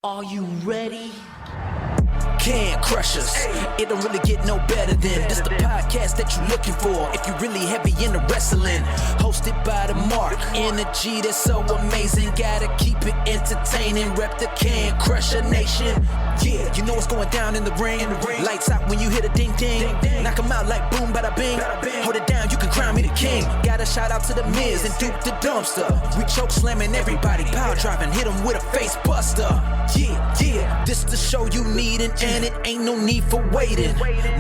Are you ready? Can crush us. It don't really get no better than this the podcast that you're looking for if you're really heavy into wrestling. Hosted by the Mark. Energy that's so amazing. Gotta keep it entertaining. Rep the Can Crusher Nation. Yeah, you know what's going down in the ring. Lights out when you hit a ding ding. Knock them out like boom bada bing. Hold it down, you can crown me the king. Got a shout out to the Miz and Duke the Dumpster. We choke slamming everybody. Power driving, hit them with a face buster. Yeah, this the show you need and it ain't no need for waiting.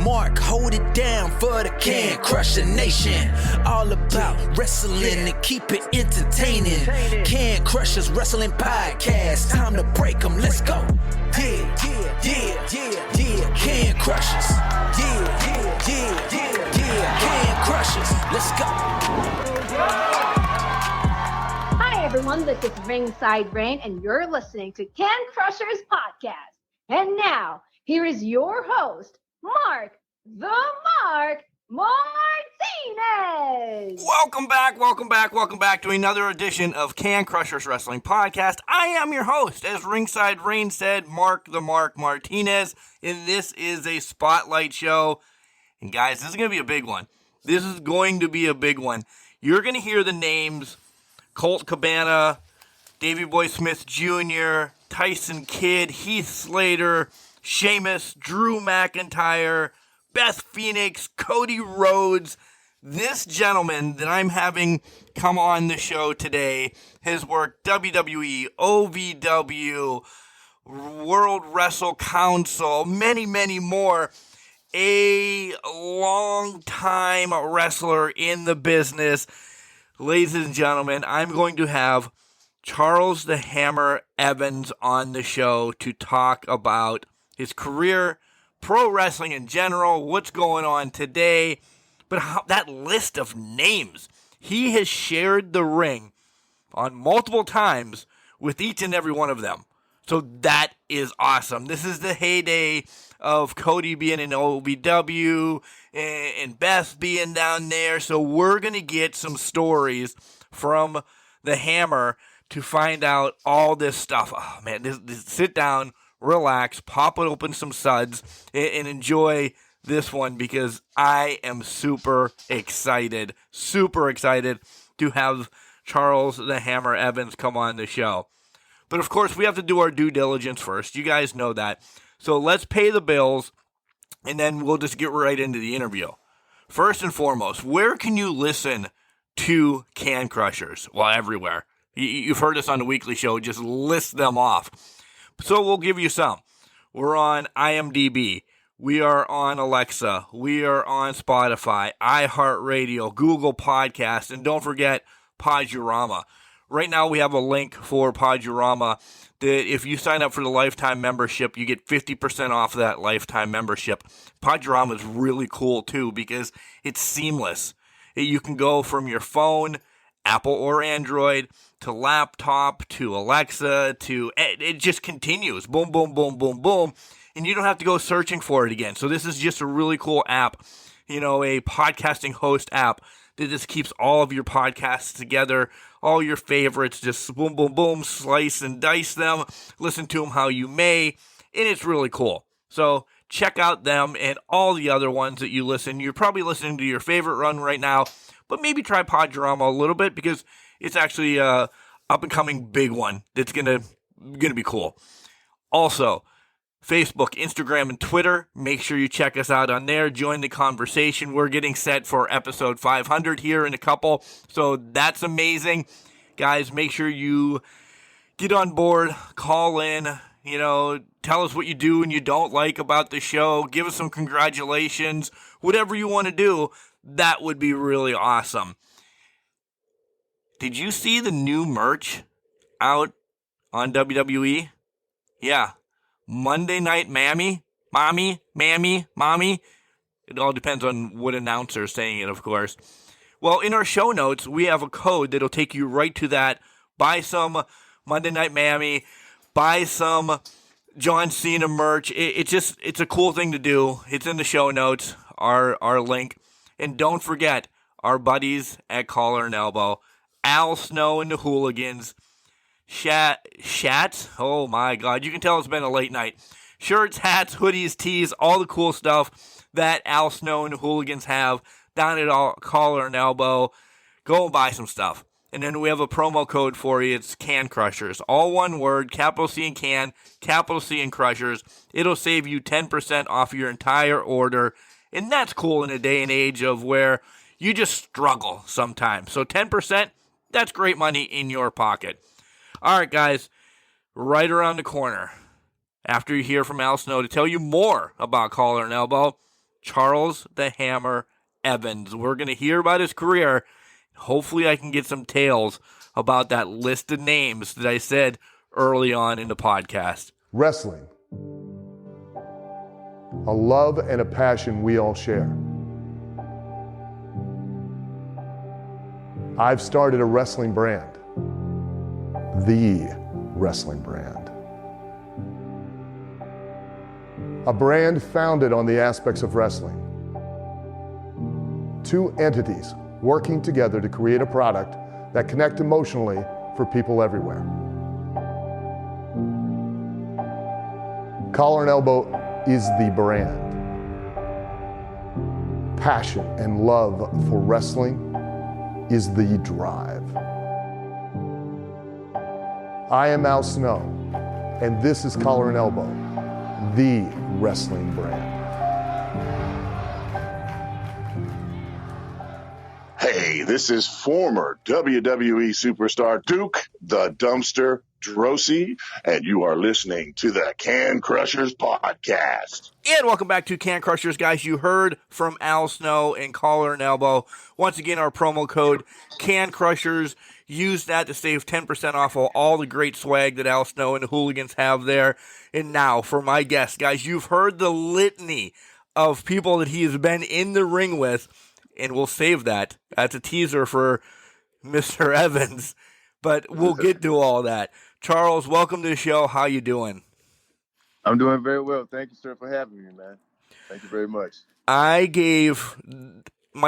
Mark, hold it down for the Can Crusher Nation. All about wrestling and keep it entertaining. Can Crushers Wrestling Podcast. Time to break them, let's go. Yeah. Can Crushers. Yeah. Can Crushers. Let's go. Hi everyone, this is Ringside Rain and you're listening to Can Crushers Podcast. And now, here is your host, Mark the Mark Martinez. Welcome back to another edition of Can Crushers Wrestling Podcast. I am your host, as Ringside Rain said, Mark the Mark Martinez, and this is a spotlight show. And guys, this is going to be a big one. You're going to hear the names Colt Cabana, Davey Boy Smith Jr., Tyson Kidd, Heath Slater, Sheamus, Drew McIntyre, Beth Phoenix, Cody Rhodes. This gentleman that I'm having come on the show today has worked WWE, OVW, World Wrestle Council, many more. A long-time wrestler in the business. Ladies and gentlemen, I'm going to have Charles the Hammer Evans on the show to talk about his career, pro wrestling in general, what's going on today, but that list of names. He has shared the ring on multiple times with each and every one of them. So that is awesome. This is the heyday of Cody being in OVW and Beth being down there. So we're going to get some stories from the Hammer to find out all this stuff. Oh, man, this sit down, relax, pop open some suds, and enjoy this one because I am super excited to have Charles the Hammer Evans come on the show. But of course, we have to do our due diligence first. You guys know that. So let's pay the bills, and then we'll just get right into the interview. First and foremost, where can you listen to Can Crushers? Well, everywhere. You've heard us on the weekly show, just list them off. So we'll give you some. We're on IMDb. We are on Alexa. We are on Spotify, iHeartRadio, Google Podcasts, and don't forget Podurama. Right now we have a link for Podurama that if you sign up for the lifetime membership, you get 50% off that lifetime membership. Podurama is really cool too because it's seamless. You can go from your phone, Apple or Android, to laptop, to Alexa, to it just continues. Boom, boom, boom, boom, boom. And you don't have to go searching for it again. So this is just a really cool app, a podcasting host app that just keeps all of your podcasts together, all your favorites, just boom, boom, boom, slice and dice them, listen to them how you may, and it's really cool. So check out them and all the other ones that you listen. You're probably listening to your favorite run right now, but maybe try Podurama a little bit because it's actually a up-and-coming big one that's gonna be cool. Also, Facebook, Instagram, and Twitter. Make sure you check us out on there. Join the conversation. We're getting set for episode 500 here in a couple, so that's amazing. Guys, make sure you get on board, call in, tell us what you do and you don't like about the show. Give us some congratulations. Whatever you want to do, that would be really awesome. Did you see the new merch out on WWE? Yeah. Monday Night Mommy. It all depends on what announcer is saying it, of course. Well, in our show notes, we have a code that'll take you right to that. Buy some Monday Night Mammy. Buy some John Cena merch. It's a cool thing to do. It's in the show notes, our link. And don't forget, our buddies at Collar and Elbow, Al Snow and the Hooligans, Shats. Oh my God. You can tell it's been a late night. Shirts, hats, hoodies, tees, all the cool stuff that Al Snow and the Hooligans have down at all Collar and Elbow. Go and buy some stuff. And then we have a promo code for you. It's Can Crushers. All one word, capital C in Can, capital C in Crushers. It'll save you 10% off your entire order. And that's cool in a day and age of where you just struggle sometimes. So 10%, that's great money in your pocket. All right, guys, right around the corner, after you hear from Al Snow to tell you more about Collar and Elbow, Charles the Hammer Evans. We're going to hear about his career. Hopefully I can get some tales about that list of names that I said early on in the podcast. Wrestling. A love and a passion we all share. I've started a wrestling brand. The wrestling brand. A brand founded on the aspects of wrestling. Two entities working together to create a product that connect emotionally for people everywhere. Collar and Elbow is the brand. Passion and love for wrestling is the drive. I am Al Snow, and this is Collar and Elbow, the wrestling brand. Hey, this is former WWE superstar Duke the Dumpster Drosy, and you are listening to the Can Crushers podcast. And welcome back to Can Crushers, guys. You heard from Al Snow and Collar and Elbow. Once again, our promo code Can Crushers. Use that to save 10% off of all the great swag that Al Snow and the Hooligans have there. And now, for my guest, guys, you've heard the litany of people that he has been in the ring with, and we'll save that. That's a teaser for Mr. Evans, but we'll get to all that. Charles, welcome to the show. How you doing? I'm doing very well. Thank you, sir, for having me, man. Thank you very much. My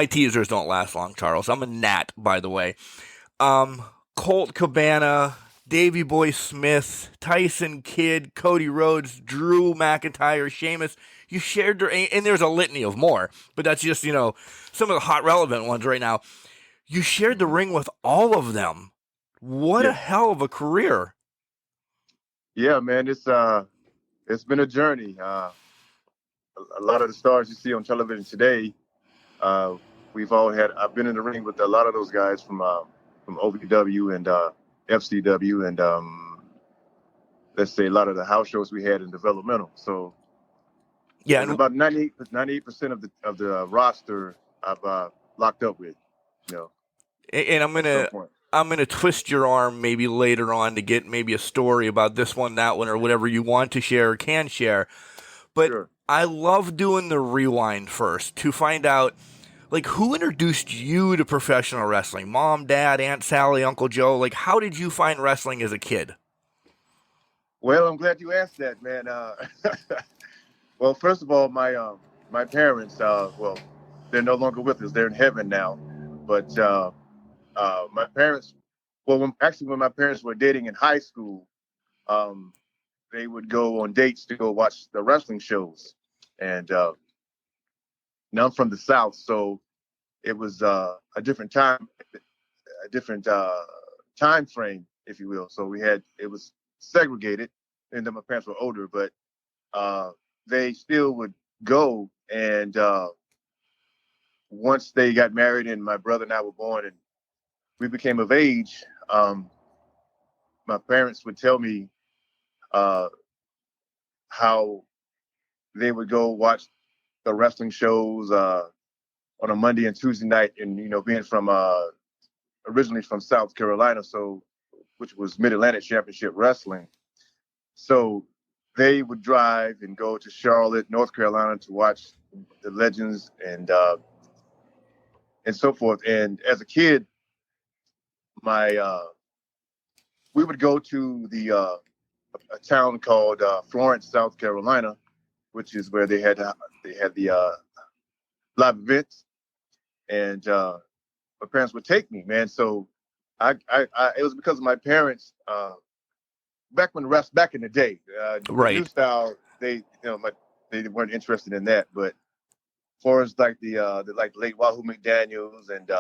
teasers don't last long, Charles. I'm a gnat, by the way. Colt Cabana, Davey Boy Smith, Tyson Kidd, Cody Rhodes, Drew McIntyre, Sheamus. You shared their, and there's a litany of more, but that's just, some of the hot relevant ones right now. You shared the ring with all of them. What a hell of a career. Yeah, man, it's been a journey. A lot of the stars you see on television today, I've been in the ring with a lot of those guys from OVW and FCW and let's say a lot of the house shows we had in developmental. So yeah, and about 98% of the roster I've locked up with, And I'm gonna twist your arm maybe later on to get maybe a story about this one, that one, or whatever you want to share or can share. But sure. I love doing the rewind first to find out, who introduced you to professional wrestling? Mom, Dad, Aunt Sally, Uncle Joe? How did you find wrestling as a kid? Well, I'm glad you asked that, man. Well, first of all, my parents, they're no longer with us. They're in heaven now. But my parents, when my parents were dating in high school, they would go on dates to go watch the wrestling shows. And now I'm from the South, so it was a different time frame, if you will. So it was segregated, and then my parents were older, but they still would go. And once they got married and my brother and I were born and we became of age, my parents would tell me how they would go watch the wrestling shows on a Monday and Tuesday night, and being from originally from South Carolina, which was Mid-Atlantic Championship Wrestling, so they would drive and go to Charlotte, North Carolina, to watch the legends and so forth. And as a kid, we would go to a town called Florence, South Carolina, which is where they had the live events, and my parents would take me, man. So it was because of my parents back in the day. The Right. new style, they they weren't interested in that. But as far as like the like late Wahoo McDaniels and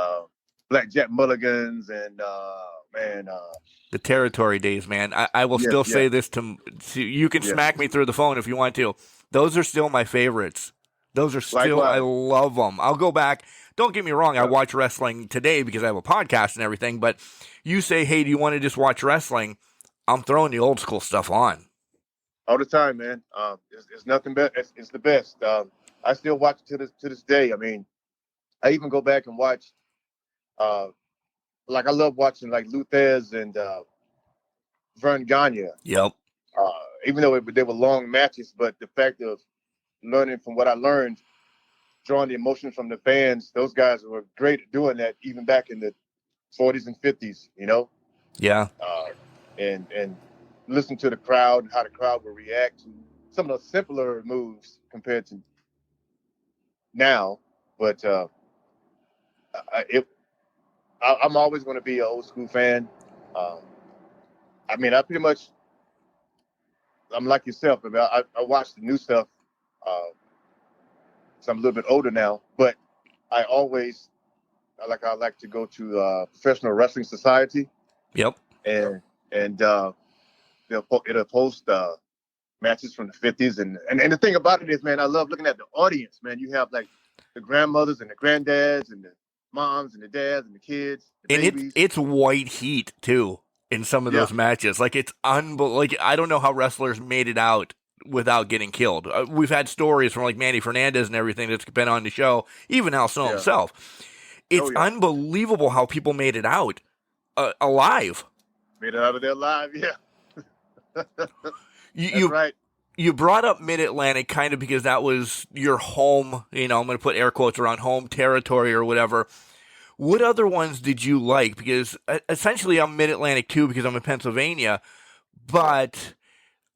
Black Jack Mulligans and The territory days, man. I will still say this to you. Can smack me through the phone if you want to. Those are still my favorites. Those are still, Likewise. I love them. I'll go back. Don't get me wrong. I watch wrestling today because I have a podcast and everything. But you say, hey, do you want to just watch wrestling? I'm throwing the old school stuff on. All the time, man. It's nothing but it's the best. I still watch it to this day. I mean, I even go back and watch. Like I love watching like Luthez and Vern Gagne. Yep. Even though they were long matches, but the fact of learning from what I learned, drawing the emotion from the fans, those guys were great at doing that, even back in the 40s and 50s. You know. Yeah. And listen to the crowd and how the crowd will react to some of the simpler moves compared to now. But I'm always going to be an old school fan. I mean, I pretty much, I'm like yourself. I mean, I watch the new stuff. So I'm a little bit older now, but I like to go to Professional Wrestling Society. Yep. And it'll post matches from the 50s. And the thing about it is, man, I love looking at the audience, man. You have like the grandmothers and the granddads and the moms and the dads and the kids, the babies. It's white heat too in some of those matches. Like it's like I don't know how wrestlers made it out without getting killed. We've had stories from like Manny Fernandez and everything that's been on the show, even Al Snow himself. It's unbelievable how people made it out alive. Made it out of there alive, yeah. That's right. You brought up Mid-Atlantic kind of because that was your home, I'm going to put air quotes around home territory or whatever. What other ones did you like? Because essentially I'm Mid-Atlantic too because I'm in Pennsylvania, but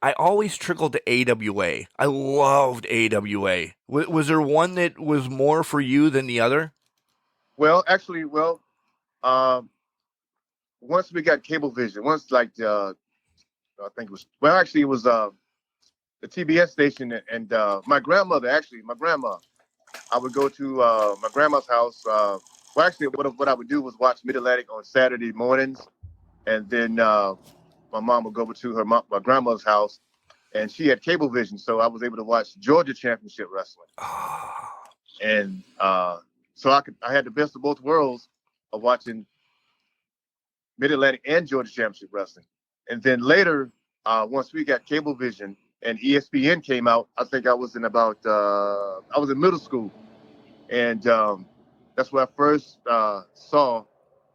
I always trickled to AWA. I loved AWA. Was there one that was more for you than the other? Well, actually, once we got Cablevision, I think it was the TBS station, and my grandma, I would go to my grandma's house. What I would do was watch Mid-Atlantic on Saturday mornings, and then my mom would go over to my grandma's house, and she had Cablevision, so I was able to watch Georgia Championship Wrestling. And so I had the best of both worlds of watching Mid-Atlantic and Georgia Championship Wrestling. And then later, once we got Cablevision and ESPN came out, I think I was in middle school. And that's where I first saw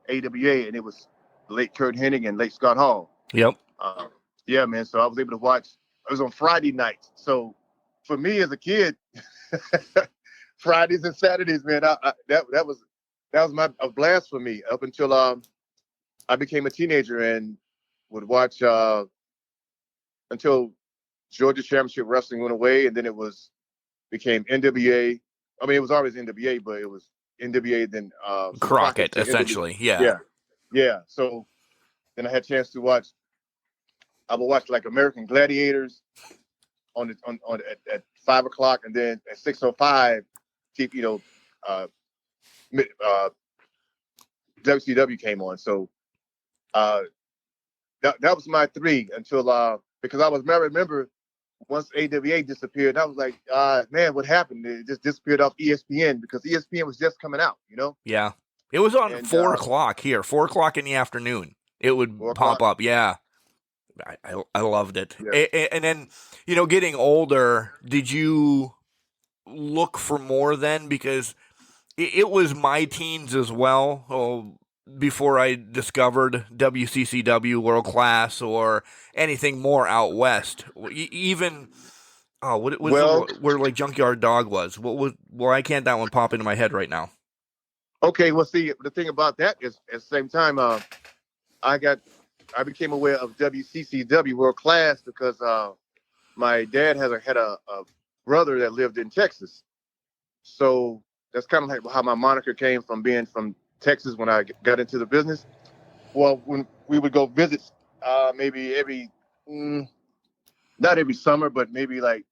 AWA, and it was late Kurt Hennig and late Scott Hall. Yep. Yeah, man. So I was able to watch. It was on Friday nights. So for me as a kid, Fridays and Saturdays, man, that was a blast for me up until I became a teenager and would watch until Georgia Championship Wrestling went away, and then became NWA. I mean, it was always NWA, but it was NWA then Crockett, essentially. NWA. Yeah. So then I had a chance to watch. I would watch like American Gladiators at 5:00, and then at 6:05, WCW came on. So that was my three until because I remember once AWA disappeared, I was like, man, what happened? It just disappeared off ESPN because ESPN was just coming out, Yeah. It was on 4:00 here, 4:00 in the afternoon. It would pop up. Yeah. I loved it. Yeah. And then, getting older, did you look for more then? Because it was my teens as well. Before I discovered WCCW World Class or anything more out west, even where like Junkyard Dog was. Why can't that one pop into my head right now? Okay, well, see, the thing about that is at the same time, I became aware of WCCW World Class because my dad had a brother that lived in Texas, so that's kind of like how my moniker came from, being from Texas when I got into the business. Well, when we would go visit maybe every not every summer, but maybe like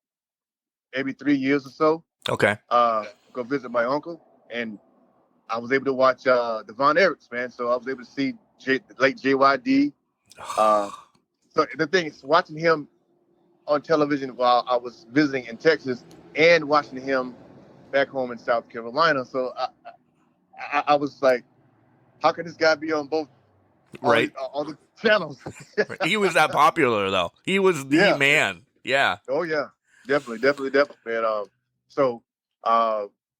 every 3 years or so. Okay. Go visit my uncle, and I was able to watch the Von Erichs, man. So I was able to see late JYD. So the thing is, watching him on television while I was visiting in Texas and watching him back home in South Carolina. So I was like, how can this guy be on both Right. all the channels? He was that popular, though. He was the man. Yeah. Oh yeah, definitely, man. So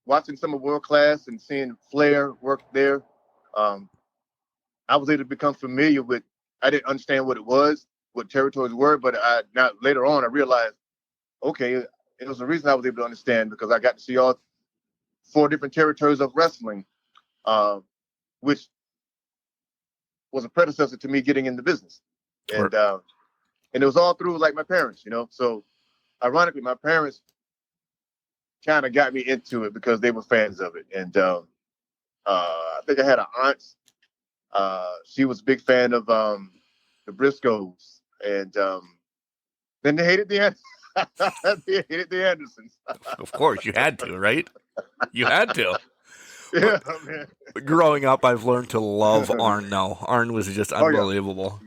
watching some of World Class and seeing Flair work there, I was able to become familiar with. I didn't understand what it was, what territories were, but now later on I realized, okay, it was the reason I was able to understand because I got to see all 4 different territories of wrestling, which was a predecessor to me getting in the business, and it was all through like my parents, So ironically, my parents kind of got me into it because they were fans of it, and I think I had an aunt. She was a big fan of the Briscoes, and then they hated the Andersons. Of course, you had to, right? You had to. Yeah, man. Growing up, I've learned to love Arn now. Arn was just unbelievable.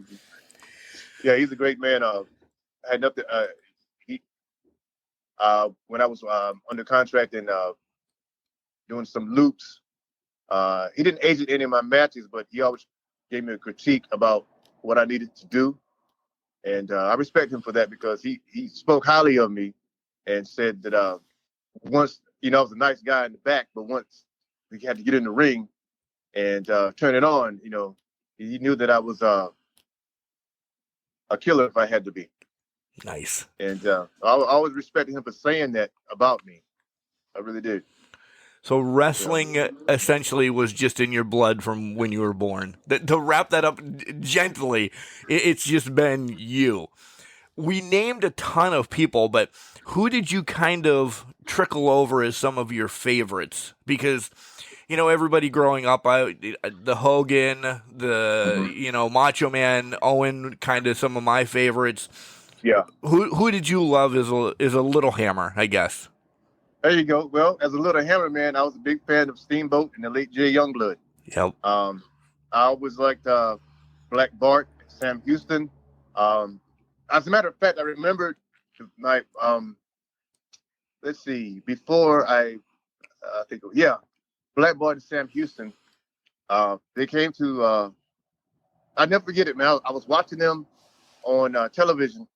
Yeah, he's a great man. I had nothing. When I was under contract and doing some loops, he didn't agent any of my matches, but he always gave me a critique about what I needed to do. And I respect him for that because he spoke highly of me and said that once, I was a nice guy in the back, but once we had to get in the ring and turn it on, he knew that I was a killer if I had to be. Nice. And I always respected him for saying that about me. I really did. So wrestling essentially was just in your blood from when you were born. To wrap that up gently, it's just been you. We named a ton of people, but who did you kind of trickle over as some of your favorites? Because, everybody growing up, the Hogan, the, Macho Man, Owen, kind of some of my favorites. Yeah. Who did you love as a little hammer, I guess? There you go. Well, as a little hammer man, I was a big fan of Steamboat and the late Jay Youngblood. Yep. I always liked Black Bart, Sam Houston. As a matter of fact, I remember my let's see, before Black Bart and Sam Houston. They came to. I never forget it, man. I was watching them on television,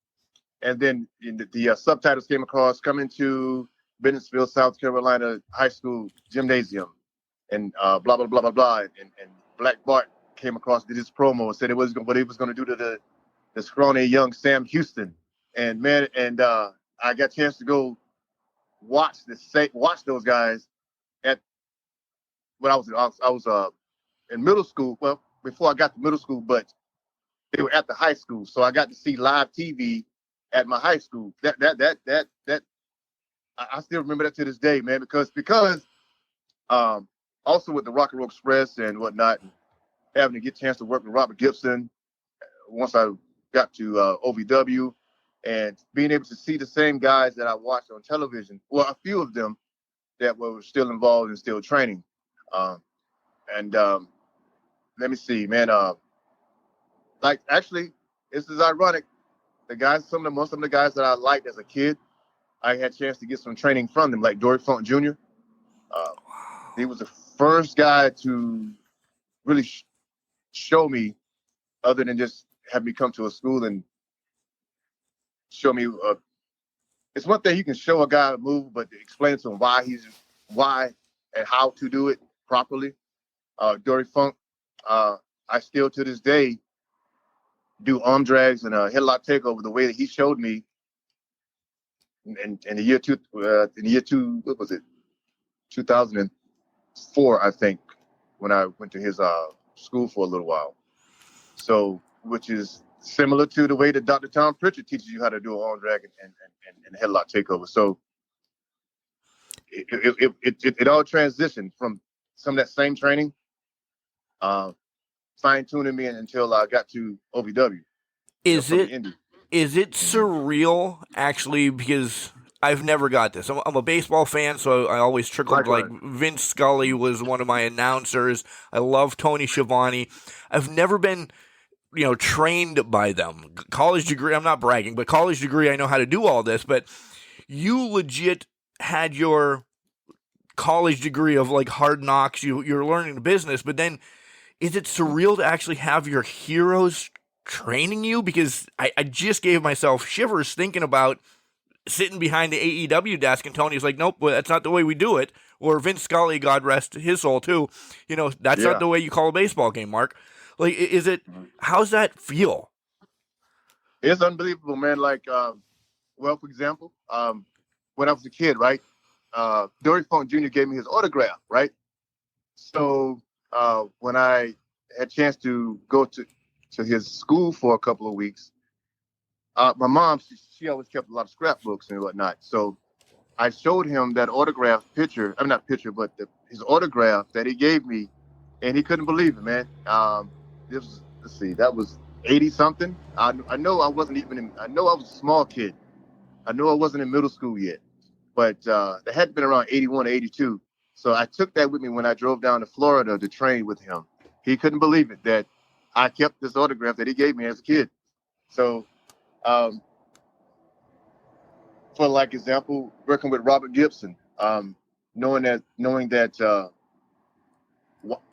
and then the subtitles came across coming to Bennettsville, South Carolina high school gymnasium, and blah blah blah blah blah. And Black Bart came across, did his promo, and said what he was going to do to the scrawny young Sam Houston. And man, I got a chance to go watch those guys at when I was in middle school. Well, before I got to middle school, but they were at the high school, so I got to see live TV at my high school. That I still remember that to this day, man, because also with the Rock and Roll Express and whatnot, and having to get a chance to work with Robert Gibson once I got to OVW, and being able to see the same guys that I watched on television, well, a few of them that were still involved and still training. Let me see, man. Like, actually, this is ironic. Most of the guys that I liked as a kid, I had a chance to get some training from them, like Dory Funk Jr. He was the first guy to really show me, other than just have me come to a school and show me. It's one thing you can show a guy a move, but to explain to him why and how to do it properly. Dory Funk, I still to this day do arm drags and a headlock takeover the way that he showed me in the year two, what was it? 2004, I think, when I went to his school for a little while. So, which is similar to the way that Dr. Tom Pritchard teaches you how to do an arm drag and headlock takeover. So it all transitioned from some of that same training, fine tuning me until I got to OVW. Is Is it surreal, actually, because I've never got this. I'm a baseball fan, so I always trickled, like, Vince Scully was one of my announcers. I love Tony Schiavone. I've never been, trained by them. College degree, I'm not bragging, but college degree, I know how to do all this, but you legit had your college degree of, like, hard knocks. You're learning the business, but then is it surreal to actually have your heroes training you? Because I just gave myself shivers thinking about sitting behind the AEW desk and Tony's like, nope, that's not the way we do it. Or Vince Scully, God rest his soul too. That's not the way you call a baseball game, Mark. Like, how's that feel? It's unbelievable, man. Like, for example, when I was a kid, right? Dory Funk Jr. gave me his autograph, right? So when I had a chance to go to his school for a couple of weeks, my mom, she always kept a lot of scrapbooks and whatnot. So I showed him that autograph picture. I'm not picture, but his autograph that he gave me, and he couldn't believe it, man. That was 80 something. I know I wasn't even I know I was a small kid. I know I wasn't in middle school yet, but that had been around 81 or 82. So I took that with me when I drove down to Florida to train with him. He couldn't believe it that I kept this autograph that he gave me as a kid. So, for like example, working with Robert Gibson, knowing that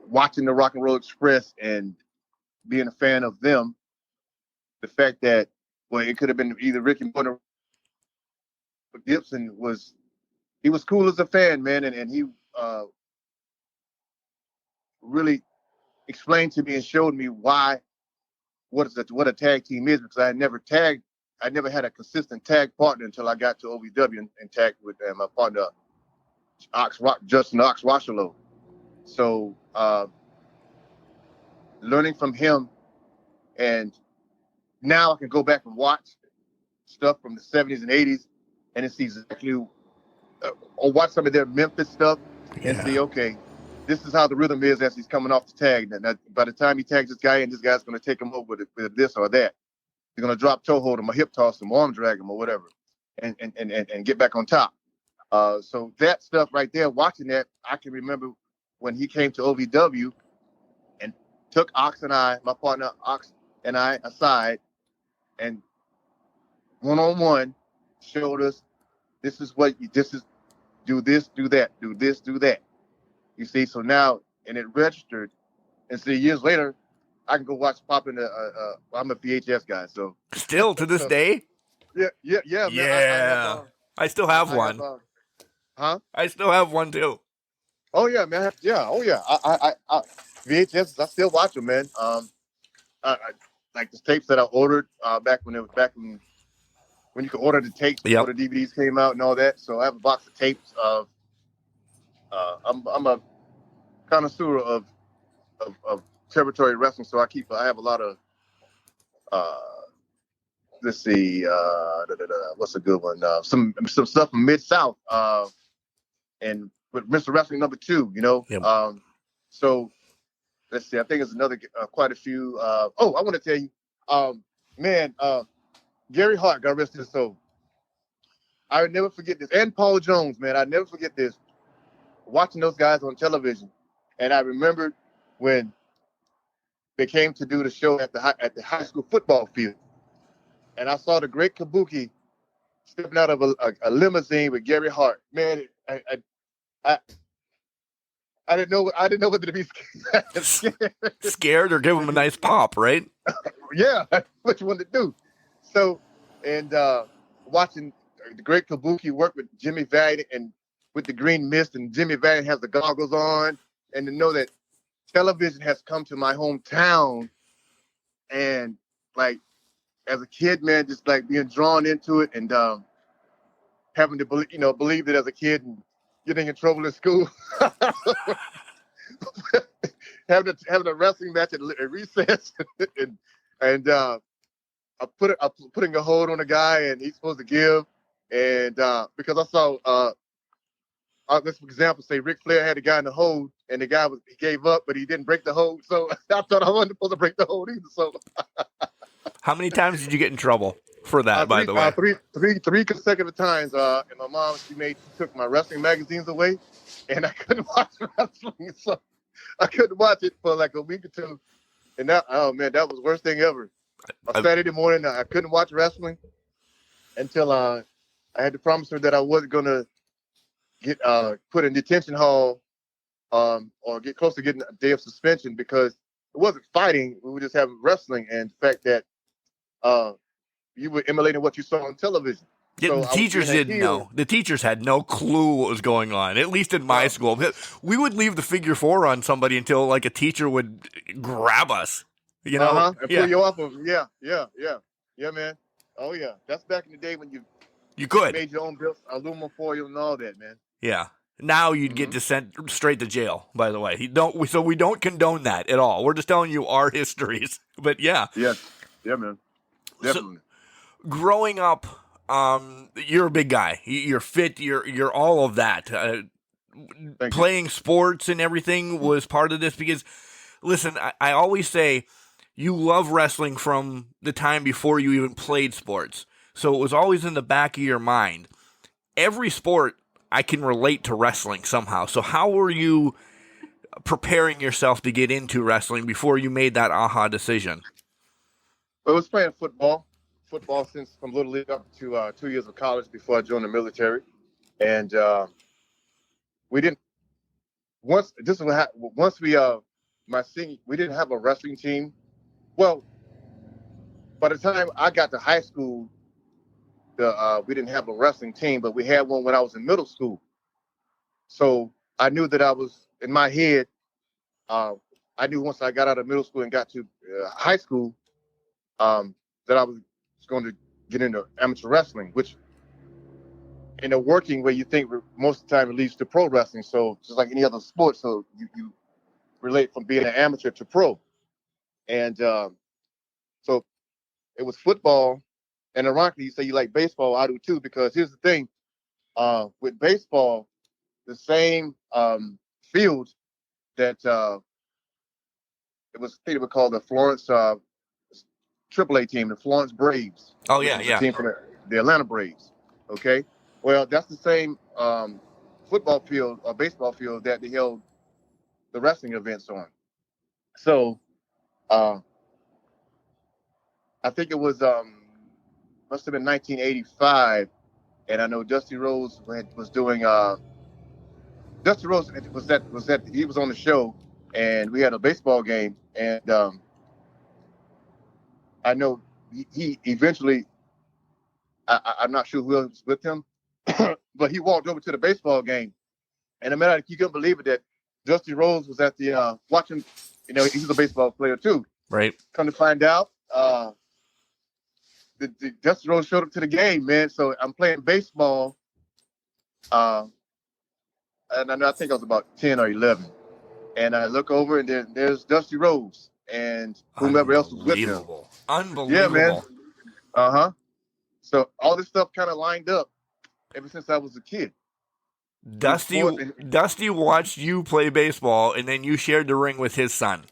watching the Rock and Roll Express and being a fan of them, the fact that, it could have been either Ricky Morton or Gibson he was cool as a fan, man. And he really explained to me and showed me what a tag team is, because I never had a consistent tag partner until I got to OVW and tagged with my partner, Justin Ox Washalow. So learning from him, and now I can go back and watch stuff from the 70s and 80s and see exactly, or watch some of their Memphis stuff and see, okay, this is how the rhythm is as he's coming off the tag. And by the time he tags this guy in, this guy's going to take him over with this or that. He's going to drop toe hold him, or hip toss him, or arm drag him, or whatever, and get back on top. So that stuff right there, watching that, I can remember when he came to OVW and took Ox and I, my partner Ox and I, aside, and one-on-one showed us, do this, do that, do this, do that. You see, so now, and it registered, and see, years later, I can go pop in I'm a VHS guy, so. Still to this day? Yeah, man. I still have one. I still have one too. Oh yeah, man. Oh yeah. I VHS. I still watch them, man. I like the tapes that I ordered back when you could order the tapes before the DVDs came out and all that. So I have a box of tapes of. I'm a connoisseur of territory wrestling, so I have a lot of. Let's see. What's a good one? Some stuff from Mid-South. And with Mr. Wrestling #2, Yep. So let's see. I think it's another quite a few. I want to tell you, man. Gary Hart, God rest his soul. I would never forget this, and Paul Jones, man. I never forget this. Watching those guys on television, and I remembered when they came to do the show at the high school football field, and I saw the great Kabuki stepping out of a limousine with Gary Hart. Man, I didn't know whether to be scared or give him a nice pop, right? Yeah, what you want to do. So, and watching the great Kabuki work with Jimmy Valiant and with the green mist, and Jimmy Valiant has the goggles on, and to know that television has come to my hometown, and like as a kid, man, just like being drawn into it, and having to believe it as a kid, and getting in trouble in school, having a wrestling match at recess, and putting a hold on a guy, and he's supposed to give, and because I saw, let's for example say Ric Flair had a guy in the hold, and the guy he gave up, but he didn't break the hold, so I thought I wasn't supposed to break the hold either. So, how many times did you get in trouble? for that, by the way. Three consecutive times. And my mom, she took my wrestling magazines away, and I couldn't watch wrestling. So I couldn't watch it for like a week or two. And that, oh man, that was the worst thing ever. On Saturday morning, I couldn't watch wrestling until I had to promise her that I wasn't gonna get put in detention hall, or get close to getting a day of suspension, because it wasn't fighting. We were just having wrestling, and the fact that you were emulating what you saw on television. So the teachers didn't know. The teachers had no clue what was going on, at least in my school. We would leave the figure 4 on somebody until like a teacher would grab us, you know? And pull you off of them. Yeah, man. Oh, yeah. That's back in the day when you could. Made your own belts, aluminum foil and all that, man. Yeah. Now you'd get sent straight to jail, by the way. So we don't condone that at all. We're just telling you our histories. But yeah. Yeah, man. Definitely. So, growing up, you're a big guy. You're fit. You're all of that. Playing sports and everything was part of this because, listen, I always say you love wrestling from the time before you even played sports. So it was always in the back of your mind. Every sport, I can relate to wrestling somehow. So how were you preparing yourself to get into wrestling before you made that aha decision? I was playing football since from Little League up to 2 years of college before I joined the military. And we didn't have a wrestling team. Well, by the time I got to high school, we didn't have a wrestling team, but we had one when I was in middle school. So I knew that I was, in my head, I knew once I got out of middle school and got to high school, that I was going to get into amateur wrestling, which in a working way, you think most of the time it leads to pro wrestling. So just like any other sport, so you relate from being an amateur to pro. And so it was football. And ironically, you say you like baseball. I do too, because here's the thing. With baseball, the same field that it was, I think it was called the Florence AAA team, the Florence Braves. Oh, yeah. The team from the Atlanta Braves. Okay. Well, that's the same football field or baseball field that they held the wrestling events on. So I think it was must have been 1985, and I know Dusty Rhodes was doing. Dusty Rhodes he was on the show, and we had a baseball game, and I know he eventually. I'm not sure who else was with him, but he walked over to the baseball game, and you couldn't believe it that Dusty Rhodes was at the watching. You know, he's a baseball player too. Right. Come to find out, the Dusty Rhodes showed up to the game, man. So I'm playing baseball, and I think I was about 10 or 11, and I look over and there's Dusty Rhodes and whomever else was with him. Unbelievable. Yeah, man. So all this stuff kind of lined up ever since I was a kid. Dusty watched you play baseball, and then you shared the ring with his son.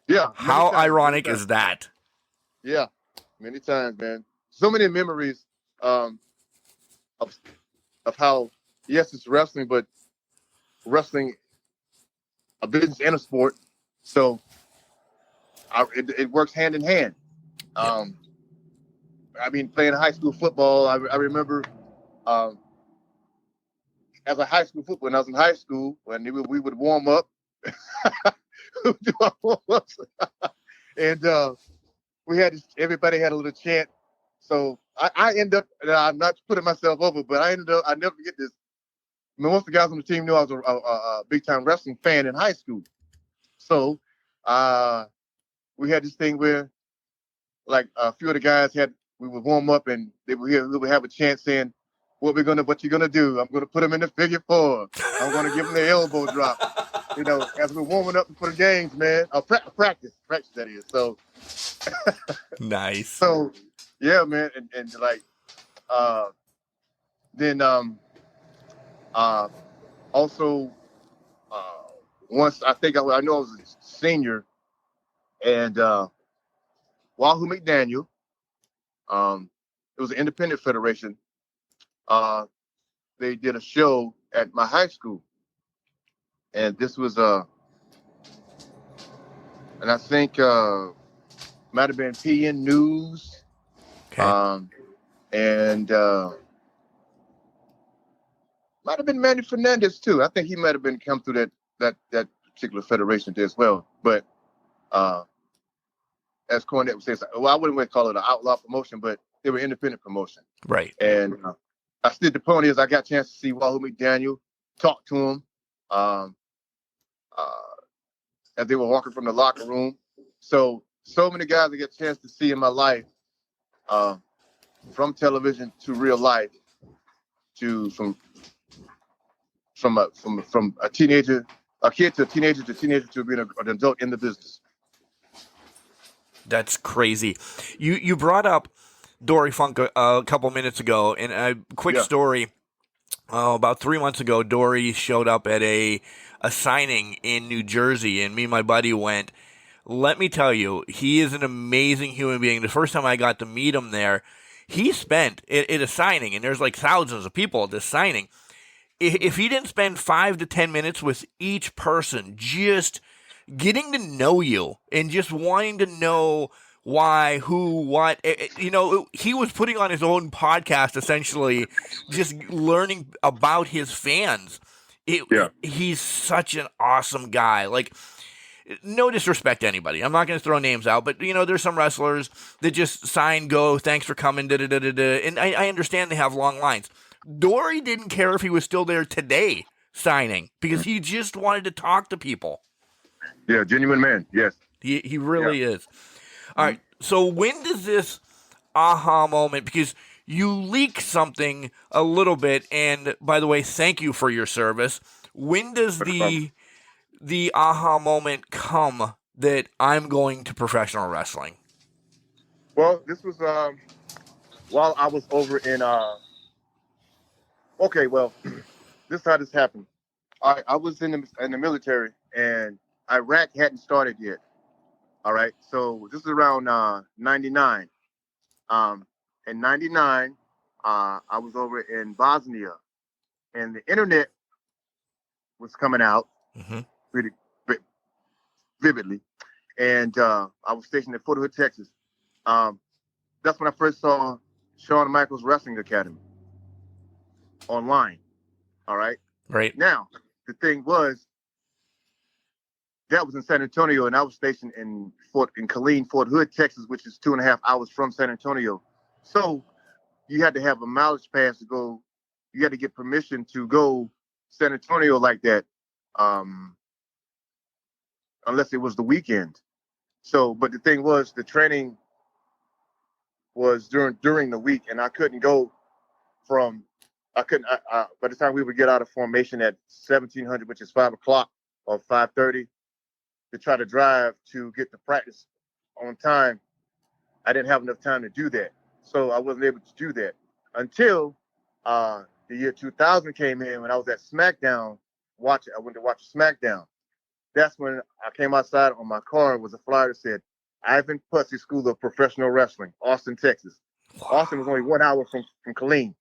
Yeah. How ironic is that? Yeah, many times, man. So many memories of how, yes, it's wrestling, but wrestling, a business and a sport. So it works hand in hand. I mean, playing high school football, I remember as a high school football, when I was in high school, when we would warm up, do our warm-ups. And everybody had a little chant. So I end up, and I'm not putting myself over, but I never forget this. I mean, most of the guys on the team knew I was a big-time wrestling fan in high school. So we had this thing where, like, a few of the guys we would warm up, and we would have a chant saying, what you gonna do? I'm gonna put them in the figure 4. I'm gonna give them the elbow drop. You know, as we're warming up for the games, man. Practice that is. So nice. So yeah, man, and like then also once I know I was a senior, and Wahoo McDaniel it was an independent federation. They did a show at my high school, and this was and I think might have been PN News, Okay. and might have been Manny Fernandez too. I think he might have been come through that particular federation as well. But as Cornette would say, well, I wouldn't call it an outlaw promotion, but they were independent promotion. Right. And I stood the ponies. I got a chance to see Wahoo McDaniel, talk to him as they were walking from the locker room. So many guys I get a chance to see in my life, from television to real life, to from a teenager, a kid to a teenager to being an adult in the business. That's crazy. You brought up Dory Funk a couple minutes ago, and a quick story. About 3 months ago, Dory showed up at a signing in New Jersey, and me and my buddy went. Let me tell you, he is an amazing human being. The first time I got to meet him there, he spent at a signing, and there's like thousands of people at this signing. If he didn't spend 5 to 10 minutes with each person, just getting to know you and just wanting to know why, who, what, he was putting on his own podcast, essentially, just learning about his fans. He's such an awesome guy. Like, no disrespect to anybody. I'm not going to throw names out, but, there's some wrestlers that just sign, go, thanks for coming, da-da-da-da-da. And I understand they have long lines. Dory didn't care if he was still there today signing because he just wanted to talk to people. Yeah, genuine man, yes. He really is. All right, so when does this aha moment, because you leak something a little bit, and by the way, thank you for your service. When does the aha moment come that I'm going to professional wrestling? Well, this was while I was over in okay, well, this is how this happened. I was in the military, and Iraq hadn't started yet. All right, so this is around 99. In 99, I was over in Bosnia, and the internet was coming out pretty vividly, and I was stationed at Fort Hood, Texas. That's when I first saw Shawn Michaels Wrestling Academy online. All right. Right. Now, the thing was, that was in San Antonio, and I was stationed in Killeen, Fort Hood, Texas, which is 2.5 hours from San Antonio. So you had to have a mileage pass to go. You had to get permission to go San Antonio like that, unless it was the weekend. So, but the thing was, the training was during the week, and I couldn't go from. By the time we would get out of formation at 1700, which is 5 o'clock or 5:30, to try to drive to get to practice on time, I didn't have enough time to do that. So I wasn't able to do that until the year 2000 came in, when I was at SmackDown watching. I went to watch SmackDown. That's when I came outside. On my car was a flyer that said, Ivan Putski School of Professional Wrestling, Austin, Texas. Wow. Austin was only 1 hour from Killeen.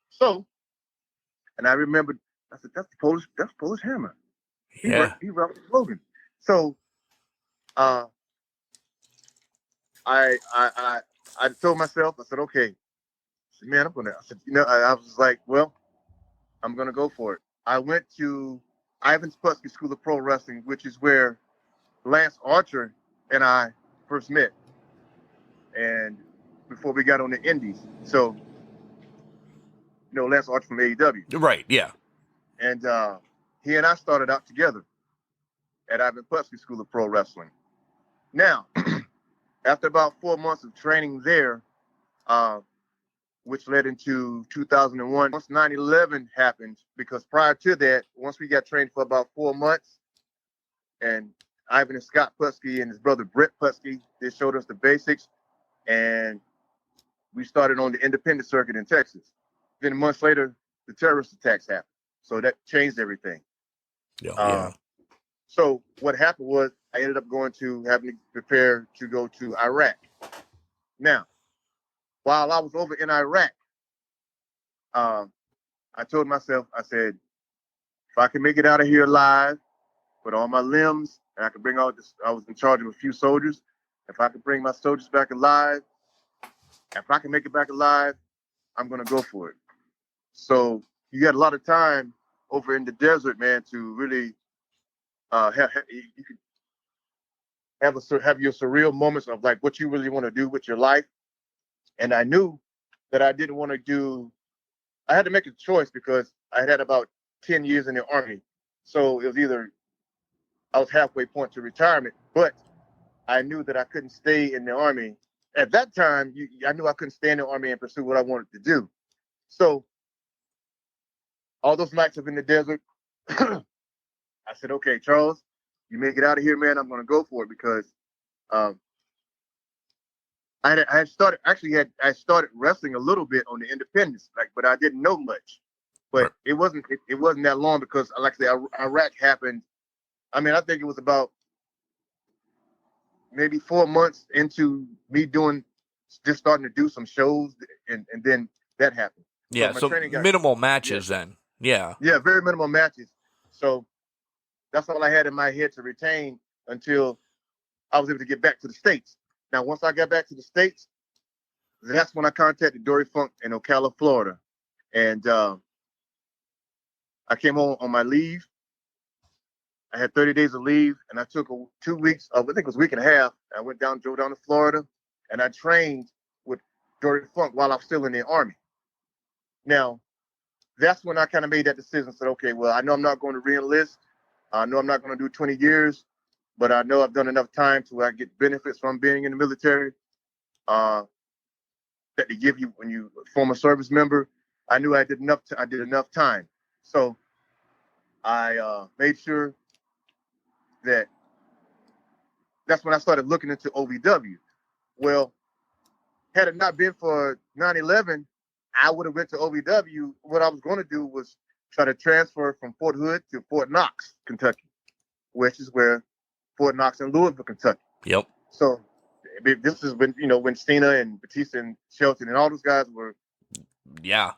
So, and I remembered, I said, that's Polish Hammer. He wrestled Logan. So, I told myself, I said, okay, man, I was like, well, I'm going to go for it. I went to Ivan Putski School of Pro Wrestling, which is where Lance Archer and I first met. And before we got on the indies. So, Lance Archer from AEW. Right, yeah. And he and I started out together at Ivan Putski School of Pro Wrestling. Now, after about 4 months of training there, which led into 2001, once 9/11 happened, because prior to that, once we got trained for about 4 months, and Ivan and Scott Putski and his brother Brett Putski, they showed us the basics, and we started on the independent circuit in Texas. Then months later, the terrorist attacks happened. So that changed everything. Yeah. So what happened was, I ended up having to prepare to go to Iraq. Now, while I was over in Iraq, I told myself, I said, if I can make it out of here alive with all my limbs, and I could bring out this, I was in charge of a few soldiers. If I could bring my soldiers back alive, if I can make it back alive, I'm going to go for it. So you got a lot of time over in the desert, man, to really you could have your surreal moments of like what you really want to do with your life. And I knew that I didn't want to do, I had to make a choice because I had about 10 years in the Army. So it was either I was halfway point to retirement, but I knew that I couldn't stay in the Army. At that time, I knew I couldn't stay in the Army and pursue what I wanted to do. So all those nights of in the desert, I said, okay, Charles, you make it out of here, man. I'm going to go for it because I started wrestling a little bit on the independence, but I didn't know much. But it wasn't that long because, like I said, Iraq happened. I mean, I think it was about maybe 4 months into me just starting to do some shows, and then that happened. Yeah, so minimal matches then. Yeah. Yeah, very minimal matches. So that's all I had in my head to retain until I was able to get back to the States. Now, once I got back to the States, that's when I contacted Dory Funk in Ocala, Florida. And I came home on my leave. I had 30 days of leave, and I took 2 weeks, I think it was a week and a half. I drove down to Florida, and I trained with Dory Funk while I was still in the Army. Now, that's when I kind of made that decision. Said, okay, well, I know I'm not going to re-enlist. I know I'm not going to do 20 years, but I know I've done enough time to where I get benefits from being in the military that they give you when you form a service member. I knew I did enough time. So I made sure that's when I started looking into OVW. Well, had it not been for 9/11, I would have went to OVW. What I was going to do was try to transfer from Fort Hood to Fort Knox, Kentucky, which is where Fort Knox and Louisville, Kentucky. Yep. So this is when Cena and Batista and Shelton and all those guys were. Yeah,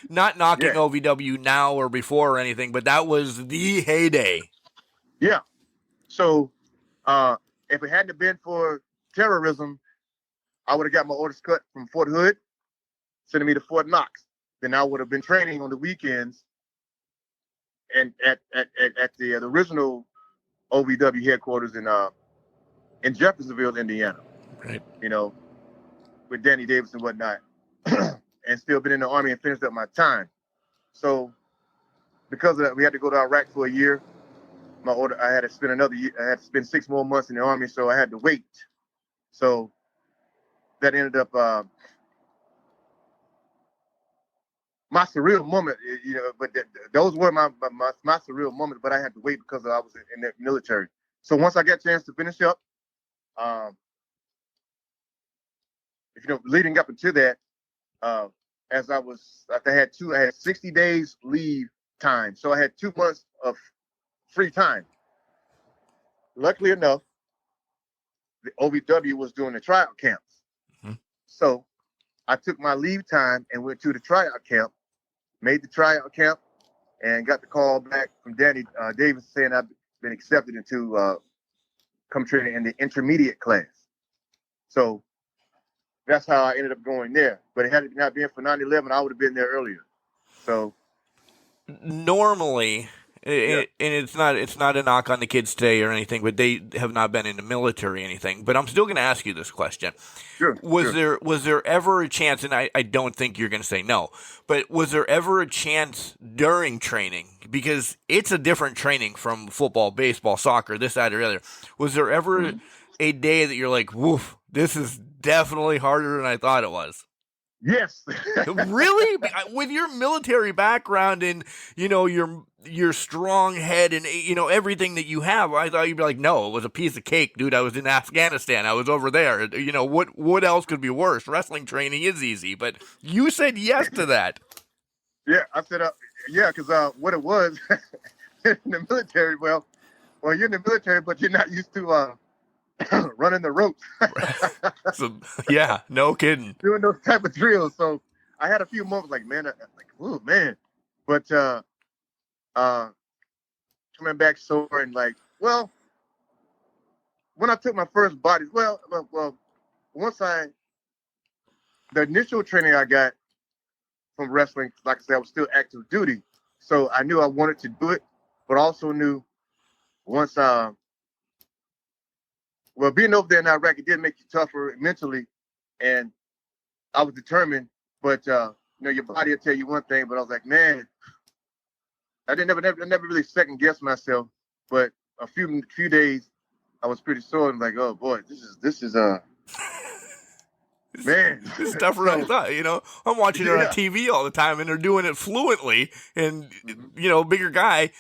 not knocking OVW now or before or anything, but that was the heyday. Yeah. So if it hadn't been for terrorism, I would have got my orders cut from Fort Hood, sending me to Fort Knox. Then I would have been training on the weekends and at the original OVW headquarters in Jeffersonville, Indiana. Right. With Danny Davis and whatnot, and still been in the Army and finished up my time. So because of that, we had to go to Iraq for a year. I had to spend another year. I had to spend 6 more months in the Army, so I had to wait. So that ended up my surreal moment, but those were my surreal moments, but I had to wait because I was in the military. So once I got a chance to finish up, leading up into that, I had 60 days leave time. So I had 2 months of free time. Luckily enough, the OVW was doing the tryout camps. Mm-hmm. So I took my leave time and went to the tryout camp, made the tryout camp, and got the call back from Danny Davis saying I've been accepted into come training in the intermediate class. So that's how I ended up going there. But had it not been for 9/11, I would have been there earlier. So normally, and it's not a knock on the kids today or anything, but they have not been in the military or anything. But I'm still going to ask you this question. Sure. Was there ever a chance, and I don't think you're going to say no, but was there ever a chance during training, because it's a different training from football, baseball, soccer, this, that, or the other. Was there ever a day that you're like, woof, this is definitely harder than I thought it was? Yes. Really? With your military background and, your strong head and, everything that you have, I thought you'd be like, no, it was a piece of cake, dude. I was in Afghanistan. I was over there. What else could be worse? Wrestling training is easy, but you said yes to that. Yeah, I said, because what it was in the military, well, you're in the military, but you're not used to running the ropes, So, yeah, no kidding. doing those type of drills. So I had a few moments like, man, oh man, but coming back sore and like, well, when I took my first body, once the initial training I got from wrestling, like I said, I was still active duty, so I knew I wanted to do it, but also knew once, being over there in Iraq, it did make you tougher mentally, and I was determined. But your body will tell you one thing, but I was like, man, I never really second guess myself. But a few days, I was pretty sore and like, oh boy, this is man, It's tougher than I thought, I'm watching it on Yeah. TV all the time, and they're doing it fluently, and, bigger guy.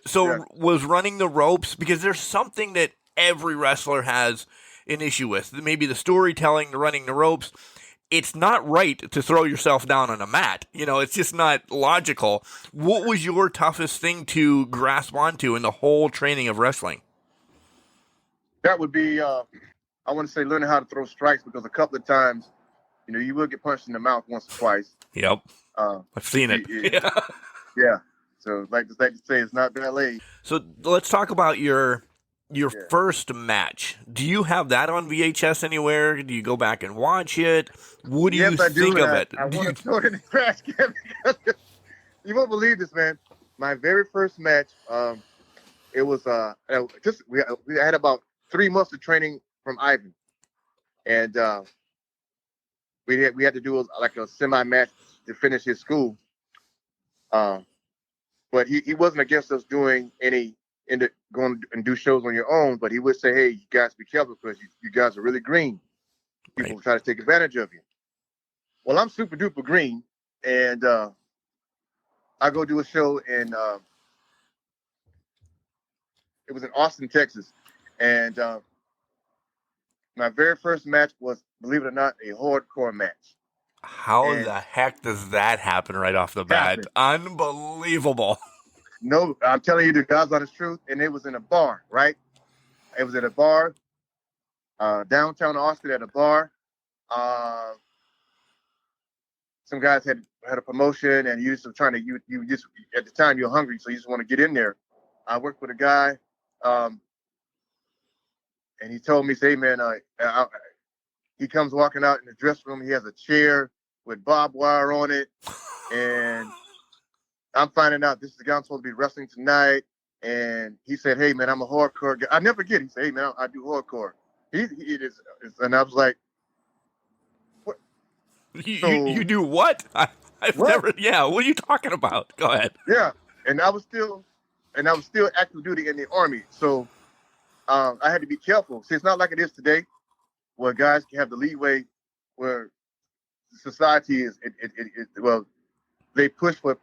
So Yeah. was running the ropes, because there's something that every wrestler has an issue with. Maybe the storytelling, the running the ropes. It's not right to throw yourself down on a mat. It's just not logical. What was your toughest thing to grasp onto in the whole training of wrestling? That would be, I want to say, learning how to throw strikes, because a couple of times, you will get punched in the mouth once or twice. Yep. I've seen it. Yeah. Yeah. So like to say, it's not ballet. So let's talk about your first match. Do you have that on VHS anywhere? Do you go back and watch it? What do you think of it? I want to throw it in the trash can because you won't believe this, man. My very first match, it was we had about 3 months of training from Ivan, and we had to do a semi match to finish his school. But he wasn't against us doing going and do shows on your own, but he would say, hey, you guys be careful because you guys are really green. People try to take advantage of you. Well, I'm super duper green, and I go do a show in it was in Austin, Texas, and my very first match was, believe it or not, a hardcore match. How the heck does that happen right off the bat? Unbelievable. No, I'm telling you the God's honest truth, and it was in a bar, right? It was at a bar, downtown Austin at a bar. Some guys had a promotion, and you just trying to, you just, at the time you're hungry, so you just want to get in there. I worked with a guy, and he told me, say, man, he comes walking out in the dressing room. He has a chair with barbed wire on it, and I'm finding out this is the guy I'm supposed to be wrestling tonight. And he said, hey, man, I'm a hardcore guy. I never forget. He said, hey, man, I do hardcore. And I was like, what? You do what? I've What? never, what are you talking about? Go ahead. Yeah. And I was still active duty in the Army. So I had to be careful. See, it's not like it is today where guys can have the leeway where society is, they push for,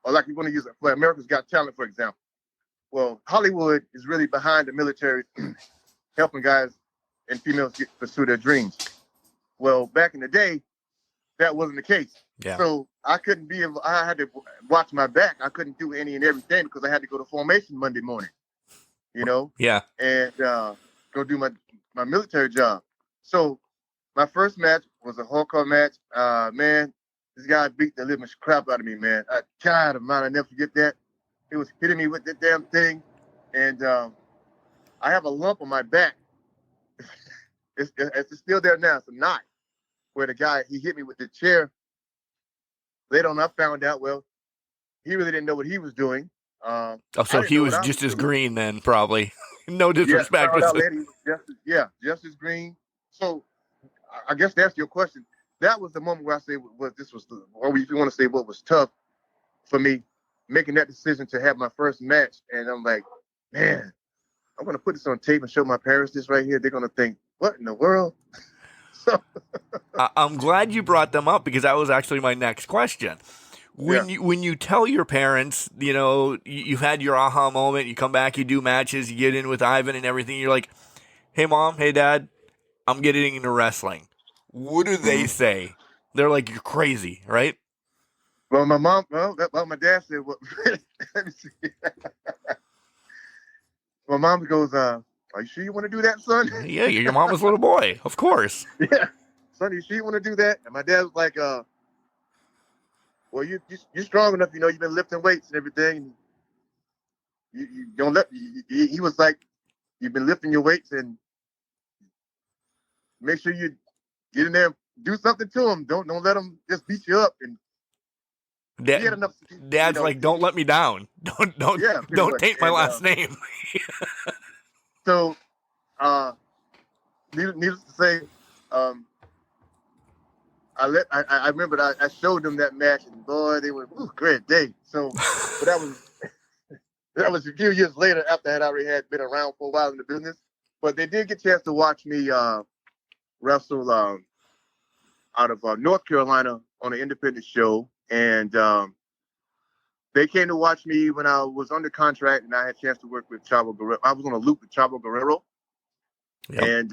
or like you want to use it for America's Got Talent, for example. Well, Hollywood is really behind the military, helping guys and females pursue their dreams. Well, back in the day, that wasn't the case. Yeah. So I had to watch my back. I couldn't do any and everything because I had to go to formation Monday morning, Yeah. and go do my military job. So my first match was a hardcore match. Man, this guy beat the living crap out of me, man. God, I'll never forget that. He was hitting me with that damn thing. And I have a lump on my back. It's still there now. It's a knot where the guy, he hit me with the chair. Later on, I found out, well, he really didn't know what he was doing. So he was just as green then, probably. No disrespect. Yeah, later, he was just as green. So I guess to answer your question, that was the moment where I say, or if you want to say what was tough for me, making that decision to have my first match. And I'm like, man, I'm going to put this on tape and show my parents this right here. They're going to think, what in the world? So I'm glad you brought them up because that was actually my next question. When you tell your parents, you've had your aha moment, you come back, you do matches, you get in with Ivan and everything, you're like, hey, Mom, hey, Dad, I'm getting into wrestling. What do they say? They're like, you're crazy, right? Well, my dad said, well, let me see. My mom goes, are you sure you want to do that, son? Yeah, you're your mama's little boy, of course. Yeah, son, you sure you want to do that? And my dad was like, well, you're strong enough, you've been lifting weights and everything. You don't let. He was like, you've been lifting your weights, and make sure you get in there and do something to them. Don't let them just beat you up. And he had enough. Dad's like, don't let me down. Don't take my last name. So, needless to say, I remember I showed them that match, and boy, they were great day. So, but that was a few years later after I had already been around for a while in the business. But they did get a chance to watch me wrestle out of North Carolina on an independent show, and they came to watch me when I was under contract, and I had a chance to work with Chavo Guerrero. I was on a loop with Chavo Guerrero, yep. And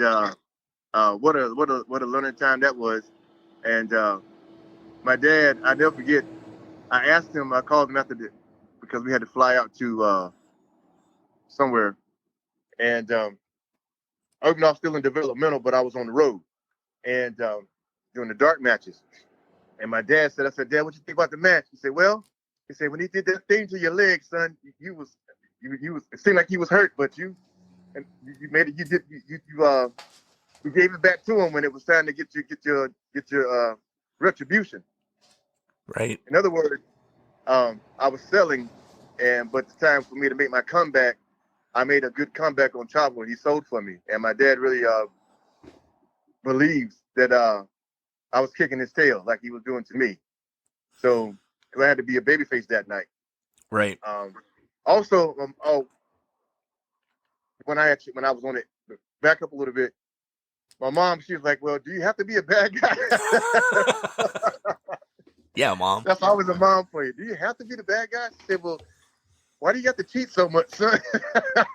what a learning time that was. And my dad, I never forget. I asked him. I called him after because we had to fly out to somewhere, and I was still in developmental, but I was on the road and doing the dark matches. And my dad said, I said, Dad, what you think about the match? He said, well, when he did that thing to your leg, son, you was it seemed like he was hurt, but you made it. You gave it back to him when it was time to get your retribution. Right. In other words, I was selling, but it's time for me to make my comeback. I made a good comeback on Chavo, and he sold for me. And my dad really believes that I was kicking his tail like he was doing to me. So I had to be a babyface that night. Right. Also, when I was on it, back up a little bit, my mom, she was like, well, do you have to be a bad guy? Yeah, Mom. That's always a mom for you. Do you have to be the bad guy? She said, well, why do you have to cheat so much, son?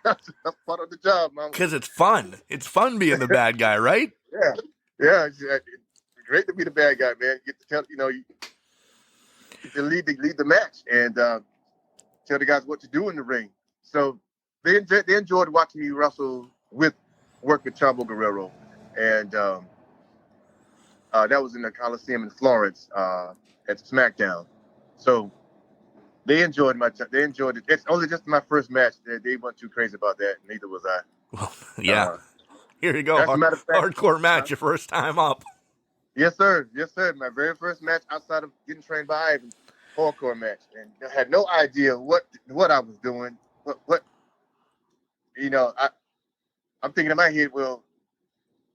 That's part of the job, Mom. Because it's fun. It's fun being the bad guy, right? Yeah. It's great to be the bad guy, man. You get to tell, you get to lead the match and tell the guys what to do in the ring. So they enjoyed watching me work with Chavo Guerrero, and that was in the Coliseum in Florence at SmackDown. So they enjoyed They enjoyed it. It's only just my first match. They weren't too crazy about that. Neither was I. Well, yeah. Here you go. Hardcore match, your first time up. Yes, sir. My very first match outside of getting trained by Ivan, hardcore match, and I had no idea what I was doing. What I'm thinking in my head, well,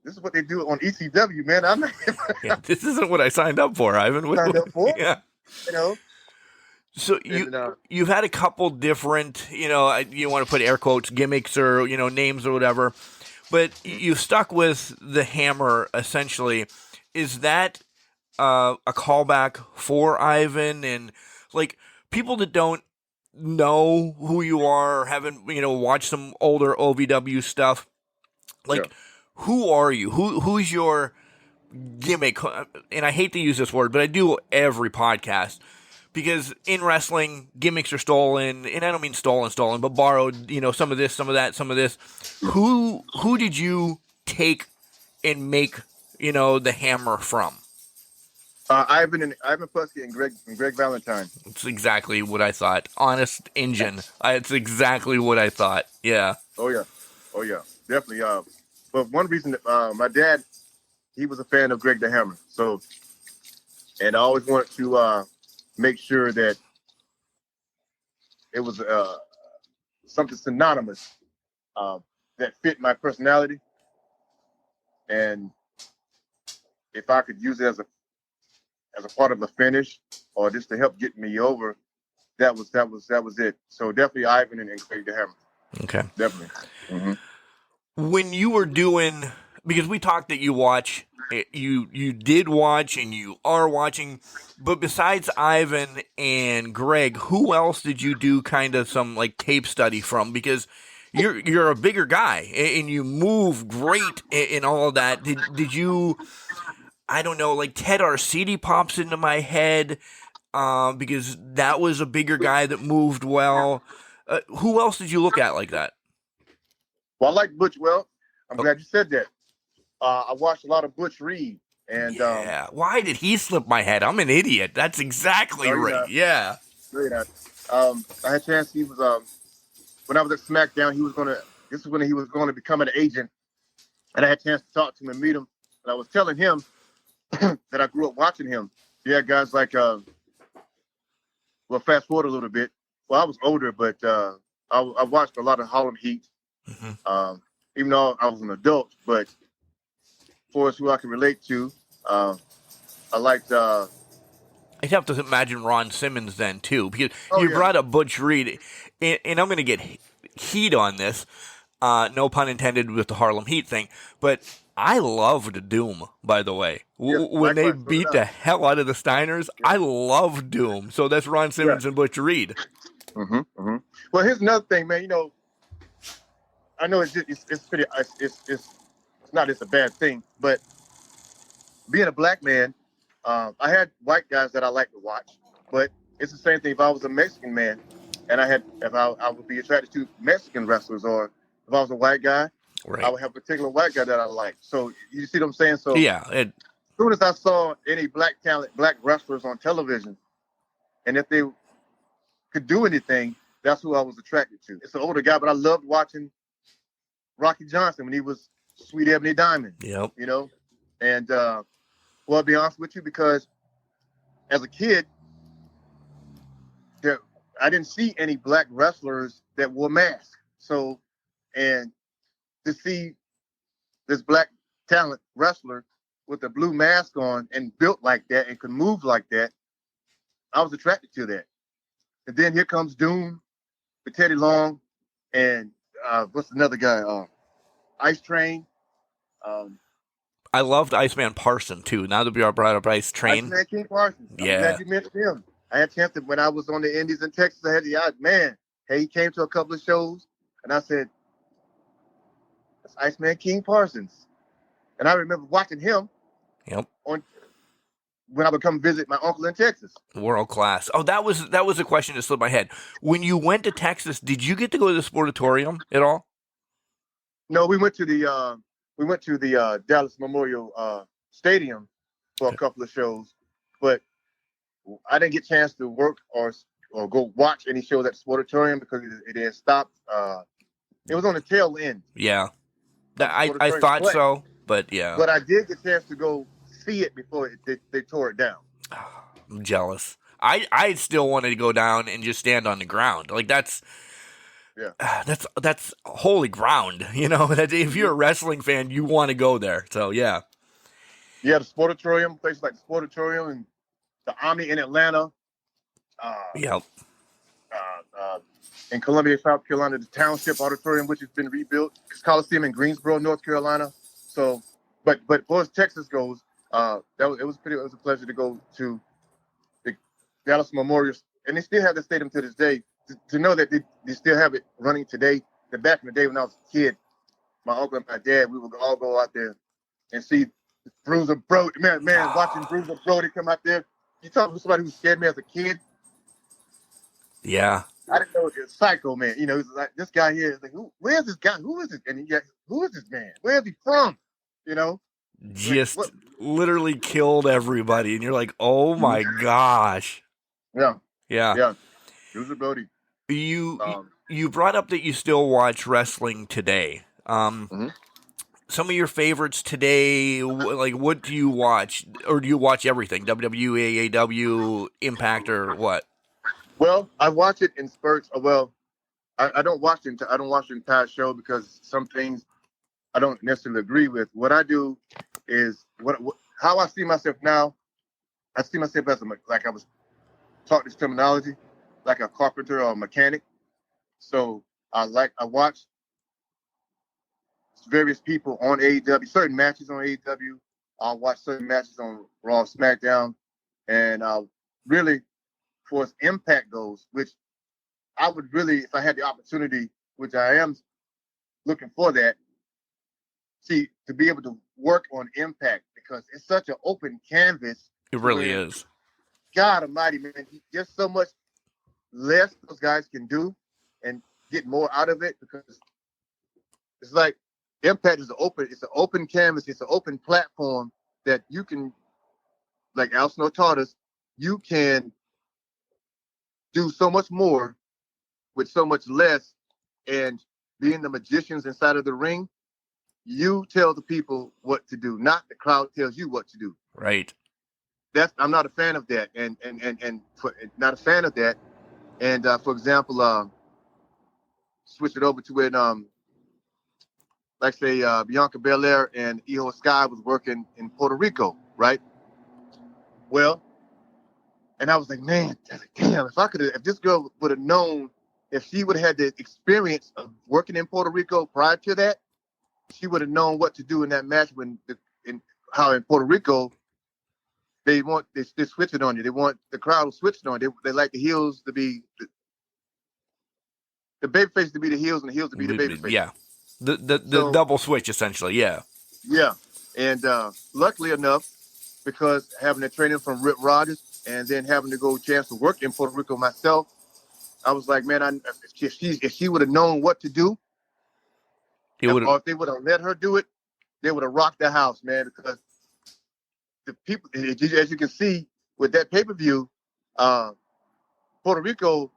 this is what they do on ECW, man. I'm not. This isn't what I signed up for, Ivan. Signed up for? Yeah. So you've had a couple different, you want to put air quotes, gimmicks or, names or whatever, but you stuck with the Hammer essentially. Is that a callback for Ivan? And like people that don't know who you are or haven't, watched some older OVW stuff, like who are you? Who's your gimmick? And I hate to use this word, but I do every podcast. Because in wrestling, gimmicks are stolen, and I don't mean stolen, but borrowed, some of this, some of that, some of this. Who did you take and make, the Hammer from? Ivan Putski and Greg Valentine. It's exactly what I thought. Honest engine. It's exactly what I thought. Yeah. Oh yeah. Definitely. But one reason my dad, he was a fan of Greg the Hammer. So, and I always wanted to make sure that it was something synonymous that fit my personality, and if I could use it as a part of a finish or just to help get me over, that was it. So definitely Ivan and Craig the Hammer. Okay, definitely. Mm-hmm. When you were doing, because we talked that you did watch and you are watching, but besides Ivan and Greg, who else did you do kind of some like tape study from? Because you're a bigger guy and you move great and all of that. Did you, I don't know, like Ted Arcidi pops into my head because that was a bigger guy that moved well. Who else did you look at like that? Well, I like Butch. Well, I'm glad you said that. I watched a lot of Butch Reed, and Yeah. Why did he slip my head? I'm an idiot. That's exactly no, you're right. not. Yeah. No, you're not. I had a chance. He was when I was at SmackDown. This is when he was going to become an agent, and I had a chance to talk to him and meet him. And I was telling him that I grew up watching him. Yeah, guys like well, fast forward a little bit. Well, I was older, but I watched a lot of Harlem Heat. Even though I was an adult, but for us who I can relate to, I liked. I'd have to imagine Ron Simmons then too, because Oh you yeah, brought up Butch Reed, and I'm going to get heat on this. No pun intended with the Harlem Heat thing, but I loved Doom. By the way, yes, when they likewise, so did beat I. the hell out of the Steiners, I loved Doom. So that's Ron Yeah. Simmons and Butch Reed. Well, here's another thing, man. You know, I know it's pretty. It's not just a bad thing, but being a black man, I had white guys that I like to watch, but it's the same thing if I was a Mexican man, and I would be attracted to Mexican wrestlers, or if I was a white guy, I Right. would have a particular white guy that I like. So you see what I'm saying? So Yeah. as soon as I saw any black talent, black wrestlers on television, and if they could do anything, that's who I was attracted to. It's an older guy, but I loved watching Rocky Johnson when he was Sweet Ebony Diamond. Yep. You know, and well, I'll be honest with you, because as a kid, I didn't see any black wrestlers that wore masks. So, and to see this black talent wrestler with a blue mask on and built like that and could move like that, I was attracted to that. And then here comes Doom with Teddy Long, and what's another guy? Ice Train. I loved Iceman Parson too. Now that we are brought up Ice Train. Iceman King Parsons. I'm Yeah. glad you mentioned him. I had a chance to, when I was on the Indies in Texas, he came to a couple of shows, and I said, that's Iceman King Parsons. And I remember watching him Yep. when I would come visit my uncle in Texas. World class. Oh, that was a question that slipped my head. When you went to Texas, did you get to go to the Sportatorium at all? No, we went to the Dallas Memorial Stadium for a couple of shows, but I didn't get a chance to work or go watch any shows at the Sportatorium because it had stopped. It was on the tail end. Yeah. I thought so, but yeah. But I did get a chance to go see it before they tore it down. I'm jealous. I still wanted to go down and just stand on the ground. Like that's holy ground. You know, that if you're a wrestling fan, you want to go there. So yeah. Yeah, the Sportatorium, places like the Sportatorium and the Omni in Atlanta. Yep. In Columbia, South Carolina, the Township Auditorium, which has been rebuilt. Coliseum in Greensboro, North Carolina. So, but as far as Texas goes, it was a pleasure to go to the Dallas Memorial, and they still have the stadium to this day. To know that they still have it running today. That back in the day when I was a kid, my uncle and my dad, we would all go out there and see Bruiser Brody. Man, watching Bruiser Brody come out there. You talk to somebody who scared me as a kid. Yeah. I didn't know it was Psycho, man. You know, it's like, this guy here is like, where's this guy? Who is this? And who is this man? Where is he from? You know? Just literally killed everybody. And you're like, oh my gosh. Yeah. Yeah. Yeah. Bruiser Brody. You brought up that you still watch wrestling today. Some of your favorites today, like what do you watch? Or do you watch everything? WWE, AEW, Impact, or what? Well, I watch it in spurts. Well, I don't watch the entire show because some things I don't necessarily agree with. What I do is how I see myself now. I see myself as like I was taught this terminology, like a carpenter or a mechanic. So I watch various people on AEW, certain matches on AEW. I'll watch certain matches on Raw, SmackDown, and really, as far as Impact goes, which I would really, if I had the opportunity, which I am looking for that, to be able to work on Impact because it's such an open canvas. It really is. God Almighty, man, there's so much less those guys can do and get more out of it because it's like Impact is it's an open canvas, it's an open platform that you can, like Al Snow taught us, you can do so much more with so much less. And being the magicians inside of the ring, you tell the people what to do, not the crowd tells you what to do. Right. I'm not a fan of that, and not a fan of that. And for example, switch it over to when like say Bianca Belair and Io Sky was working in Puerto Rico, right? Well, and I was like, man, damn, if this girl would have known, if she would have had the experience of working in Puerto Rico prior to that, she would have known what to do in that match how in Puerto Rico they're switching on you. They want the crowd switching on you. They like the heels to be the babyface to be the heels and the heels to be the babyface. Yeah. The double switch, essentially, yeah. Yeah. And luckily enough, because having a training from Rip Rogers and then having to go chance to work in Puerto Rico myself, I was like, man, if she would have known what to do, or if they would have let her do it, they would have rocked the house, man, because the people, as you can see with that pay-per-view, Puerto Rico,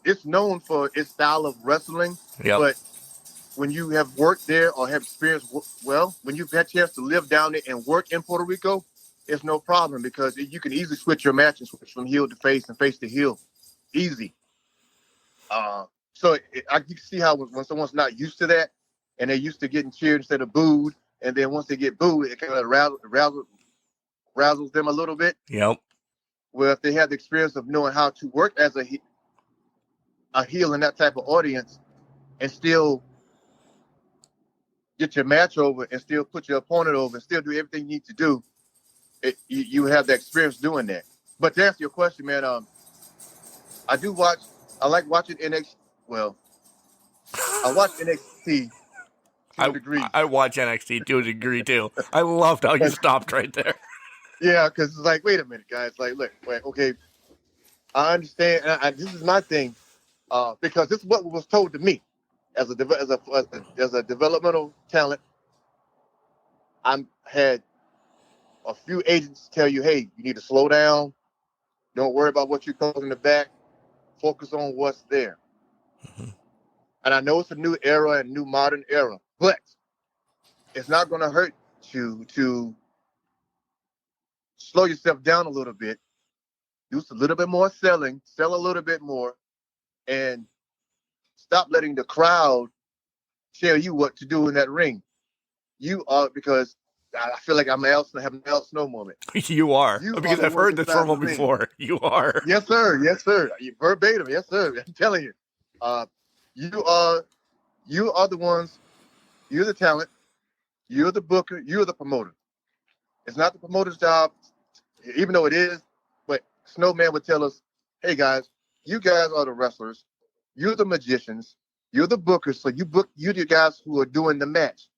it's known for its style of wrestling, but when you have worked there or have experienced, when you've had a chance to live down there and work in Puerto Rico, it's no problem because you can easily switch your match and switch from heel to face and face to heel. Easy. So you can see how when someone's not used to that and they're used to getting cheered instead of booed, and then once they get booed, it kind of razzles them a little bit. Yep. Well, if they have the experience of knowing how to work as a heel in that type of audience and still get your match over and still put your opponent over and still do everything you need to do, you have the experience doing that. But to answer your question, man, I like watching NXT. Well, I watch NXT to a degree. I watch NXT to a degree too. I loved how you stopped right there. Yeah, because it's like, wait a minute, guys. Like, look, wait, okay, I understand. And this is my thing, because this is what was told to me as a developmental talent. I had a few agents tell you, hey, you need to slow down. Don't worry about what you're causing in the back. Focus on what's there. Mm-hmm. And I know it's a new era and new modern era, but it's not going to hurt you to slow yourself down a little bit, do a little bit more selling, sell a little bit more, and stop letting the crowd tell you what to do in that ring. You are, because I feel like I'm having an Al Snow moment. You are, because I've heard this from him before. You are. Yes, sir. Yes, sir. Verbatim. Yes, sir. I'm telling you. You are the ones. You're the talent. You're the booker. You're the promoter. It's not the promoter's job, even though it is. But Snowman would tell us, "Hey guys, you guys are the wrestlers. You're the magicians. You're the bookers. So you're the guys who are doing the match.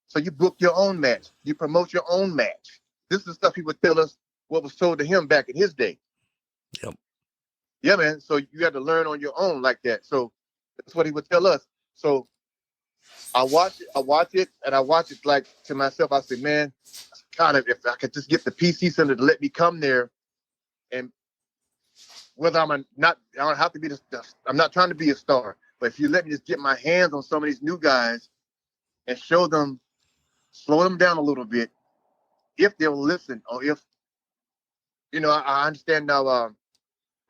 So you book your own match. You promote your own match. This is the stuff he would tell us what was told to him back in his day." Yep. Yeah, man. So you got to learn on your own like that. So that's what he would tell us. So I watch it, and I watch it like to myself. I say, man, kind of, if I could just get the PC Center to let me come there, and whether I don't have to be I'm not trying to be a star, but if you let me just get my hands on some of these new guys and slow them down a little bit, if they'll listen, or if, I understand now,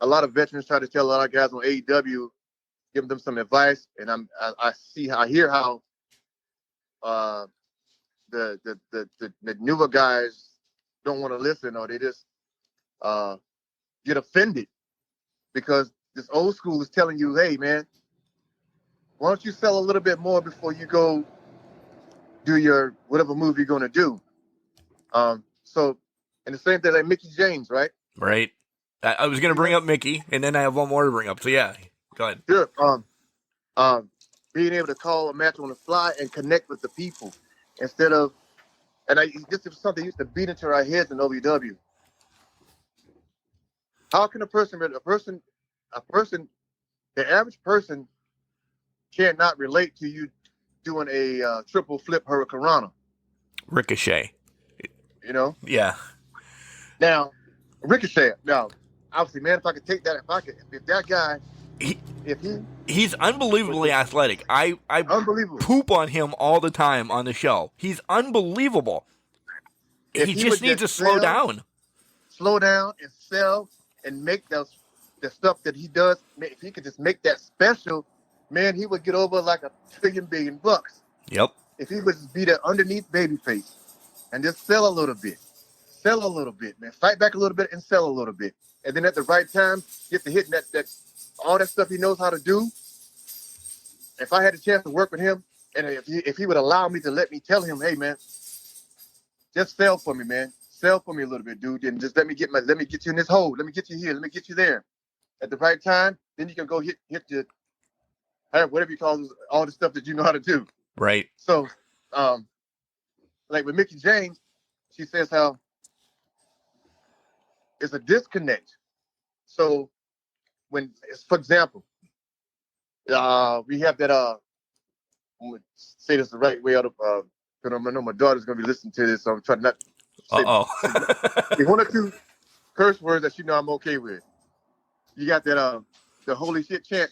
a lot of veterans try to tell a lot of guys on AEW, give them some advice, and I hear how the newer guys don't want to listen, or they just get offended because this old school is telling you, hey man, why don't you sell a little bit more before you go do your whatever move you're going to do. So, and the same thing like Mickey James, right? Right. I was going to bring up Mickey, and then I have one more to bring up. So yeah, go ahead. Sure. Being able to call a match on the fly and connect with the people instead of, this is something used to beat into our heads in OVW. How can the average person cannot relate to you doing a triple flip hurricanrana. Ricochet. You know. Yeah. Now, Ricochet. Now, obviously, man, if I could take that, if that guy, He's unbelievably athletic. I unbelievable. poop on him all the time on the show. He's unbelievable. He just needs to slow down. Slow down and sell and make the stuff that he does. If he could just make that special, man, he would get over like $1 billion. Yep. If he would just be that underneath babyface and just sell a little bit. Sell a little bit, man. Fight back a little bit and sell a little bit. And then at the right time, get to hitting that all that stuff he knows how to do. If I had a chance to work with him, and if he would allow me to let me tell him, hey man, just sell for me, man. Sell for me a little bit, dude. And just let me get you in this hole. Let me get you here. Let me get you there. At the right time, then you can go hit the whatever you call all the stuff that you know how to do. Right. So, like with Mickie James, she says how it's a disconnect. So when, for example, we have that, I'm going to say this the right way out of, because I know my daughter's going to be listening to this, so I'm trying not to say one or two curse words that you know I'm okay with. You got that, the holy shit chant.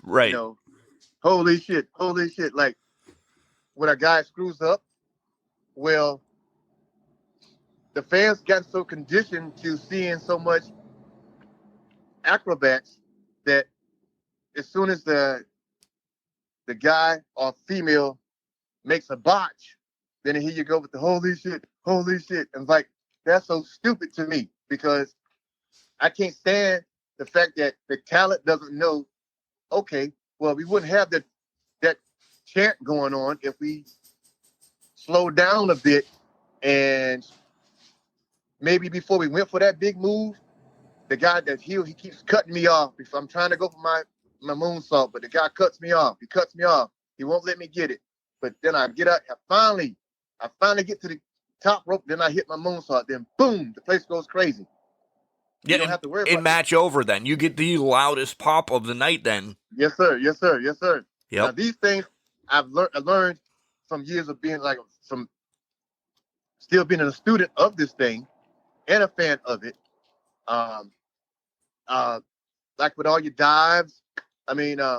Right. You know, holy shit. Like when a guy screws up, well, the fans got so conditioned to seeing so much acrobats that as soon as the guy or female makes a botch, then here you go with the holy shit. And like, that's so stupid to me because I can't stand the fact that the talent doesn't know, okay, well, we wouldn't have that chant going on if we slow down a bit and maybe before we went for that big move, the guy that he keeps cutting me off. If I'm trying to go for my moonsault, but the guy cuts me off. He cuts me off. He won't let me get it. But then I get up. I finally get to the top rope. Then I hit my moonsault. Then boom, the place goes crazy. Yeah, you don't have to worry about it. Match over then. You get the loudest pop of the night then. Yes, sir. Yep. Now, these things I learned from years of being from still being a student of this thing and a fan of it. Like with all your dives, I mean, I'm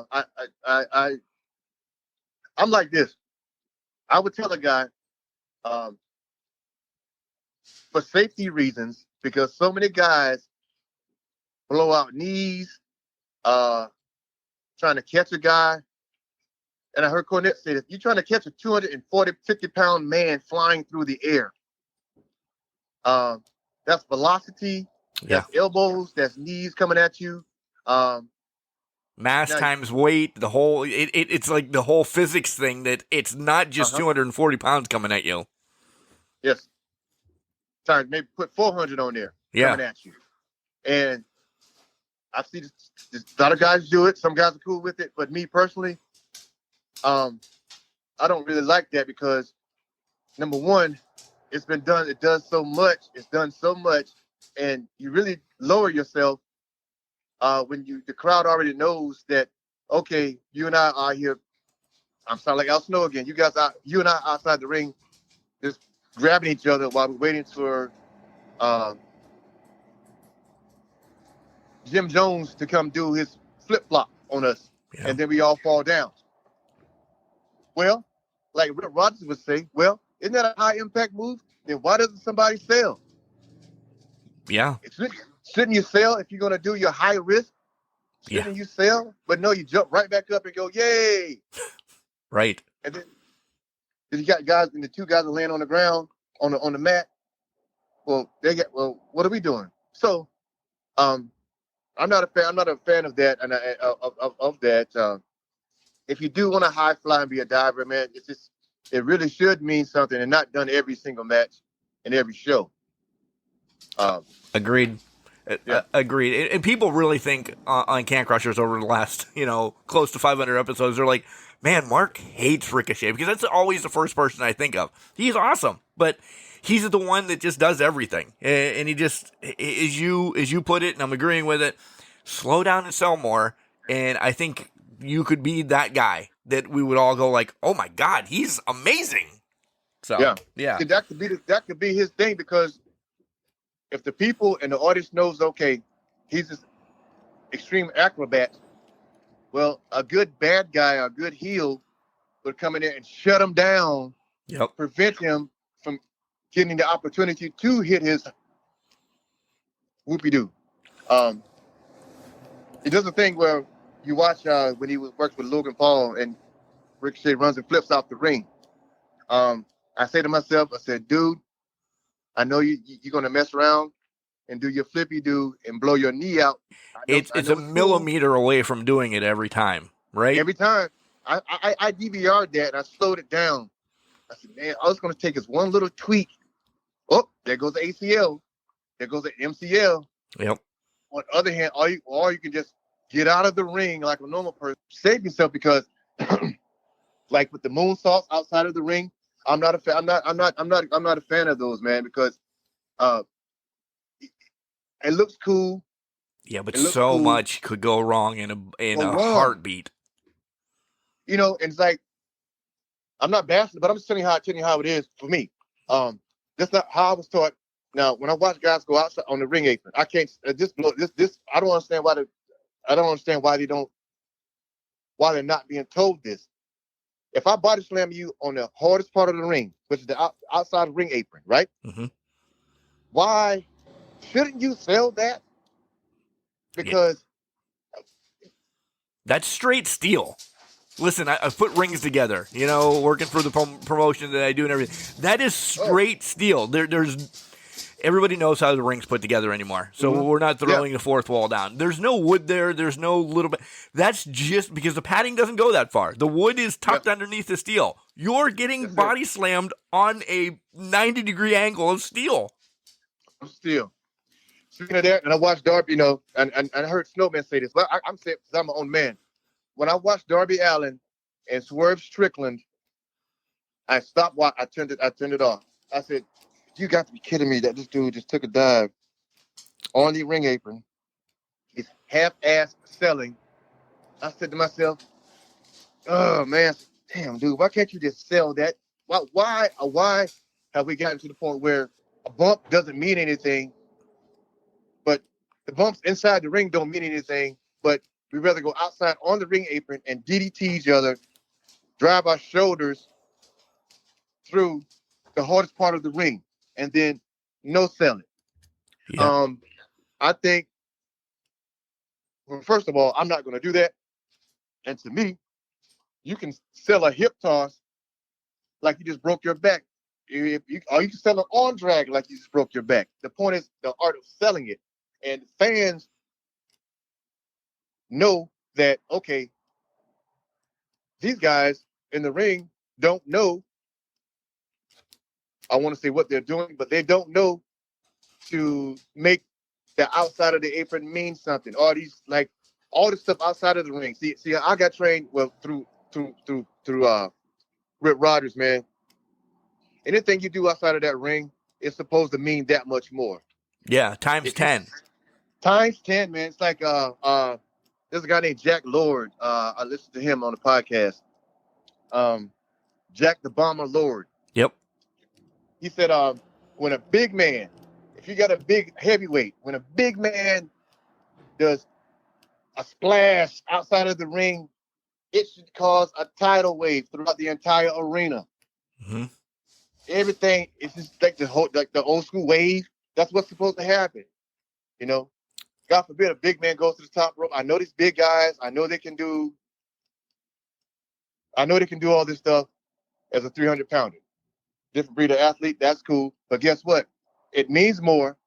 like this. I would tell a guy, for safety reasons, because so many guys blow out knees, trying to catch a guy. And I heard Cornette say, if you're trying to catch a 50-pound man flying through the air, that's velocity, that's elbows, that's knees coming at you. Mass times weight, the whole it's like the whole physics thing that it's not just 240 pounds coming at you. Yes. Times maybe put 400 on there coming at you. And I see a lot of guys do it. Some guys are cool with it, but me personally, I don't really like that because number one, it's been done. It does so much. It's done so much, and you really lower yourself when the crowd already knows that. Okay, you and I are here. I'm sounding like Al Snow again. You and I outside the ring, just grabbing each other while we're waiting for Jim Jones to come do his flip flop on us, and then we all fall down. Well, like Rick Rogers would say, well, isn't that a high impact move? Then why doesn't somebody sell? Yeah. Shouldn't you sell if you're going to do your high risk? Shouldn't you sell? But no, you jump right back up and go, yay. Right. And then you got guys, and the two guys are laying on the ground on the mat. Well, what are we doing? So, I'm not a fan of that, and of that. If you do want to high fly and be a diver, man, it really should mean something and not done every single match and every show. Agreed. Agreed. And people really think on Can Crushers over the last, close to 500 episodes, they're like, man, Mark hates Ricochet, because that's always the first person I think of. He's awesome, but he's the one that just does everything. And he just, as you put it, and I'm agreeing with it, slow down and sell more. And I think you could be that guy that we would all go like, "Oh my God, he's amazing." So yeah. See, that could be his thing, because if the people and the audience knows, okay, he's this extreme acrobat, well, a good bad guy, a good heel would come in there and shut him down, Yep. prevent him from getting the opportunity to hit his whoopie-doo. It does a thing where you watch when he works with Logan Paul and Ricochet runs and flips off the ring. I say to myself, I said, dude, I know you're going to mess around and do your flippy-doo and blow your knee out. It's a millimeter away from doing it every time, right? Every time. I DVR'd that and I slowed it down. I said, man, all it's going to take is one little tweak. Oh, there goes the ACL. There goes the MCL. Yep. On the other hand, or you can just get out of the ring like a normal person, save yourself, because like with the moonsaults outside of the ring, I'm not a fan of those, man, because it looks cool. Yeah, but so much could go wrong in a heartbeat. You know, and it's like, I'm not bashing, but I'm just telling you how it is for me. That's not how I was taught. Now, when I watch guys go outside on the ring apron, I can't this. I don't understand why they're not being told this. If I body slam you on the hardest part of the ring, which is the outside ring apron, right? Mm-hmm. Why shouldn't you sell that? Because that's straight steel. Listen, I put rings together, working for the promotion that I do and everything. That is straight steel. There's everybody knows how the ring's put together anymore, so we're not throwing the fourth wall down. There's no wood there. There's no little bit. That's just because the padding doesn't go that far. The wood is tucked underneath the steel. You're getting body slammed on a 90-degree angle of steel. Steel. Speaking of that, and I watched Darby, and I heard Snowman say this, but I'm saying because I'm my own man. When I watched Darby Allin and Swerve Strickland, I stopped. I turned it off. I said, "You got to be kidding me that this dude just took a dive on the ring apron. He's half-ass selling." I said to myself, "Oh man, damn dude, why can't you just sell that? Why have we gotten to the point where a bump doesn't mean anything, but the bumps inside the ring don't mean anything, but we'd rather go outside on the ring apron and DDT each other, drive our shoulders through the hardest part of the ring, and then no selling." Yeah. I think, well, first of all, I'm not going to do that. And to me, you can sell a hip toss like you just broke your back. Or you can sell an arm drag like you just broke your back. The point is the art of selling it. And fans know that, okay, these guys in the ring don't know, I want to say what they're doing, but they don't know to make the outside of the apron mean something. All the stuff outside of the ring. See, I got trained through Rip Rogers, man. Anything you do outside of that ring is supposed to mean that much more. Yeah, times 10. Times 10, man. It's like there's a guy named Jack Lord. I listened to him on the podcast. Jack the Bomber Lord. Yep. He said, when a big man, if you got a big heavyweight, when a big man does a splash outside of the ring, it should cause a tidal wave throughout the entire arena. Mm-hmm. Everything is just like the old school wave. That's what's supposed to happen. God forbid a big man goes to the top rope. I know these big guys. I know they can do all this stuff as a 300-pounder. Different breed of athlete, that's cool. But guess what? It means more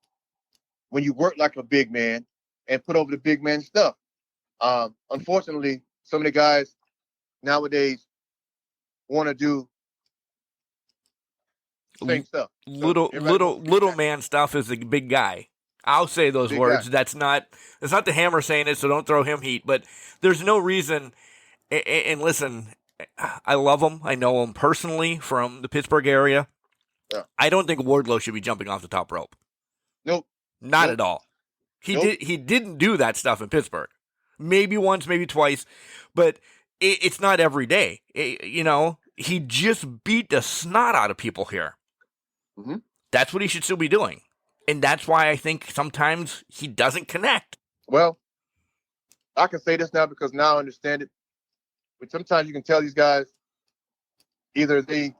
when you work like a big man and put over the big man stuff. Unfortunately, some of the guys nowadays want to do same stuff. Little man stuff is the big guy. I'll say those big words. Guy. That's not the Hammer saying it, so don't throw him heat. But there's no reason. And listen, I love him. I know him personally from the Pittsburgh area. Yeah. I don't think Wardlow should be jumping off the top rope. Nope. Not at all. He didn't do that stuff in Pittsburgh. Maybe once, maybe twice. But it's not every day. He just beat the snot out of people here. Mm-hmm. That's what he should still be doing. And that's why I think sometimes he doesn't connect. Well, I can say this now because now I understand it. But sometimes you can tell these guys either they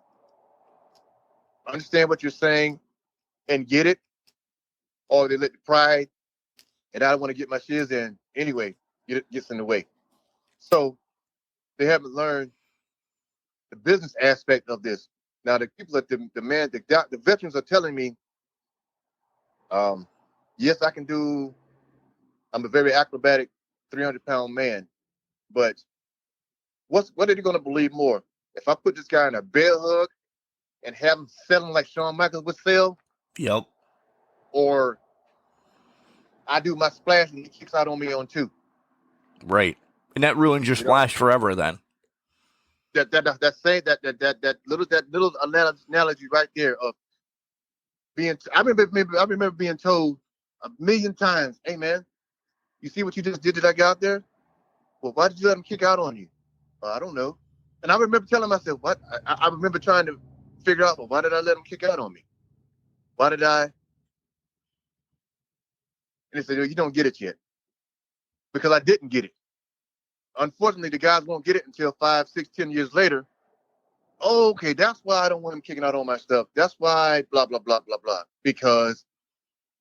understand what you're saying and get it, or they let the pride and I don't want to get my shiz in anyway, gets in the way. So they haven't learned the business aspect of this. Now the people at the veterans are telling me, yes, I'm a very acrobatic 300-pound man, but what are they going to believe more? If I put this guy in a bear hug and have him selling like Shawn Michaels would sell, Yep. or I do my splash and he kicks out on me on 2. Right. And that ruins your splash forever then. That little analogy right there of being. I remember being told a million times, "Hey man, you see what you just did to that guy out there? Well, why did you let him kick out on you? Well, I don't know." And I remember telling myself, "What?" I remember trying to figure out, well, why did I let him kick out on me? Why did I? And they said, "You don't get it yet," because I didn't get it. Unfortunately, the guys won't get it until 5, 6, 10 years later. Oh, okay, that's why I don't want him kicking out on my stuff. That's why blah, blah, blah, blah, blah. Because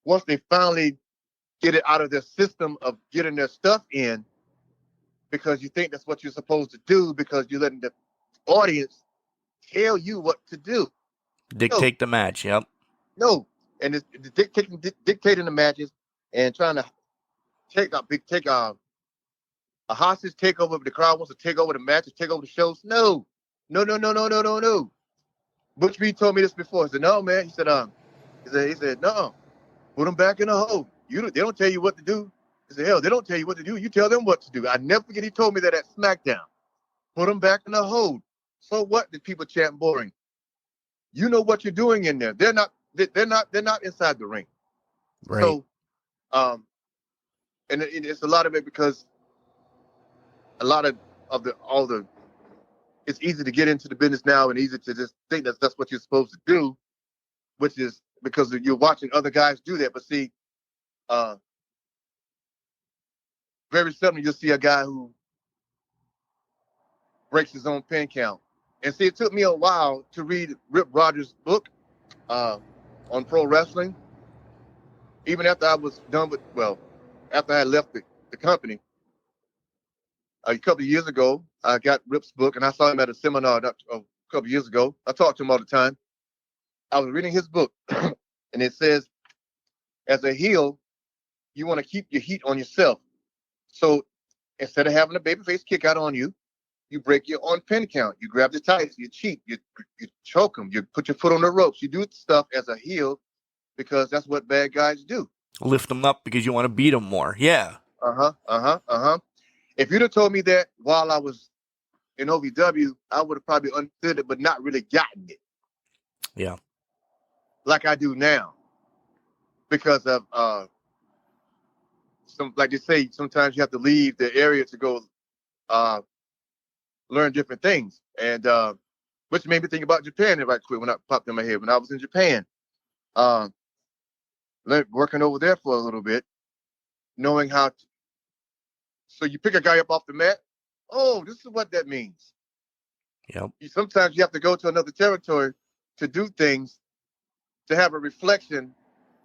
once they finally get it out of their system of getting their stuff in, because you think that's what you're supposed to do, because you're letting the audience tell you what to do. Dictate the match, yep. No. And it's dictating the matches and trying to take a hostage takeover. The crowd wants to take over the matches, take over the shows. No. Butch Reed told me this before. He said, "No, man." He said, "No, put them back in the hole. They don't tell you what to do." He said, "Hell, they don't tell you what to do. You tell them what to do." I never forget he told me that at SmackDown. Put them back in the hole. So what did people chant boring? You know what you're doing in there. They're not inside the ring. Right. So, and it's a lot of it because a lot of it's easy to get into the business now and easy to just think that's what you're supposed to do, which is because you're watching other guys do that. But see, very seldom you'll see a guy who breaks his own pin count. And see, it took me a while to read Rip Rogers' book on pro wrestling. Even after I was done after I had left the company, a couple of years ago, I got Rip's book, and I saw him at a seminar a couple of years ago. I talk to him all the time. I was reading his book, and it says, as a heel, you want to keep your heat on yourself. So instead of having a babyface kick out on you, you break your own pin count. You grab the tights, you cheat, you choke them, you put your foot on the ropes. You do stuff as a heel because that's what bad guys do. Lift them up because you want to beat them more. Yeah. If you'd have told me that while I was in OVW, I would have probably understood it, but not really gotten it. Yeah. Like I do now. Because of like they say, sometimes you have to leave the area to go learn different things. And which made me think about Japan right quick when I popped in my head. When I was in Japan, working over there for a little bit, knowing how to, so you pick a guy up off the mat. Oh, this is what that means. Yep. Sometimes you have to go to another territory to do things, to have a reflection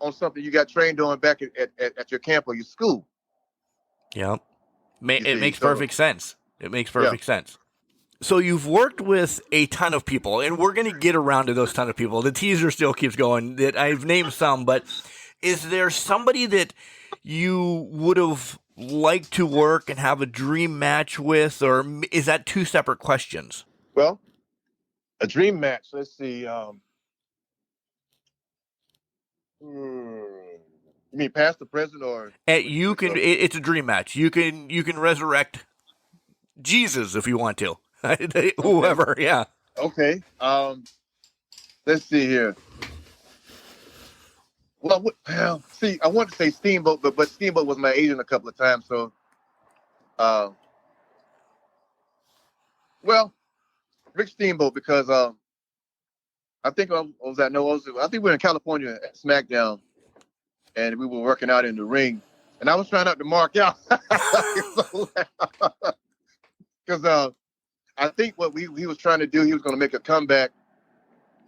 on something you got trained on back at your camp or your school. Yep. It makes perfect sense. It makes perfect sense. So you've worked with a ton of people, and we're going to get around to those ton of people. The teaser still keeps going. That I've named some, but is there somebody that you would have liked to work and have a dream match with, or is that two separate questions? Well, a dream match. Let's see. You mean past the present, or you can? It's a dream match. You can resurrect Jesus if you want to. Whoever, yeah. Okay. Let's see here. Well, see, I want to say Steamboat, but Steamboat was my agent a couple of times, so Well, Rick Steamboat, because I think I was at no, I think we were in California at SmackDown, and we were working out in the ring, and I was trying not to mark out because I think what he was trying to do, he was going to make a comeback,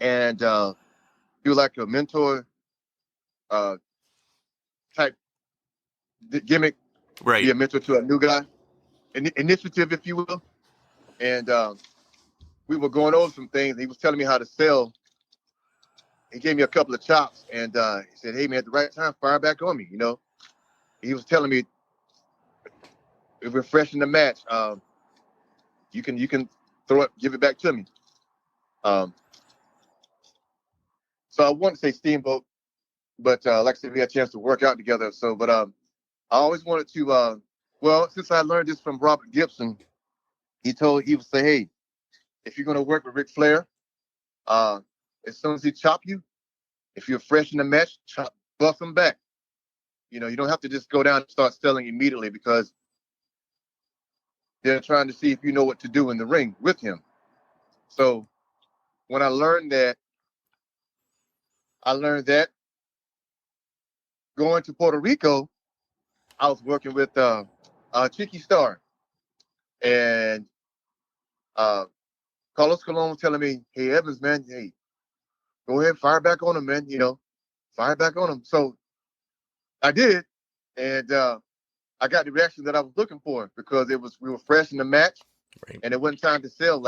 and he was like a mentor type gimmick, Right. be a mentor to a new guy, initiative, if you will, and we were going over some things. He was telling me how to sell. He gave me a couple of chops, and he said, "Hey man, at the right time, fire back on me." You know, he was telling me, if we're fresh in the match, you can throw it, give it back to me. So I want to say Steamboat, but like I said, we had a chance to work out together. So, but I always wanted to. Well, since I learned this from Robert Gibson, he would say, "Hey, if you're gonna work with Ric Flair, as soon as he chop you, if you're fresh in the match, bust him back. You know, you don't have to just go down and start selling immediately because they're trying to see if you know what to do in the ring with him." So when I learned that going to Puerto Rico, I was working with Chicky Star, and Carlos Colon was telling me, "Hey Evans, man, hey, go ahead, fire back on him, man. You know, fire back on him." So I did, and I got the reaction that I was looking for because we were fresh in the match, Right. and it wasn't time to sell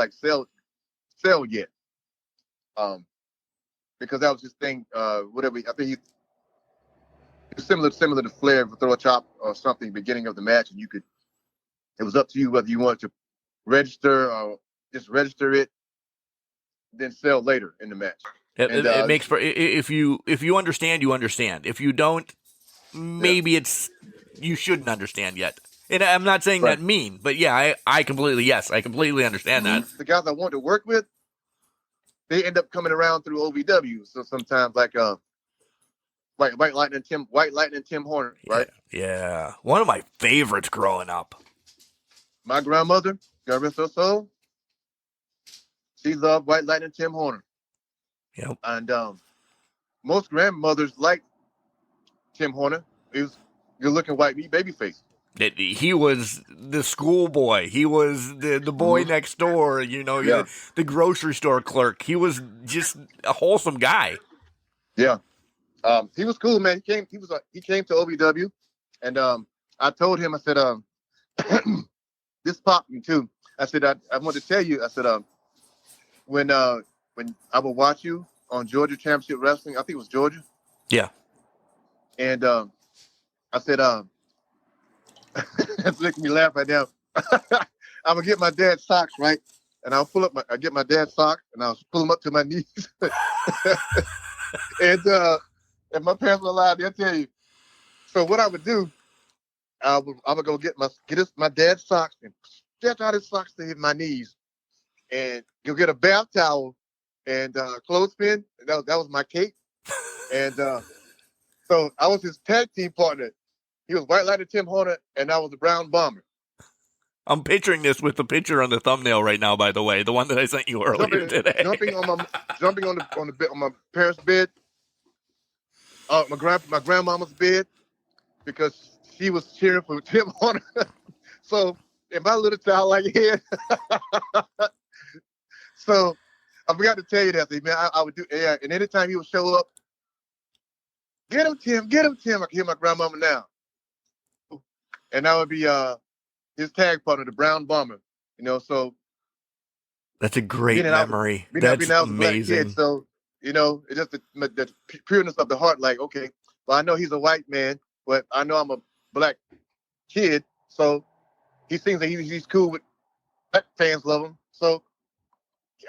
yet. Because that was his thing. Whatever, I think he was similar to Flair, would throw a chop or something beginning of the match, and it was up to you whether you wanted to register or just register it, then sell later in the match. It makes for, if you understand, you understand. If you don't, maybe you shouldn't understand yet. And I'm not saying that mean, but yeah, I completely understand that. The guys I want to work with, they end up coming around through OVW. So sometimes like White Lightning Tim Horner, right? Yeah. One of my favorites growing up. My grandmother, God rest her soul, she loved White Lightning Tim Horner. Yep. And most grandmothers liked Tim Horner. He was good-looking white meat babyface. He was the schoolboy. He was the boy next door. You know, the grocery store clerk. He was just a wholesome guy. Yeah, he was cool, man. He came to OVW, and I told him, I said, this popped me too. I said, I want to tell you. I said, when I would watch you on Georgia Championship Wrestling, I think it was Georgia. Yeah. And I said, that's making me laugh right now. I'm gonna get my dad's socks, right? And I'll get my dad's socks and I'll pull them up to my knees. And if my parents were alive, they'll tell you. So what I would do, I would go get my dad's socks and stretch out his socks to hit my knees, and go get a bath towel and clothespin. That was my cape. And so I was his tag team partner. He was White Lightning Tim Horner, and I was the Brown Bomber. I'm picturing this with the picture on the thumbnail right now. By the way, the one that I sent you earlier today. Jumping on my parents' bed, my grandmama's bed, because she was cheering for Tim Horner. So in my little childlike head, so I forgot to tell you that, man. I would do, yeah. And anytime he would show up, get him, Tim. I can hear my grandmama now. And that would be his tag partner, the Brown Bomber. You know, so that's a great memory. That's amazing. Kid, so you know, it's just the pureness of the heart. Like, okay, well, I know he's a white man, but I know I'm a black kid, so he seems that he's cool with black fans. Love him, so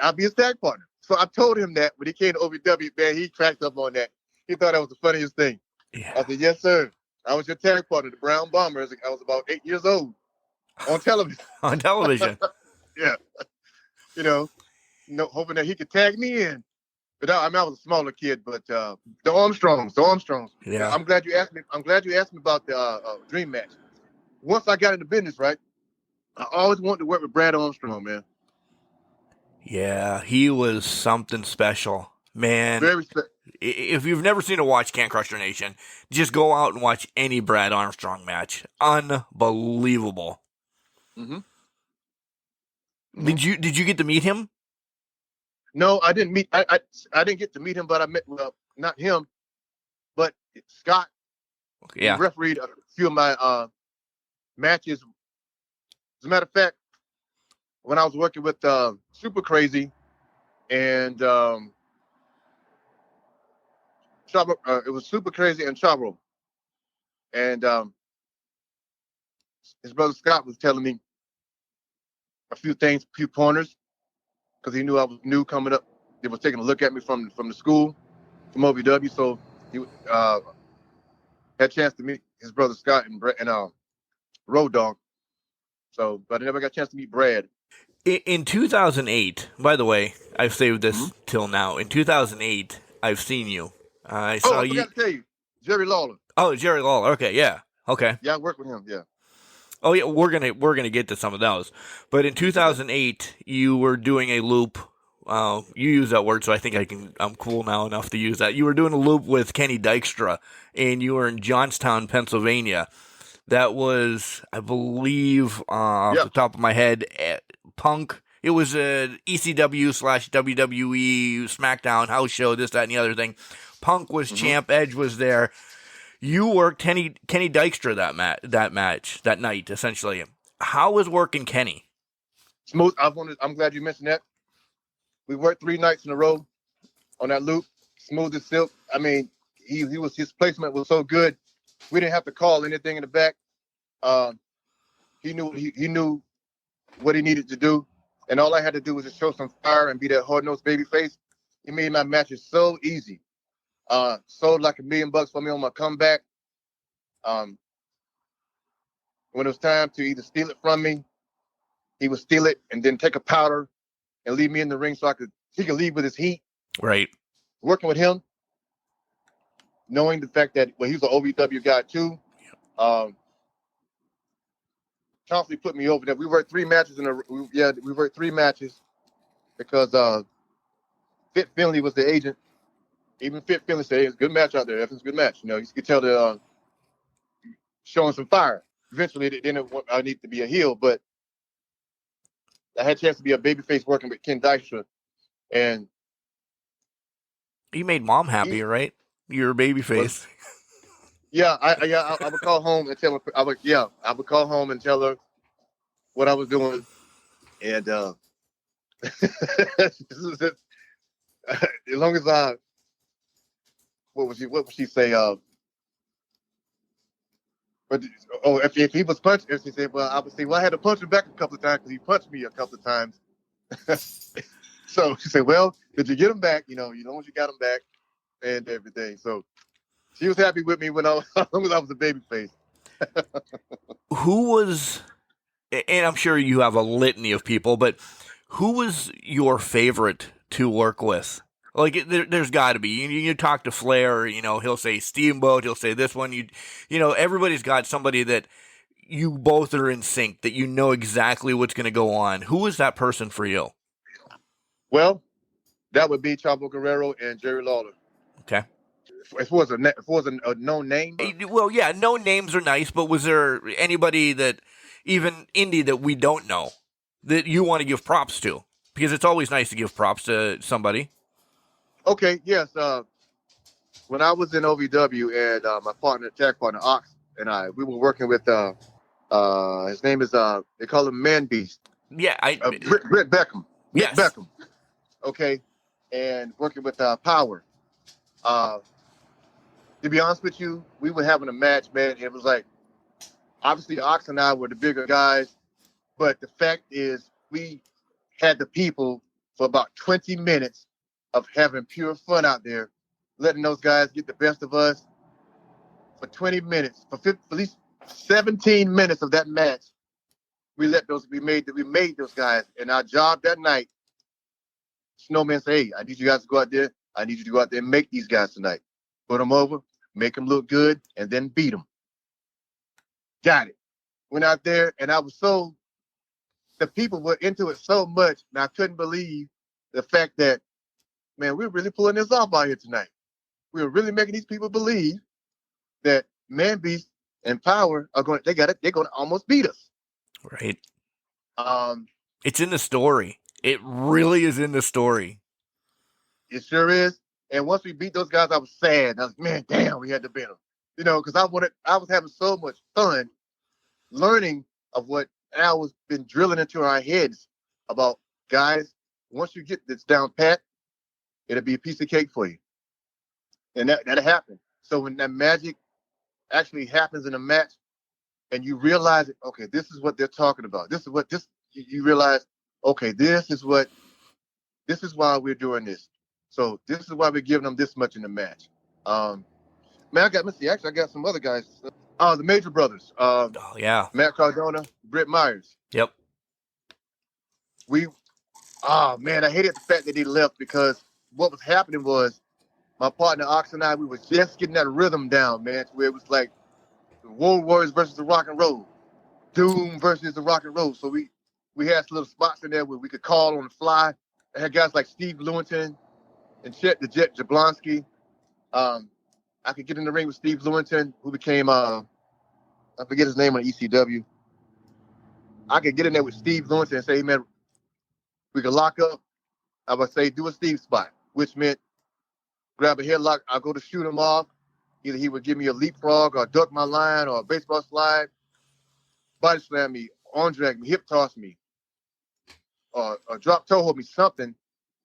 I'll be his tag partner. So I told him that when he came to OVW, man, he cracked up on that. He thought that was the funniest thing. Yeah. I said, yes, sir. I was your tag partner, the Brown Bomber. I was about 8 years old on television. On television. Yeah. You know, hoping that he could tag me in. But I was a smaller kid, but the Armstrongs. Yeah. I'm glad you asked me about the dream match. Once I got into business, right, I always wanted to work with Brad Armstrong, man. Yeah, he was something special. Man, Very if you've never seen a watch Can Crusher Nation, just go out and watch any Brad Armstrong match. Unbelievable. Mm-hmm. Mm-hmm. Did you get to meet him? No, I didn't meet. I didn't get to meet him, but I met not him, but Scott. Yeah. He refereed a few of my matches. As a matter of fact, when I was working with Super Crazy and it was Super Crazy and Chavo, and his brother Scott was telling me a few things, a few pointers, because he knew I was new coming up. They was taking a look at me from the school, from OVW, so he had a chance to meet his brother Scott and Road Dogg. So, but I never got a chance to meet Brad. In 2008, by the way, I've saved this till now. In 2008, I've seen you. I saw I forgot to tell you, Jerry Lawler. Oh, Jerry Lawler. Okay, yeah. Okay. Yeah, I worked with him. Yeah. Oh yeah, we're gonna get to some of those. But in 2008, you were doing a loop. You use that word, so I think I'm cool now enough to use that. You were doing a loop with Kenny Dykstra, and you were in Johnstown, Pennsylvania. That was, I believe, off the top of my head, Punk. It was a ECW/WWE SmackDown house show, this, that, and the other thing. Punk was champ. Edge was there. You worked Kenny Dykstra that night, essentially. How was working Kenny? Smooth. I'm glad you mentioned that. We worked 3 nights in a row on that loop. Smooth as silk. I mean, his placement was so good. We didn't have to call anything in the back. He knew what he needed to do, and all I had to do was just show some fire and be that hard-nosed baby face. He made my matches so easy. Sold like $1 million for me on my comeback. When it was time to either steal it from me, he would steal it and then take a powder and leave me in the ring so he could leave with his heat. Right. Working with him, knowing the fact that he was an OVW guy too, constantly put me over there. We worked 3 matches we worked 3 matches because Fit Finley was the agent. Even Fit Finley said, hey, it's a good match out there. It's a good match. You know, you could tell the showing some fire. Eventually, I need to be a heel, but I had a chance to be a babyface working with Ken Dykstra, and you made mom happy, right? You're a babyface. Yeah, I would call home and tell her. I would call home and tell her what I was doing, and as long as what would she say? If he was punched, if she said, well, I would say, well, I had to punch him back a couple of times because he punched me a couple of times. So she said, well, did you get him back? You know as long as you got him back and everything. So she was happy with me as long as I was a baby face. Who was, and I'm sure you have a litany of people, but who was your favorite to work with? Like, there's got to be. You talk to Flair, he'll say Steamboat, he'll say this one. Everybody's got somebody that you both are in sync, that you know exactly what's going to go on. Who was that person for you? Well, that would be Chavo Guerrero and Jerry Lawler. Okay. As far as a known name? Well, yeah, known names are nice, but was there anybody that, even indie, that we don't know, that you want to give props to? Because it's always nice to give props to somebody. Okay, yes. When I was in OVW and my tag partner, Ox, and we were working with, his name is, they call him Man Beast. Yeah. Britt Beckham. Yes. Britt Beckham. Okay. And working with Power. To be honest with you, we were having a match, man. It was like, obviously, Ox and I were the bigger guys, but the fact is, we had the people for about 20 minutes of having pure fun out there, letting those guys get the best of us for 20 minutes. For at least 17 minutes of that match, we made those guys. And our job that night, Snowman said, hey, I need you guys to go out there. I need you to go out there and make these guys tonight. Put them over, make them look good, and then beat them. Got it. Went out there, and the people were into it so much, and I couldn't believe the fact that, man, we're really pulling this off out here tonight. We're really making these people believe that Man Beast and Power are going. They're going to almost beat us. Right. Um, It's in the story. It really is in the story. It sure is. And once we beat those guys, I was sad. I was, man, damn, we had to beat them. You know, because I was having so much fun learning of what Al was been drilling into our heads about, guys, once you get this down pat, it'll be a piece of cake for you. And that'll happen. So when that magic actually happens in a match and you realize it, okay, this is what they're talking about. You realize, okay, this is why we're doing this. So this is why we're giving them this much in the match. Man, I got some other guys. The Major Brothers. Oh, yeah. Matt Cardona, Britt Myers. Yep. Man, I hated the fact that they left, because what was happening was my partner Ox and I, we were just getting that rhythm down, man, to where it was like the Road Warriors versus the Rock and Roll, Doom versus the Rock and Roll. So we had some little spots in there where we could call on the fly. I had guys like Steve Lewington and Chet the Jet Jablonski. I could get in the ring with Steve Lewington, who became, I forget his name on ECW. I could get in there with Steve Lewington and say, hey, man, we could lock up. I would say, do a Steve spot, which meant grab a headlock. I'll go to shoot him off. Either he would give me a leapfrog or duck my line or a baseball slide, body slam me, arm drag me, hip toss me, or drop toe hold me, something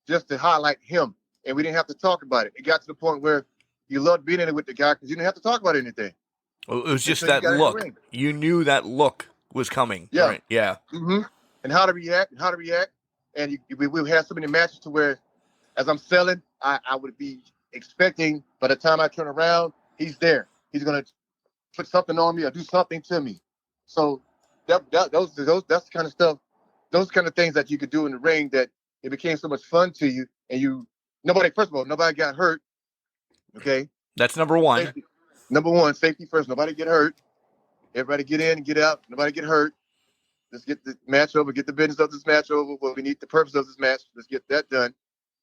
just to highlight him. And we didn't have to talk about it. It got to the point where you loved being in it with the guy because you didn't have to talk about anything. Well, it was just that look. You knew that look was coming. Yeah. Right? Yeah. Mm-hmm. And how to react. And we had so many matches to where, as I'm selling, I would be expecting by the time I turn around, he's there. He's going to put something on me or do something to me. So that's the kind of stuff, those kind of things that you could do in the ring, that it became so much fun to you. And nobody got hurt. Okay. That's number one. Safety. Number one, safety first. Nobody get hurt. Everybody get in and get out. Nobody get hurt. Let's get the match over. Get the business of this match over. Well, we need the purpose of this match. Let's get that done.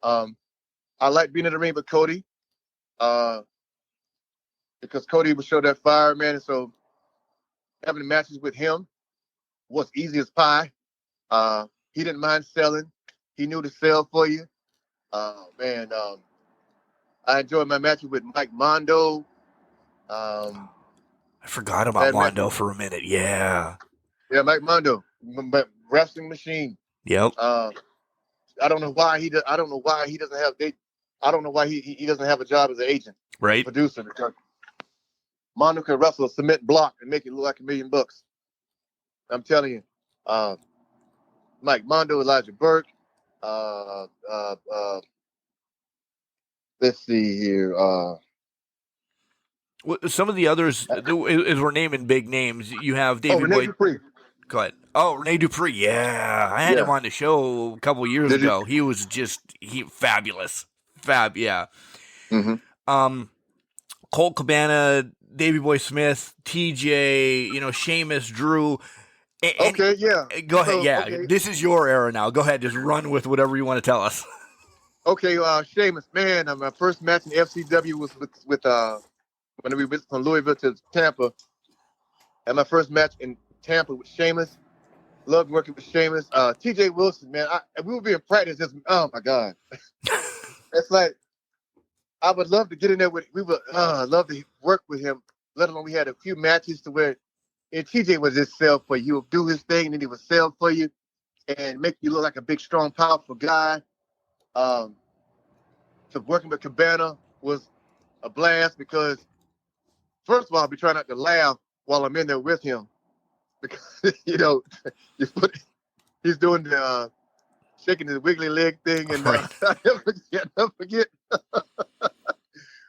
I like being in the ring with Cody, because Cody would show that fire, man. And so having matches with him was easy as pie. He didn't mind selling. He knew to sell for you. I enjoyed my matches with Mike Mondo. I forgot about Mondo for a minute. Yeah. Yeah, Mike Mondo, wrestling machine. Yep. I don't know why he doesn't have a job as an agent, right? Producer, because Mondo could wrestle a cement block and make it look like $1 million. I'm telling you, Mike Mondo, Elijah Burke. Let's see here. Some of the others, as we're naming big names, you have David Boyd. Dupree. Go ahead. Oh, Rene Dupree. Yeah. I had him on the show a couple years ago. He was fabulous. Yeah. Mm-hmm. Colt Cabana, Davey Boy Smith, TJ, Sheamus, Drew. Okay, yeah. Go ahead. Okay. This is your era now. Go ahead. Just run with whatever you want to tell us. Okay, Sheamus, man, my first match in FCW was with when we went from Louisville to Tampa. And my first match in Tampa with Sheamus. Loved working with Sheamus. TJ Wilson, man, we would be in practice. Oh my God. It's like, I would love to get in there love to work with him, let alone we had a few matches to where, and TJ was just sell for you. He would do his thing and then he would sell for you and make you look like a big, strong, powerful guy. So working with Cabana was a blast because, first of all, I'll be trying not to laugh while I'm in there with him because, he's doing the shaking his wiggly leg thing. And right. I'll never forget.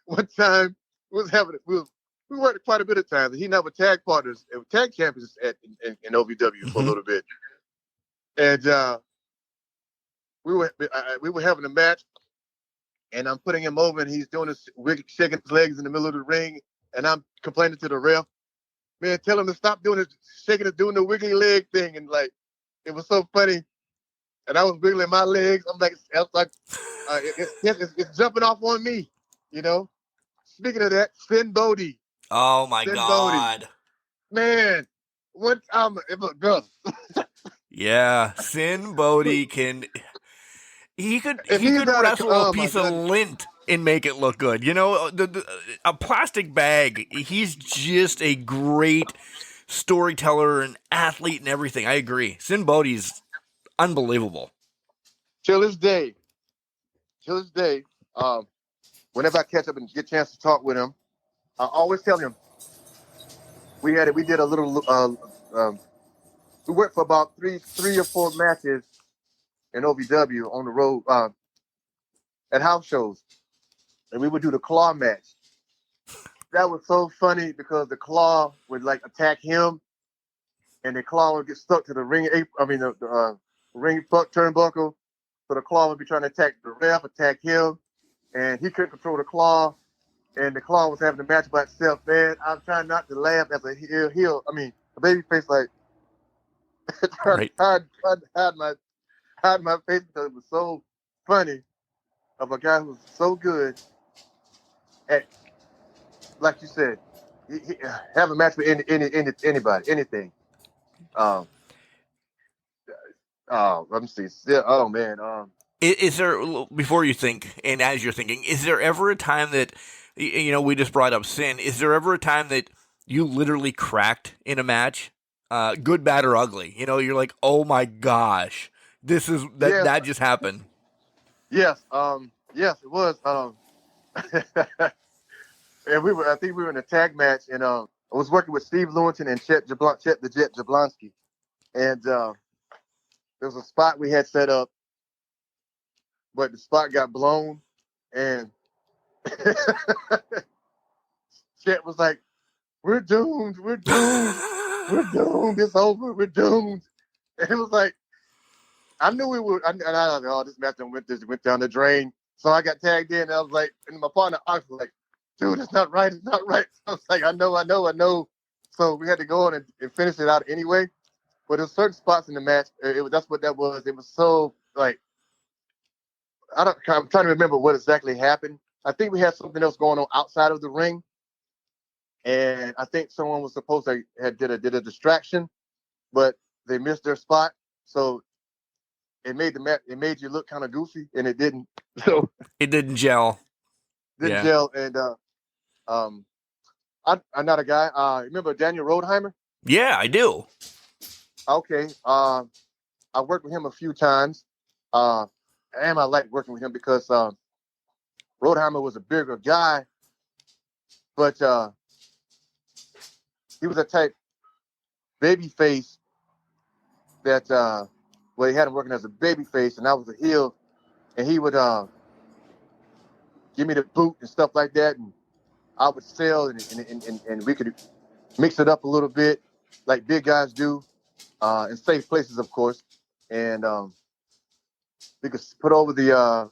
One time we worked quite a bit of times. He and I were tag partners, tag champions in OVW for a little bit. And we were having a match, and I'm putting him over, and he's doing this shaking his legs in the middle of the ring, and I'm complaining to the ref, man, tell him to stop doing this, doing the wiggly leg thing, and like, it was so funny. and I was wiggling my legs. I was like, it's jumping off on me, you know. Speaking of that, Finn Bodie. Oh my Finn Bodie. God. Man, what girl. Yeah, Sin Bodie can. He could If he's not wrestle a oh my piece of goodness. lint and make it look good. You know, a plastic bag. He's just a great storyteller and athlete and everything. I agree. Sin Bodie's unbelievable. Till this day, whenever I catch up and get a chance to talk with him, I always tell him we did a little we worked for about three or four matches in OVW on the road at house shows, and we would do the claw match. That was so funny because the claw would like attack him, and the claw would get stuck to the ring. The ring turnbuckle. So the claw would be trying to attack the ref, attack him, and he couldn't control the claw, and the claw was having the match by itself. Man, I'm trying not to laugh as a heel. I mean, a baby face like Right. hide my face because it was so funny of a guy who was so good at, like you said, have a match with anybody, anything. Let me see. Yeah, oh man. Is there, before you think, and as you're thinking, is there ever a time that, you know, we just brought up Sin, is there ever a time that you literally cracked in a match? Good, bad, or ugly? You know, you're like, oh my gosh, that just happened. Yes, yes, it was. And I think we were in a tag match, and I was working with Steve Lewington and Chet the Jet Jablonski, and there was a spot we had set up, but the spot got blown, and Chet was like, "We're doomed, we're doomed, we're doomed. It's over, we're doomed." And it was like, I knew we would, and I was like, "Oh, this match went down the drain." So I got tagged in, and I was like, and my partner Ox was like, "Dude, it's not right, it's not right." So I was like, I know. So we had to go on and finish it out anyway. But there's certain spots in the match. That's what that was. It was so like, I'm trying to remember what exactly happened. I think we had something else going on outside of the ring, and I think someone was supposed to did a distraction, but they missed their spot. So it made you look kind of goofy, and it didn't. So It didn't gel. didn't gel. And I'm not a guy. Remember Daniel Rodheimer? Yeah, I do. Okay. I worked with him a few times. And I liked working with him because Rodheimer was a bigger guy, but he was a type baby face that he had him working as a baby face, and I was a heel, and he would give me the boot and stuff like that, and I would sell, and we could mix it up a little bit, like big guys do, in safe places, of course, and we could put over the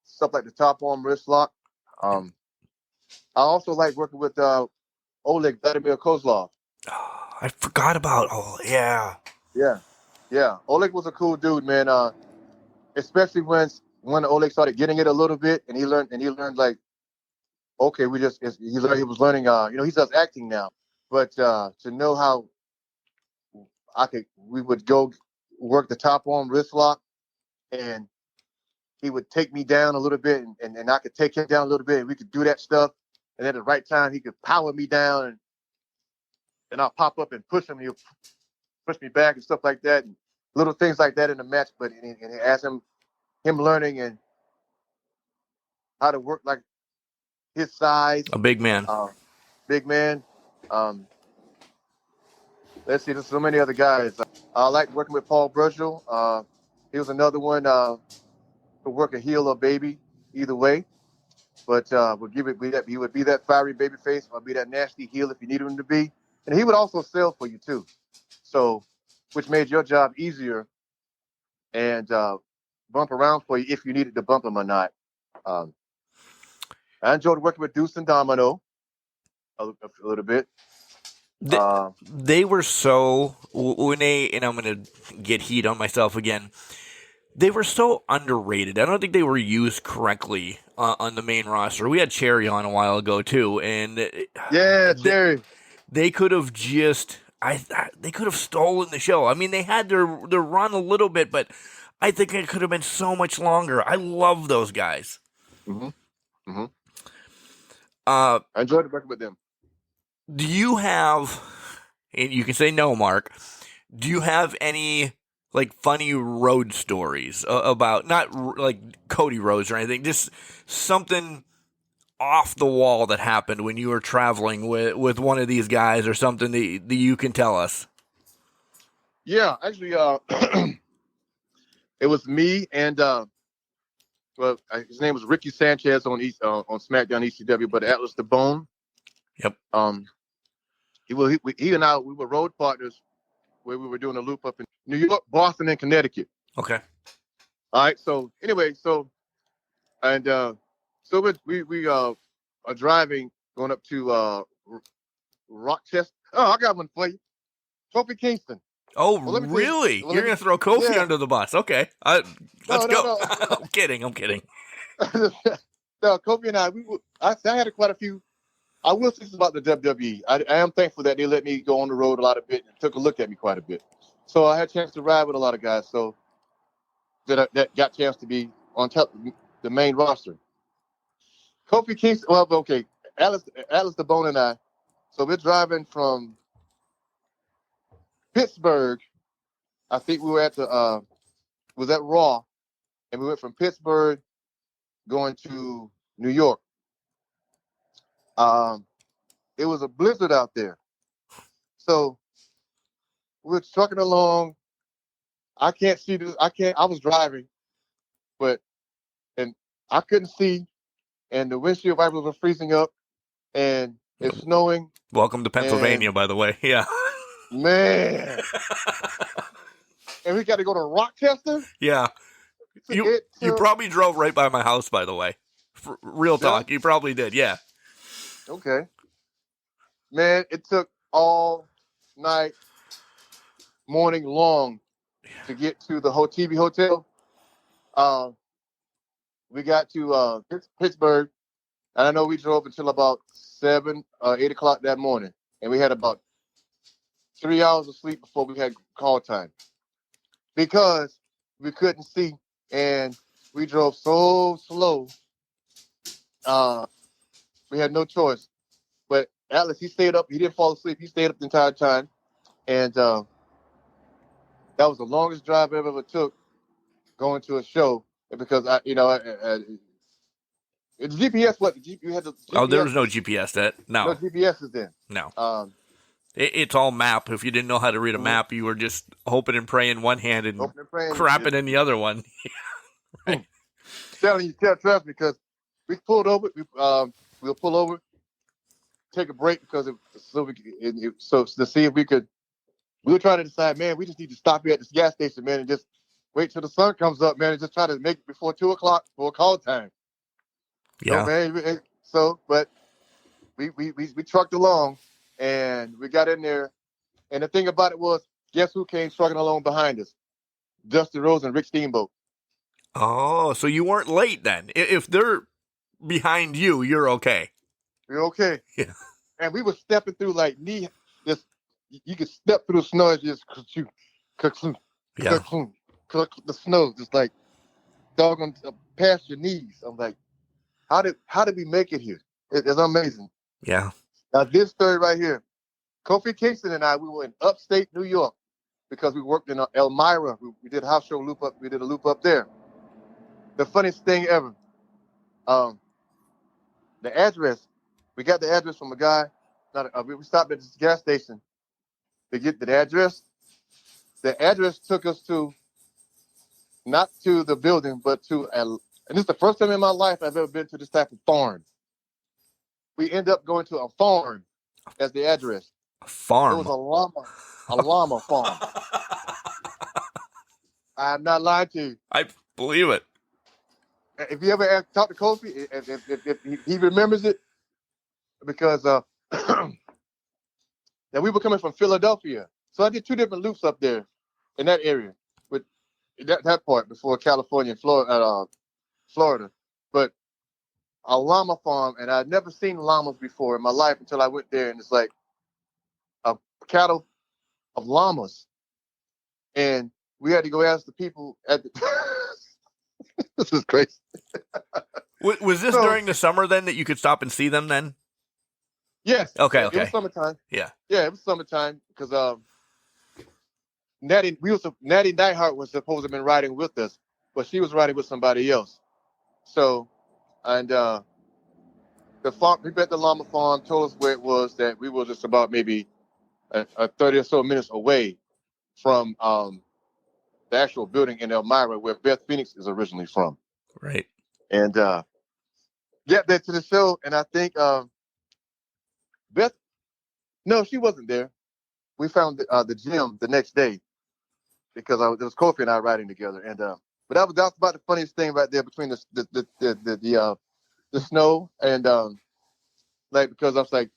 stuff like the top arm wrist lock. I also like working with Oleg Vladimir Kozlov. Oh, I forgot about. Oh, yeah. Yeah. Oleg was a cool dude, man. Especially when Oleg started getting it a little bit, and he learned like, okay, he was learning. He does acting now, but to know how we would go work the top arm wrist lock, and he would take me down a little bit, and I could take him down a little bit, and we could do that stuff. And at the right time, he could power me down, and I'll pop up and push him. He'll push me back and stuff like that, and little things like that in the match. But and as him learning and how to work like his size, A big man. Big man. Let's see, there's so many other guys. I like working with Paul Burchell. He was another one to work a heel or baby, either way. But he would be that fiery baby face or be that nasty heel if you needed him to be. And he would also sell for you too. So, which made your job easier and bump around for you if you needed to bump him or not. I enjoyed working with Deuce and Domino a little bit. They were so when they, and I'm gonna get heat on myself again. They were so underrated. I don't think they were used correctly on the main roster. We had Cherry on a while ago too, and Cherry. they could have just they could have stolen the show. I mean, they had their run a little bit, but I think it could have been so much longer. I love those guys. Mm-hmm. Mm-hmm. I enjoyed working with them. Do you have, and you can say no, Mark, do you have any, like, funny road stories about, not, like, Cody Rhodes or anything, just something off the wall that happened when you were traveling with one of these guys or something that you can tell us? Yeah, actually, it was me and, his name was Ricky Sanchez on SmackDown ECW, but Atlas the Bone. Yep. He and I, we were road partners where we were doing a loop up in New York, Boston, and Connecticut. Okay. All right. So anyway, we are driving going up to Rochester. Oh, I got one for you. Kofi Kingston. Oh, well, really? You're going to throw Kofi under the bus. Okay. Let's go. No. I'm kidding. No, Kofi and I had quite a few. I will say about the WWE. I am thankful that they let me go on the road a lot of bit and took a look at me quite a bit. So I had a chance to ride with a lot of guys. So that got a chance to be on top of the main roster. Kofi Kingston, well, okay, Alice the Bone and I. So we're driving from Pittsburgh. I think we were at was at Raw, and we went from Pittsburgh going to New York. It was a blizzard out there. So we're trucking along. I can't see this. I was driving, and I couldn't see, and the windshield wipers were freezing up, and it's snowing. Welcome to Pennsylvania, by the way. Yeah. Man. And we got to go to Rochester? Yeah. You probably drove right by my house, by the way. Real talk. You probably did, yeah. Okay. Man, it took all night, morning long to get to the TV hotel. We got to Pittsburgh, and I know we drove until about 7 or 8 o'clock that morning, and we had about 3 hours of sleep before we had call time because we couldn't see, and we drove so slow. We had no choice. But Atlas, he stayed up. He didn't fall asleep. He stayed up the entire time. And that was the longest drive I ever took going to a show because, it's GPS, you had the GPS. Oh, there was no GPS then. No. No GPS is then. No. It's all map. If you didn't know how to read a map, you were just hoping and praying one hand and crapping in the other one. Right. Telling you, trust me, because we pulled over. We'll pull over, take a break because so to see if we could. We were trying to decide, man, we just need to stop here at this gas station, man, and just wait till the sun comes up, man, and just try to make it before 2 o'clock for call time. Yeah. So, man, but we trucked along, and we got in there, and the thing about it was, guess who came trucking along behind us? Dusty Rhodes and Rick Steamboat. Oh, so you weren't late then. If they're behind you, you're okay. You're okay. Yeah. And we were stepping through like you could step through the snow and just the snow just like doggone past your knees. I'm like, how did we make it here? It's amazing. Yeah. Now this story right here, Kofi Kingston and I, we were in upstate New York because we worked in Elmira. We did a house show loop up. We did a loop up there. The funniest thing ever. The address. We got the address from a guy. We stopped at this gas station to get the address. The address took us to, not to the building, but to, and this is the first time in my life I've ever been to this type of farm. We end up going to a farm as the address. A farm? It was a llama farm. I'm not lying to you. I believe it. If you ever talk to Kofi, if he remembers it, because that and we were coming from Philadelphia. So I did 2 different loops up there in that area, with that part before California and Florida. But a llama farm, and I'd never seen llamas before in my life until I went there, and it's like a cattle of llamas. And we had to go ask the people at the this is crazy. Was this during the summer then that you could stop and see them then? Yes. Okay. It was summertime. Yeah. Yeah, it was summertime because Natty Neidhart was supposed to have been riding with us, but she was riding with somebody else. So, and the farm, we bet the llama farm told us where it was, that we were just about maybe a 30 or so minutes away from the actual building in Elmira, where Beth Phoenix is originally from. Right. And get there to the show, and I think Beth, no, she wasn't there. We found the gym the next day because it was Kofi and I riding together, and but that was about the funniest thing right there between the snow and like, because I was like,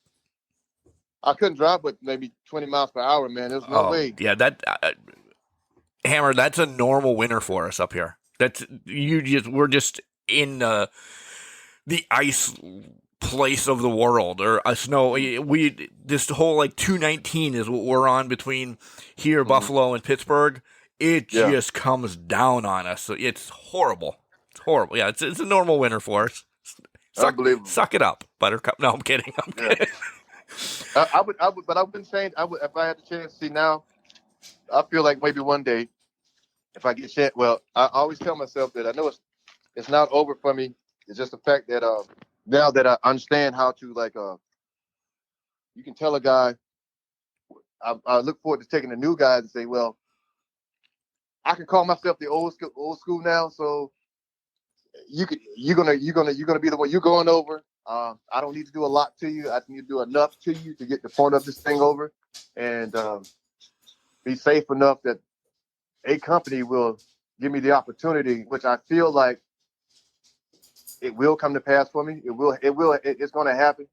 I couldn't drive but maybe 20 miles per hour, man. There's no way. Yeah, that Hammer, that's a normal winter for us up here. We're just in the ice place of the world, or a snow. This whole like 219 is what we're on between here, Buffalo, and Pittsburgh. It just comes down on us. So it's horrible. It's horrible. Yeah, it's a normal winter for us. Unbelievable. Suck it up, Buttercup. No, I'm kidding. I would, but I wouldn't change. If I had the chance to see now. I feel like maybe one day, if I get a chance. Well, I always tell myself that I know it's not over for me. It's just the fact that now that I understand how to, like, you can tell a guy. I look forward to taking the new guys and say, well, I can call myself the old school now. So you're gonna be the one you're going over. I don't need to do a lot to you. I just need to do enough to you to get the point of this thing over, and be safe enough that a company will give me the opportunity, which I feel like it will come to pass for me. It's going to happen.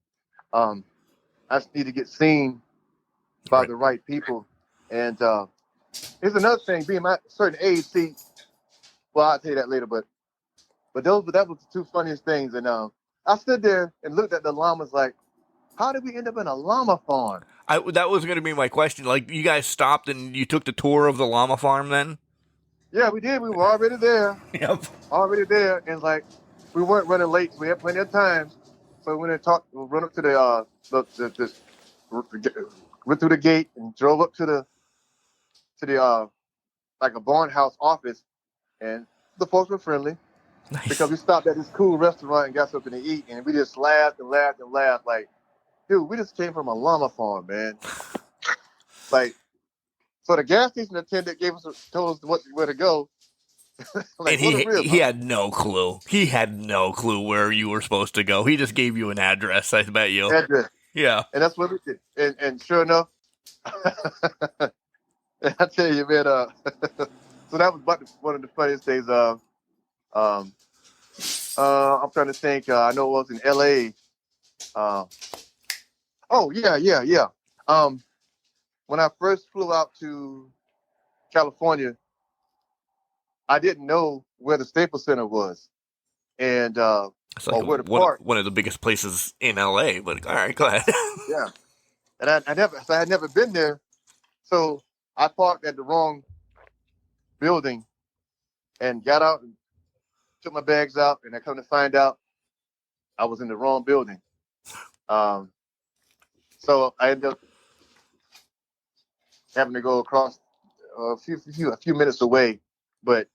I just need to get seen by the right people. And here's another thing: being my certain age. See, well, I'll tell you that later. But that was the 2 funniest things. And I stood there and looked at the llamas like, how did we end up in a llama farm? That was going to be my question. Like, you guys stopped and you took the tour of the llama farm then? Yeah, we did. We were already there. Yep. Already there. And like, we weren't running late. So we had plenty of time. So we went and run up to went through the gate and drove up to the like a barn house office. And the folks were friendly. Nice. Because we stopped at this cool restaurant and got something to eat. And we just laughed and laughed and laughed. Like, dude, we just came from a llama farm, man. Like, so the gas station attendant told us where to go. Like, and he had no clue. He had no clue where you were supposed to go. He just gave you an address, I bet you. Address. Yeah. And that's what we did. And sure enough, I tell you, man, so that was one of the funniest days. I'm trying to think. I know it was in L.A. Oh, yeah. When I first flew out to California, I didn't know where the Staples Center was, and it's like where to park. One of the biggest places in LA. But all right, go ahead. Yeah, and I had never been there, so I parked at the wrong building, and got out and took my bags out, and I come to find out I was in the wrong building. So I ended up having to go across a few minutes away, but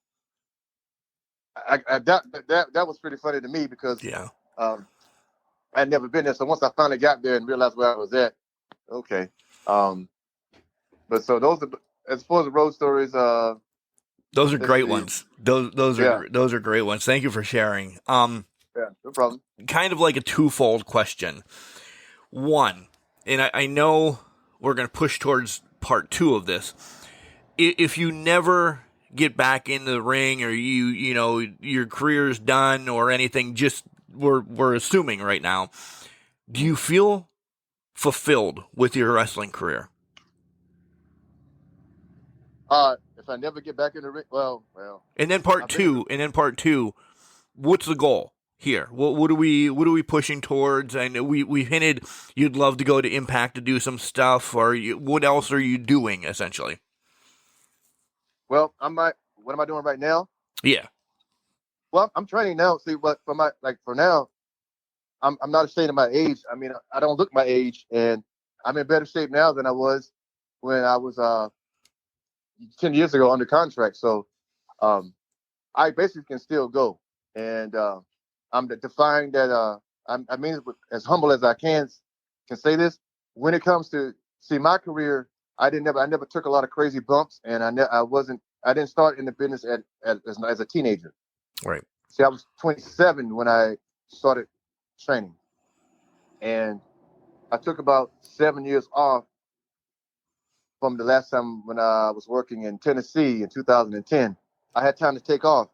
that was pretty funny to me because I'd never been there. So once I finally got there and realized where I was at, okay. But so those are, as far as the road stories, those are great ones. Those are great ones. Thank you for sharing. Yeah, no problem. Kind of like a twofold question. One, and I know we're going to push towards part 2 of this. If you never get back in the ring, or you know your career's done or anything, just we're assuming right now, do you feel fulfilled with your wrestling career? If I never get back in the ring, well. And then part two, what's the goal here? What are we pushing towards? I know we hinted you'd love to go to Impact to do some stuff, or what else are you doing essentially? Well, what am I doing right now? Yeah. Well, I'm training now. See, but for now, I'm not ashamed of my age. I mean, I don't look my age, and I'm in better shape now than I was when I was 10 years ago under contract. So I basically can still go, and I'm defying that. I mean, as humble as I can say this. When it comes to my career, I never took a lot of crazy bumps, and I didn't start in the business as a teenager. Right. See, I was 27 when I started training, and I took about 7 years off from the last time when I was working in Tennessee in 2010. I had time to take off,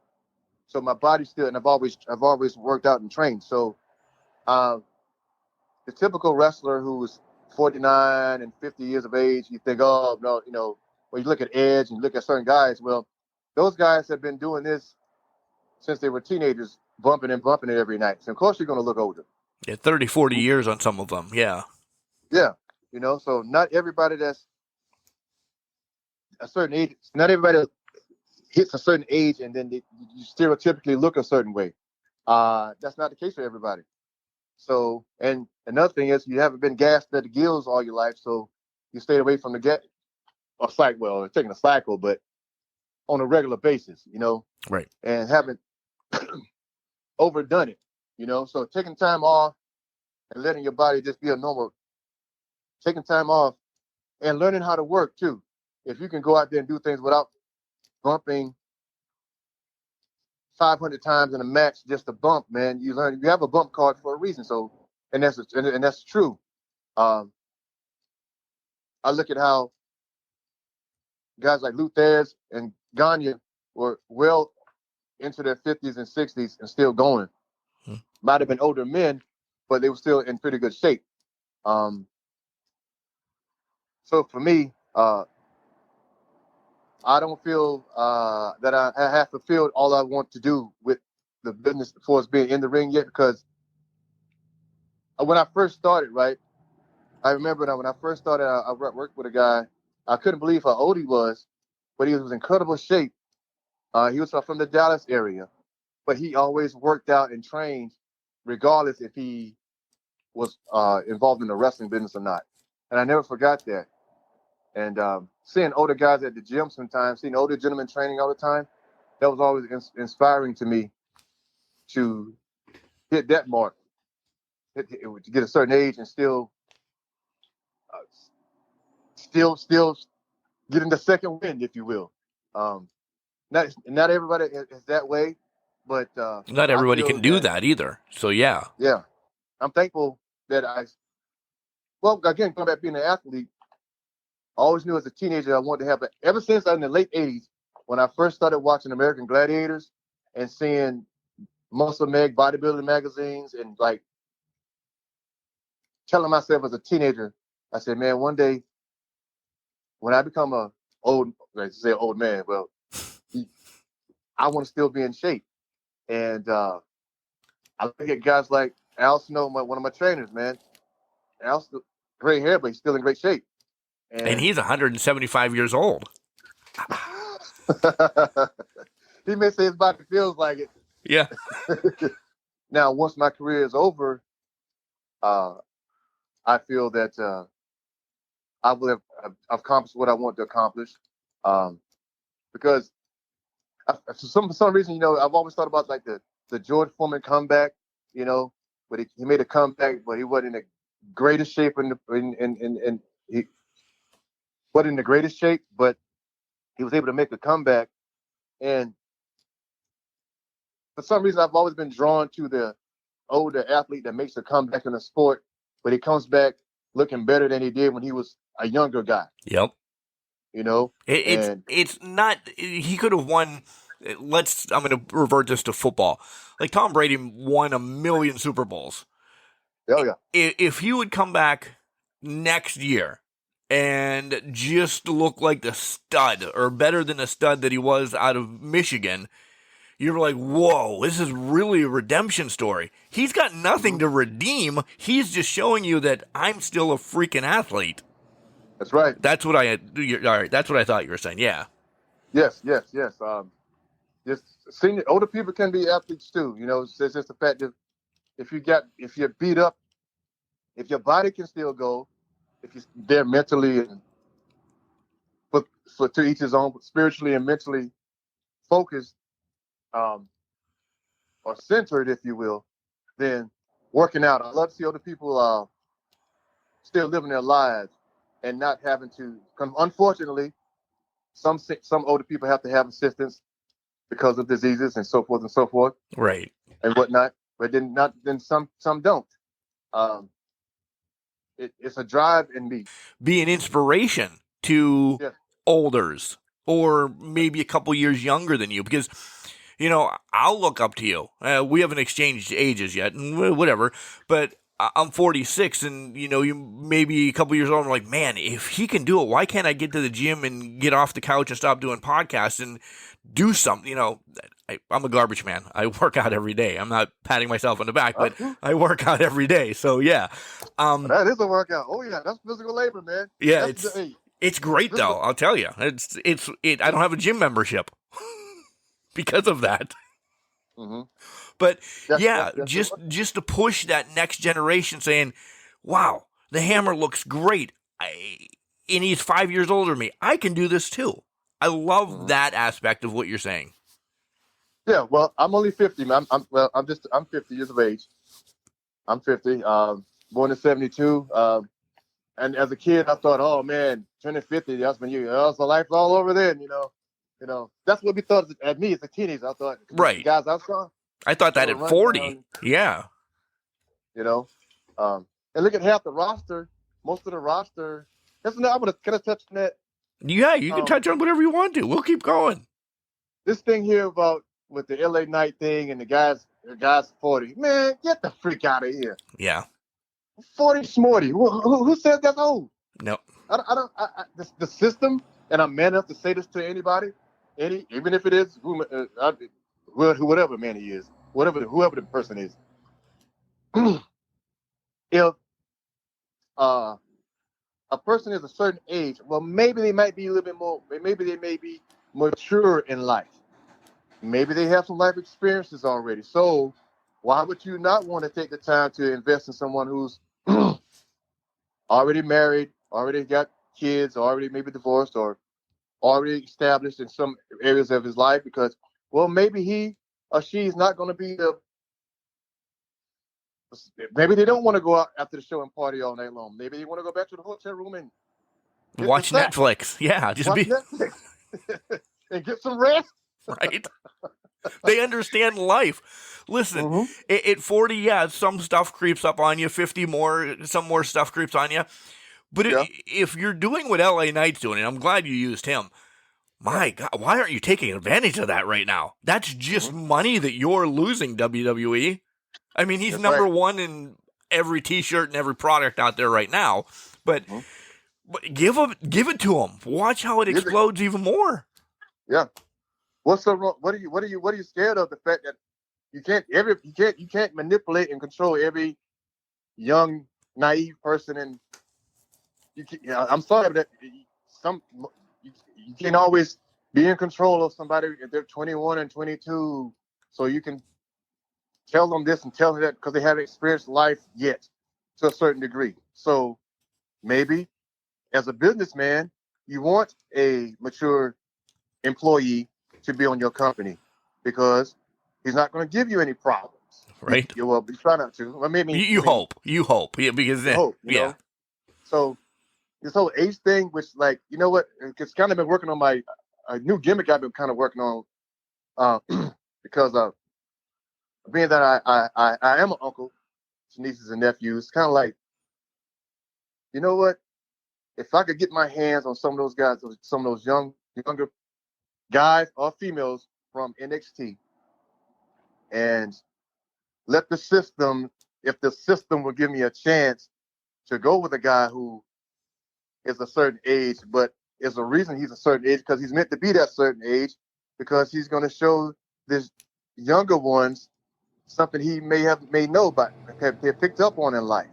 so my body still, and I've always worked out and trained. So the typical wrestler who's 49 and 50 years of age, you think, oh no, when you look at Edge and you look at certain guys, well, those guys have been doing this since they were teenagers, bumping it every night. So of course you're going to look older. Yeah, 30, 40 years on some of them. Yeah. Yeah. So not everybody that's a certain age, not everybody hits a certain age and then you stereotypically look a certain way. That's not the case for everybody. So, and another thing is you haven't been gassed at the gills all your life, so you stayed away from the taking a cycle, but on a regular basis, Right. And haven't overdone it, So taking time off and letting your body just be a normal, taking time off and learning how to work too. If you can go out there and do things without bumping 500 times in a match, just a bump, man, you have a bump card for a reason. So, and that's true. I look at how guys like Luthez and Gagne were well into their 50s and 60s and still going. Might have been older men, but they were still in pretty good shape. So for me, I don't feel that I have fulfilled all I want to do with the business as far as being in the ring yet, because when I first started, right, I remember that when I first started, I worked with a guy. I couldn't believe how old he was, but he was in incredible shape. He was from the Dallas area, but he always worked out and trained regardless if he was involved in the wrestling business or not. And I never forgot that. And seeing older guys at the gym sometimes, seeing older gentlemen training all the time, that was always inspiring to me to hit that mark, to get a certain age and still getting the second wind, if you will. Not everybody is that way, but not everybody can do that either. So yeah, I'm thankful that again, going back being an athlete, I always knew as a teenager I wanted to have it. Ever since in the late 80s, when I first started watching American Gladiators and seeing Muscle Meg bodybuilding magazines and like telling myself as a teenager, I said, man, one day when I become old man, well, I want to still be in shape. And I look at guys like Al Snow, one of my trainers, man. Al's gray hair, but he's still in great shape. And he's 175 years old. He may say his body feels like it. Yeah. Now, once my career is over, I feel that I will have accomplished what I want to accomplish. Because for some reason, I've always thought about like the George Foreman comeback, but he made a comeback, but he wasn't in the greatest shape he wasn't in the greatest shape, but he was able to make a comeback. And for some reason, I've always been drawn to the older athlete that makes a comeback in the sport, but he comes back looking better than he did when he was a younger guy. Yep. It's not, he could have won. I'm going to revert this to football. Like Tom Brady won 1 million Super Bowls. Oh, yeah. If he would come back next year and just look like the stud, or better than the stud that he was out of Michigan, you're like, whoa, this is really a redemption story. He's got nothing to redeem. He's just showing you that I'm still a freaking athlete. That's right. That's what I. All right, that's what I thought you were saying. Yeah. Yes. Just senior, older people can be athletes too. You know, it's just the fact that if you're beat up, if your body can still go, if you're there mentally and for to each his own, spiritually and mentally focused, or centered, if you will, then working out. I love to see other people still living their lives and not having to. Unfortunately, some older people have to have assistance because of diseases and so forth, Right. and whatnot. But then some don't. It's a drive in me. Be an inspiration to Yeah. olders, or maybe a couple years younger than you, because I'll look up to you. We haven't exchanged ages yet, and whatever, but I'm 46, and you maybe a couple years old. I'm like, man, if he can do it, why can't I get to the gym and get off the couch and stop doing podcasts and do something? I'm a garbage man. I work out every day. I'm not patting myself on the back, but I work out every day. So yeah, that is a workout. Oh yeah, that's physical labor, man. Yeah, it's great though. I'll tell you, it's. I don't have a gym membership because of that. Mm-hmm. But just to push that next generation, saying, "Wow, the hammer looks great," and he's 5 years older than me. I can do this too. I love that aspect of what you're saying. Yeah, well, I'm only 50, man. I'm 50 years of age. I'm 50. Born in 72. And as a kid, I thought, oh man, turning 50, that's when the life's all over then, That's what we thought at me as a teenager. I thought, right, guys, I saw. I thought that at 40. Down, yeah. And look at half the roster. Most of the roster. Can I touch on that? Yeah, you can touch on whatever you want to. We'll keep going. This thing here about with the LA Knight thing and the guys 40. Man, get the freak out of here. Yeah. 40 Smorty. Who said that's old? No. I don't. The system, and I'm man enough to say this to anybody, even if it is whatever man he is, whoever the person is. If a person is a certain age, well, maybe they might be a little bit more. Maybe they may be mature in life. Maybe they have some life experiences already. So why would you not want to take the time to invest in someone who's already married, already got kids, already maybe divorced, or already established in some areas of his life? Because, well, maybe he or she is not going to be maybe they don't want to go out after the show and party all night long. Maybe they want to go back to the hotel room and watch Netflix. Yeah, Netflix and get some rest. Right. They understand life. Listen, at 40, yeah, some stuff creeps up on you. 50 more, some more stuff creeps on you. But if you're doing what LA Knight's doing, and I'm glad you used him, my God, why aren't you taking advantage of that right now? That's just money that you're losing, WWE. I mean, he's number one in every T-shirt and every product out there right now. But give it to him. Watch how it explodes even more. Yeah. What's so wrong? What are you scared of? The fact that you can't manipulate and control every young, naive person, and I'm sorry that you can't always be in control of somebody if they're 21 and 22, so you can tell them this and tell them that because they haven't experienced life yet to a certain degree. So maybe as a businessman, you want a mature employee to be on your company because he's not going to give you any problems. Right. You will be trying not to. I mean, you hope. Yeah, because then, you know? So this whole age thing, which it's kind of been working on my new gimmick I've been kind of working on because being that I am an uncle to nieces and nephews, kind of like, you know what? If I could get my hands on some of those guys, some of those younger guys or females from NXT, and let the system, if the system will give me a chance to go with a guy who is a certain age, but there's a reason he's a certain age because he's meant to be that certain age because he's going to show this younger ones something he may know about, have picked up on in life.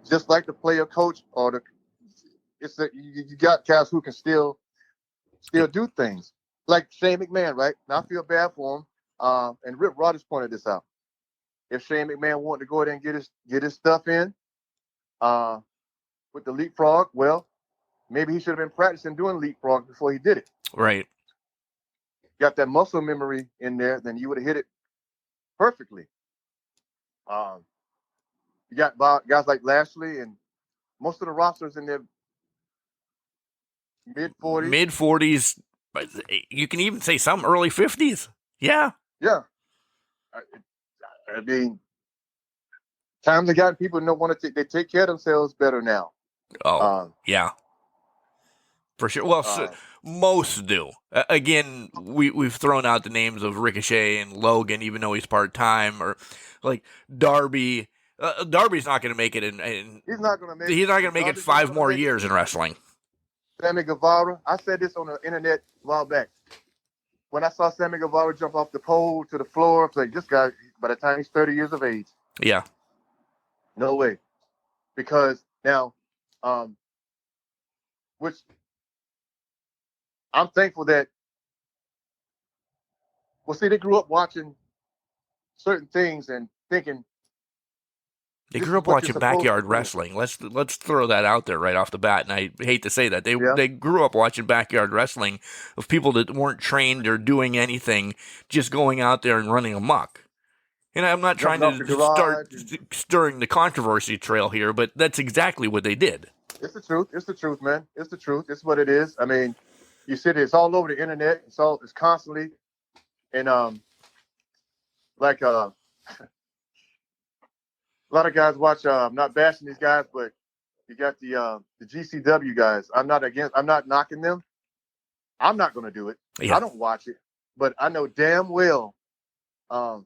Just like the player coach or you got guys who can still do things. Like Shane McMahon, right? Now I feel bad for him. And Rip Rogers pointed this out. If Shane McMahon wanted to go ahead and get his stuff in with the leapfrog, well, maybe he should have been practicing doing leapfrog before he did it. Right. Got that muscle memory in there, then you would have hit it perfectly. You got guys like Lashley and most of the rosters in their mid-40s. Mid-40s. You can even say some early 50s. Yeah. Yeah. I mean, times have gotten people don't want to they take care of themselves better now. Oh, yeah. For sure. Well, most do. Again, we've thrown out the names of Ricochet and Logan, even though he's part-time, or like Darby. Darby's not going to make it he's not going to make He's not going to make it 5 more years in wrestling. Sammy Guevara. I said this on the internet a while back. When I saw Sammy Guevara jump off the pole to the floor, I was like, this guy, by the time he's 30 years of age. Yeah. No way. Because now, which I'm thankful that, well, see, they grew up watching certain things and thinking. They grew up watching backyard wrestling. Let's throw that out there right off the bat. And I hate to say that. They grew up watching backyard wrestling of people that weren't trained or doing anything, just going out there and running amok. And I'm not trying to start stirring the controversy trail here, but that's exactly what they did. It's the truth. It's the truth, man. It's the truth. It's what it is. I mean, you see it's all over the internet. It's constantly. And like a lot of guys watch. I'm not bashing these guys, but you got the GCW guys. I'm not knocking them. I'm not going to do it. Yeah. I don't watch it, but I know damn well to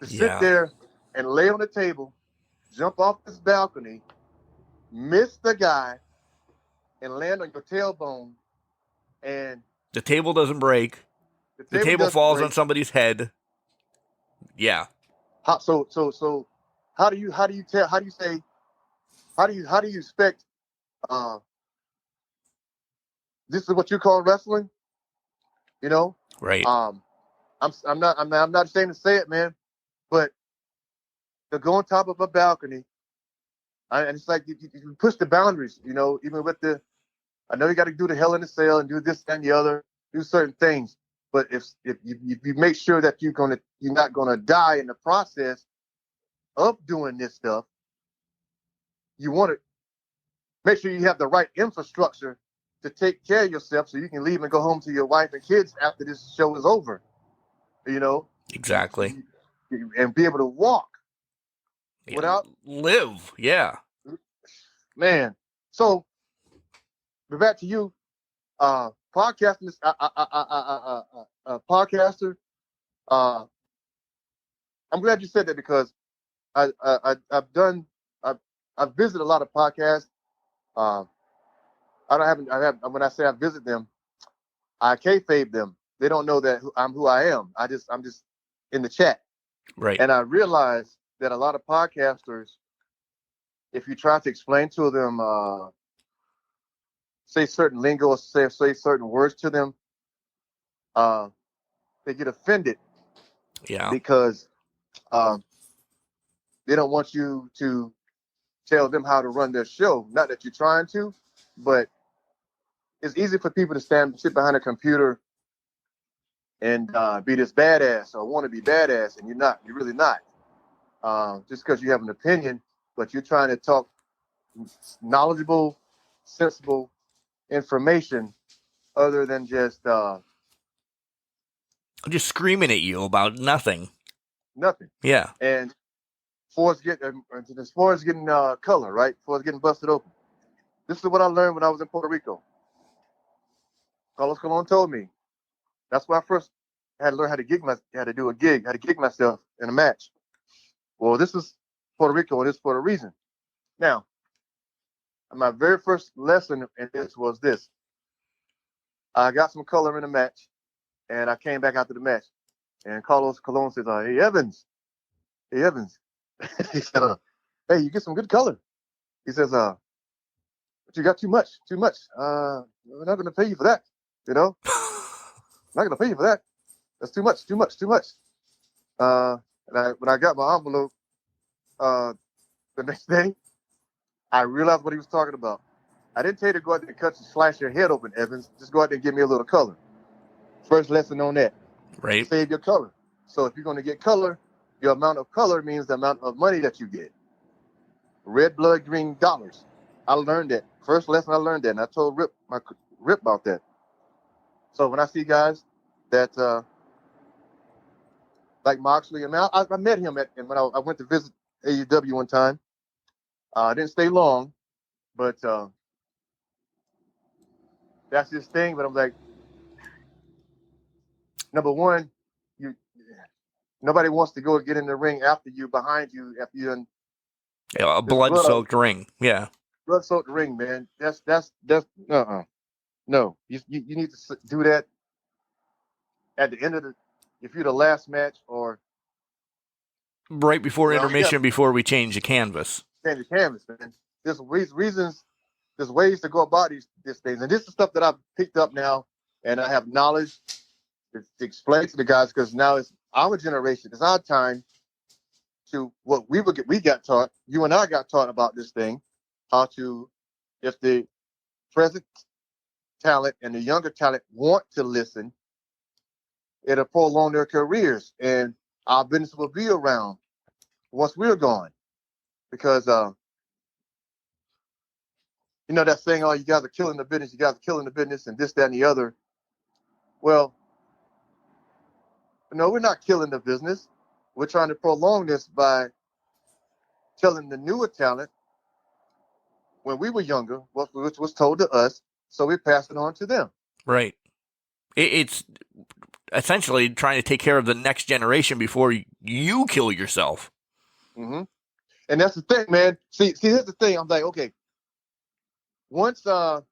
sit there and lay on the table, jump off this balcony, miss the guy, and land on your tailbone, and the table doesn't break. The table falls on somebody's head. Yeah. So how do you expect this is what you call wrestling? You know? Right. I'm not ashamed to say it, man, but to go on top of a balcony, and it's like you push the boundaries, you know, even with I know you got to do the Hell in a Cell and do this and the other, do certain things. But if you make sure that you're not gonna die in the process of doing this stuff, you want to make sure you have the right infrastructure to take care of yourself so you can leave and go home to your wife and kids after this show is over. You know? Exactly. And be able to walk without live. Yeah. Man. So back to you. Podcasting is podcaster. I'm glad you said that because I've visited a lot of podcasts. When I say I visit them, I kayfabe them. They don't know that I'm who I am. I'm just in the chat. Right. And I realized that a lot of podcasters, if you try to explain to them, say certain lingo, or say certain words to them, they get offended. Yeah. Because they don't want you to tell them how to run their show. Not that you're trying to, but it's easy for people to sit behind a computer and be this badass or want to be badass, and you're not. You're really not. Just because you have an opinion, but you're trying to talk knowledgeable, sensible information other than just screaming at you about nothing. Nothing. Yeah. And as far as getting color, right? As far as getting busted open. This is what I learned when I was in Puerto Rico. Carlos Colon told me. That's why I first had to learn how to do a gig, how to gig myself in a match. Well, this is Puerto Rico, and it's for a reason. Now, my very first lesson in this was this. I got some color in the match, and I came back after the match, and Carlos Colon says, "Hey Evans, he said, hey, you get some good color." He says, "But you got too much. We're not going to pay you for that. You know, not going to pay you for that. That's too much. And when I got my envelope the next day, I realized what he was talking about. I didn't tell you to go out there and slash your head open, Evans. Just go out there and give me a little color. First lesson on that. Right. Save your color. So if you're going to get color, your amount of color means the amount of money that you get. Red blood, green dollars. I learned that. First lesson I learned that, and I told Rip about that. So when I see guys that like Moxley, and I met him when I went to visit AEW one time. I didn't stay long, but that's his thing. But I'm like, number one, nobody wants to go get in the ring after you, behind you, after you done. Yeah, a blood-soaked ring. Yeah. Blood-soaked ring, man. That's no. You need to do that at the end of if you're the last match or right before intermission, before we change the canvas. Change the canvas, man. There's reasons. There's ways to go about these things, and this is stuff that I've picked up now, and I have knowledge to explain to the guys because now it's our generation. It's our time to what we got taught. You and I got taught about this thing, how to, if the present talent and the younger talent want to listen, it'll prolong their careers, and our business will be around once we're gone. Because you know that saying, "Oh, you guys are killing the business. You guys are killing the business," and this, that, and the other. Well, no, we're not killing the business. We're trying to prolong this by telling the newer talent when we were younger, which was told to us, so we pass it on to them. Right. It's essentially trying to take care of the next generation before you kill yourself. Mm-hmm. And that's the thing, man. See, here's the thing. I'm like, okay. Once, and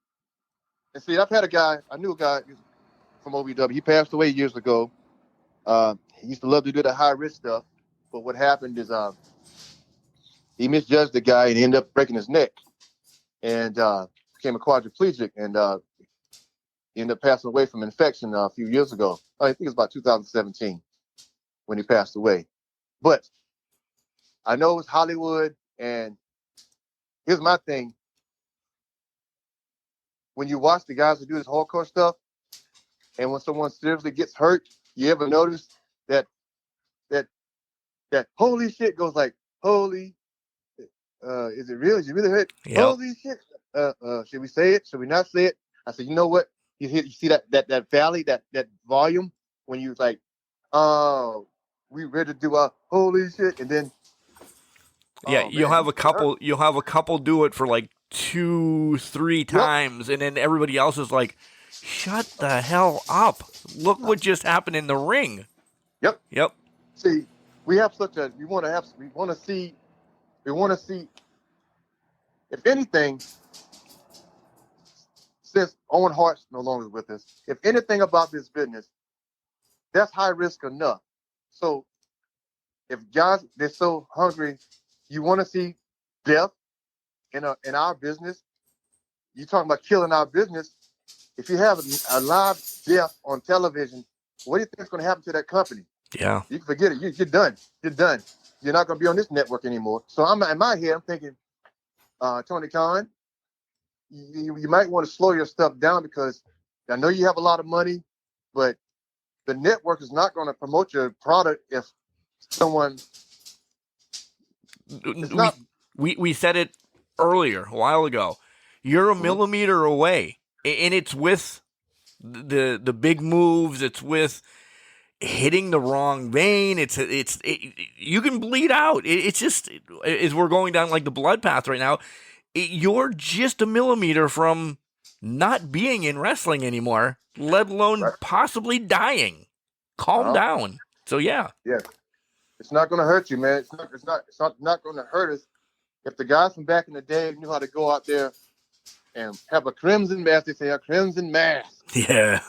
see, I knew a guy from OVW. He passed away years ago. He used to love to do the high risk stuff, but what happened is he misjudged the guy and he ended up breaking his neck and became a quadriplegic, and he ended up passing away from infection a few years ago. I think it was about 2017 when he passed away. But I know it's Hollywood, and here's my thing. When you watch the guys who do this hardcore stuff, and when someone seriously gets hurt, you ever notice that holy shit goes like, holy, is it real? Is it really hurt? Yep. Holy shit. Should we say it? Should we not say it? I said, you know what? You see that valley, that volume, when you like, oh, we ready to do our holy shit, and then yeah, you'll have a couple do it for like 2-3 times, and then everybody else is like, shut the hell up. Look what just happened in the ring. Yep. See, we have we want to see, if anything, since Owen Hart's no longer with us, if anything about this business, that's high risk enough. So if guys, they're so hungry, you want to see death in our business, you're talking about killing our business. If you have a live death on television, what do you think is going to happen to that company? Yeah. You can forget it. You're done. You're not going to be on this network anymore. So I'm in my head, I'm thinking, Tony Khan, you might want to slow your stuff down, because I know you have a lot of money, but the network is not going to promote your product if someone we said it earlier, a while ago. You're a millimeter away, and it's with the big moves. It's with hitting the wrong vein. You can bleed out. It's just, as we're going down like the blood path right now, you're just a millimeter from not being in wrestling anymore, let alone possibly dying. Calm down. So yeah. Yes. It's not going to hurt you, man. It's not going to hurt us. If the guys from back in the day knew how to go out there and have a crimson mask, they say a crimson mask, Yeah.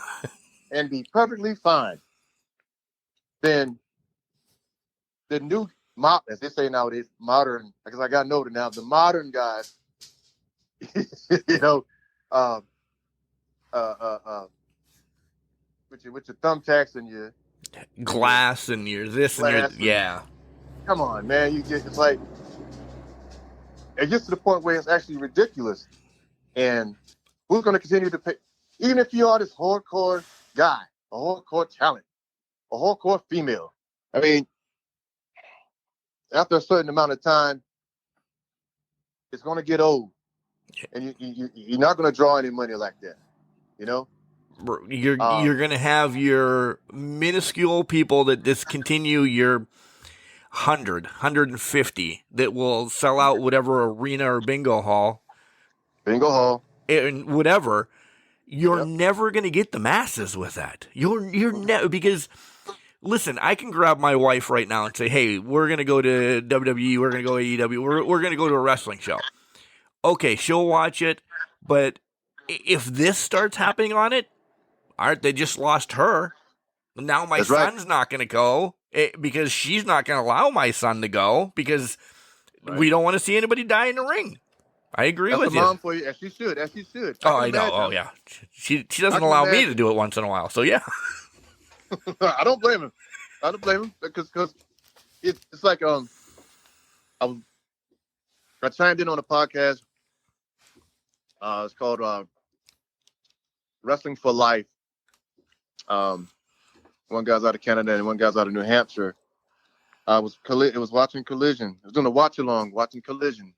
and be perfectly fine, then the new, as they say nowadays, modern, because I got noted now, the modern guys, you know, with your thumbtacks and your Glass and your this and your glass. yeah. Come on, man. It's like, it gets to the point where it's actually ridiculous. And who's going to continue to pay? Even if you are this hardcore guy, a hardcore talent, a hardcore female. I mean, after a certain amount of time, it's going to get old. And you're not going to draw any money like that, you know? You're going to have your minuscule people that discontinue your 150 that will sell out whatever arena or bingo hall, and whatever. You're never going to get the masses with that. You're never, because listen, I can grab my wife right now and say, hey, we're going to go to WWE, we're going to go AEW, we're going to go to a wrestling show. Okay, she'll watch it, but if this starts happening on it, aren't they just lost her? Now my son's not going to go because she's not going to allow my son to go because we don't want to see anybody die in the ring. I agree with you. Mom for you, as she should. Oh, I know. Oh, yeah. She doesn't allow me to do it once in a while, so yeah. I don't blame him because it's like I chimed in on a podcast. It's called Wrestling for Life. One guy's out of Canada and one guy's out of New Hampshire. It was watching Collision. I was doing a watching Collision.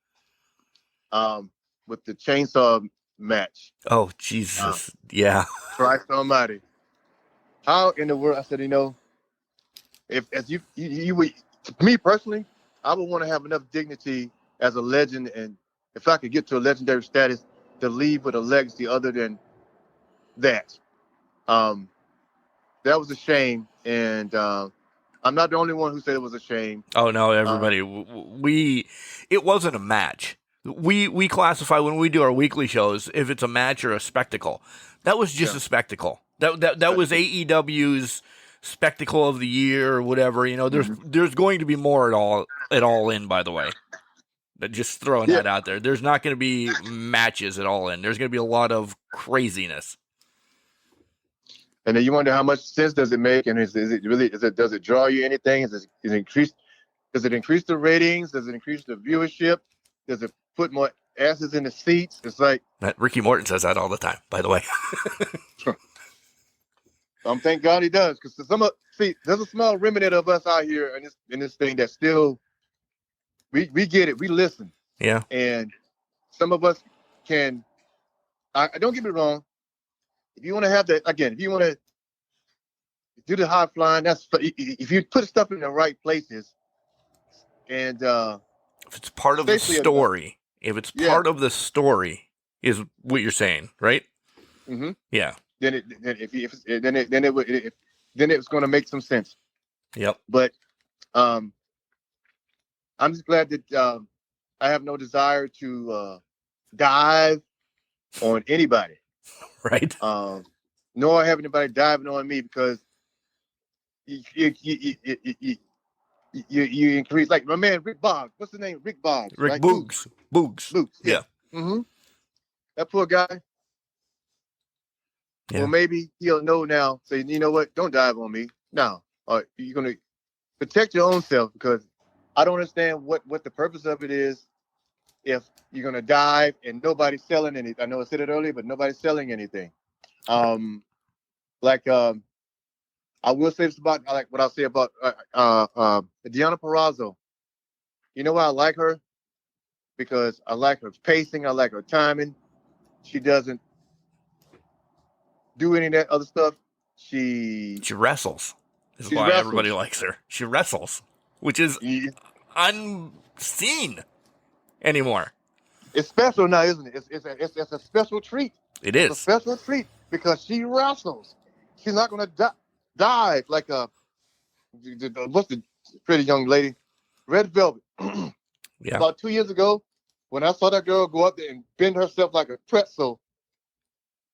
With the chainsaw match. Oh, Jesus. Yeah. Christ Almighty. How in the world? I said, if as you would, me personally, I would want to have enough dignity as a legend, and if I could get to a legendary status, to leave with a legacy other than that. That was a shame, and I'm not the only one who said it was a shame. Oh no, everybody. It wasn't a match. We classify when we do our weekly shows if it's a match or a spectacle. That was just a spectacle. That was AEW's spectacle of the year or whatever. There's going to be more at all in, by the way. Just throwing that out there. There's not going to be matches at all in. There's going to be a lot of craziness. And then you wonder how much sense does it make, and does it draw you anything? Does it increase the ratings? Does it increase the viewership? Does it put more asses in the seats? It's like Ricky Morton says that all the time, by the way. Thank God he does, because there's a small remnant of us out here in this thing that still we get it, we listen. Yeah. And some of us can. I don't get me wrong. If you want to have that again, if you want to do the high flying, if you put stuff in the right places, and if it's part of the story, part of the story, is what you're saying, right? Mm-hmm. Yeah. Then it's going to make some sense. Yep. But I'm just glad that I have no desire to dive on anybody. Right. Nor have anybody diving on me, because you increase, like my man Rick Boggs. What's the name? Rick Boggs. Rick right? Boogs. Yeah. Mm-hmm. That poor guy. Yeah. Well, maybe he'll know now. Say, you know what? Don't dive on me. No. You're gonna protect your own self, because I don't understand what the purpose of it is if you're gonna dive and nobody's selling anything. I know I said it earlier, but nobody's selling anything. I will say this about what I'll say about Deonna Purrazzo. You know why I like her? Because I like her pacing, I like her timing. She doesn't do any of that other stuff. She wrestles. This is why everybody likes her. She wrestles, which is unseen anymore. It's special now, isn't it? It's a special treat. It is. It's a special treat because she wrestles. She's not going to dive like what's the pretty young lady, red velvet. Yeah. About 2 years ago, when I saw that girl go up there and bend herself like a pretzel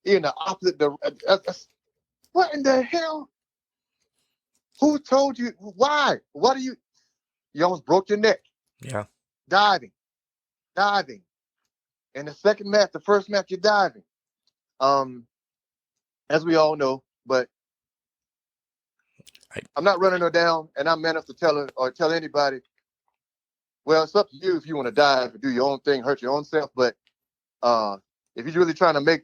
in the opposite direction, what in the hell? Who told you? Why? What do you? You almost broke your neck Yeah. diving. And the first match, you're diving. As we all know, but I'm not running her down, and I'm man enough to tell her or tell anybody. Well, it's up to you if you want to dive, do your own thing, hurt your own self. But if you're really trying to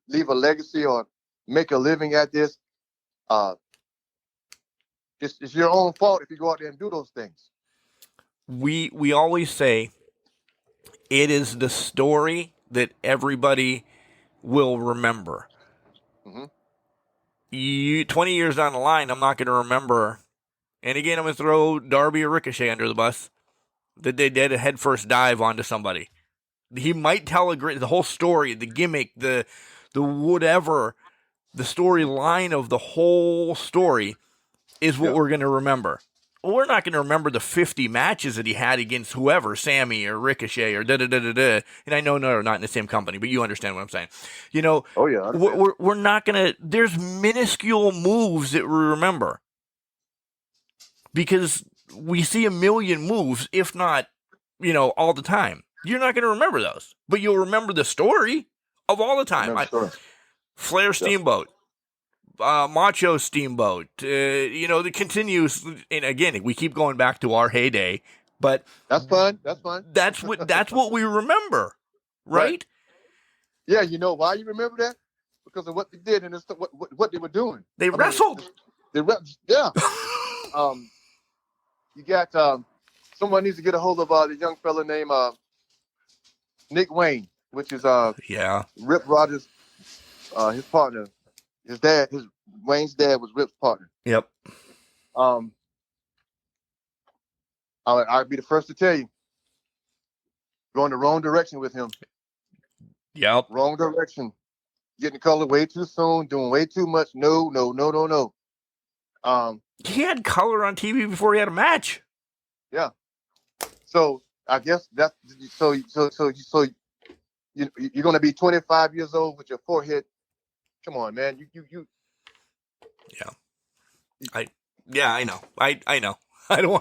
leave a legacy or make a living at this, it's your own fault if you go out there and do those things. We always say it is the story that everybody will remember. Mm-hmm. 20 years down the line, I'm not going to remember. And again, I'm going to throw Darby or Ricochet under the bus. That they did a headfirst dive onto somebody. He might tell the whole story, the gimmick, the whatever, the storyline of the whole story is what we're going to remember. We're not going to remember the 50 matches that he had against whoever, Sammy or Ricochet or da-da-da-da-da. And I know they're not in the same company, but you understand what I'm saying. You know, oh, yeah, we're not going to, there's minuscule moves that we remember. Because we see a million moves, if not, all the time. You're not going to remember those, but you'll remember the story of all the time. Flair Steamboat, Macho Steamboat, the continues, and again, we keep going back to our heyday, but that's fun. That's what we remember, right? Yeah, you know why you remember that? Because of what they did and what they were doing. They wrestled. Yeah. You got someone needs to get a hold of the young fella named Nick Wayne, which is Rip Rogers, his partner. Wayne's dad was Rip's partner. Yep. I'd be the first to tell you, going the wrong direction with him. Yep. Wrong direction. Getting color way too soon, doing way too much. No. He had color on TV before he had a match. Yeah. So I guess that's so you're gonna be 25 years old with your forehead. Come on, man. You. Yeah. I know. I know.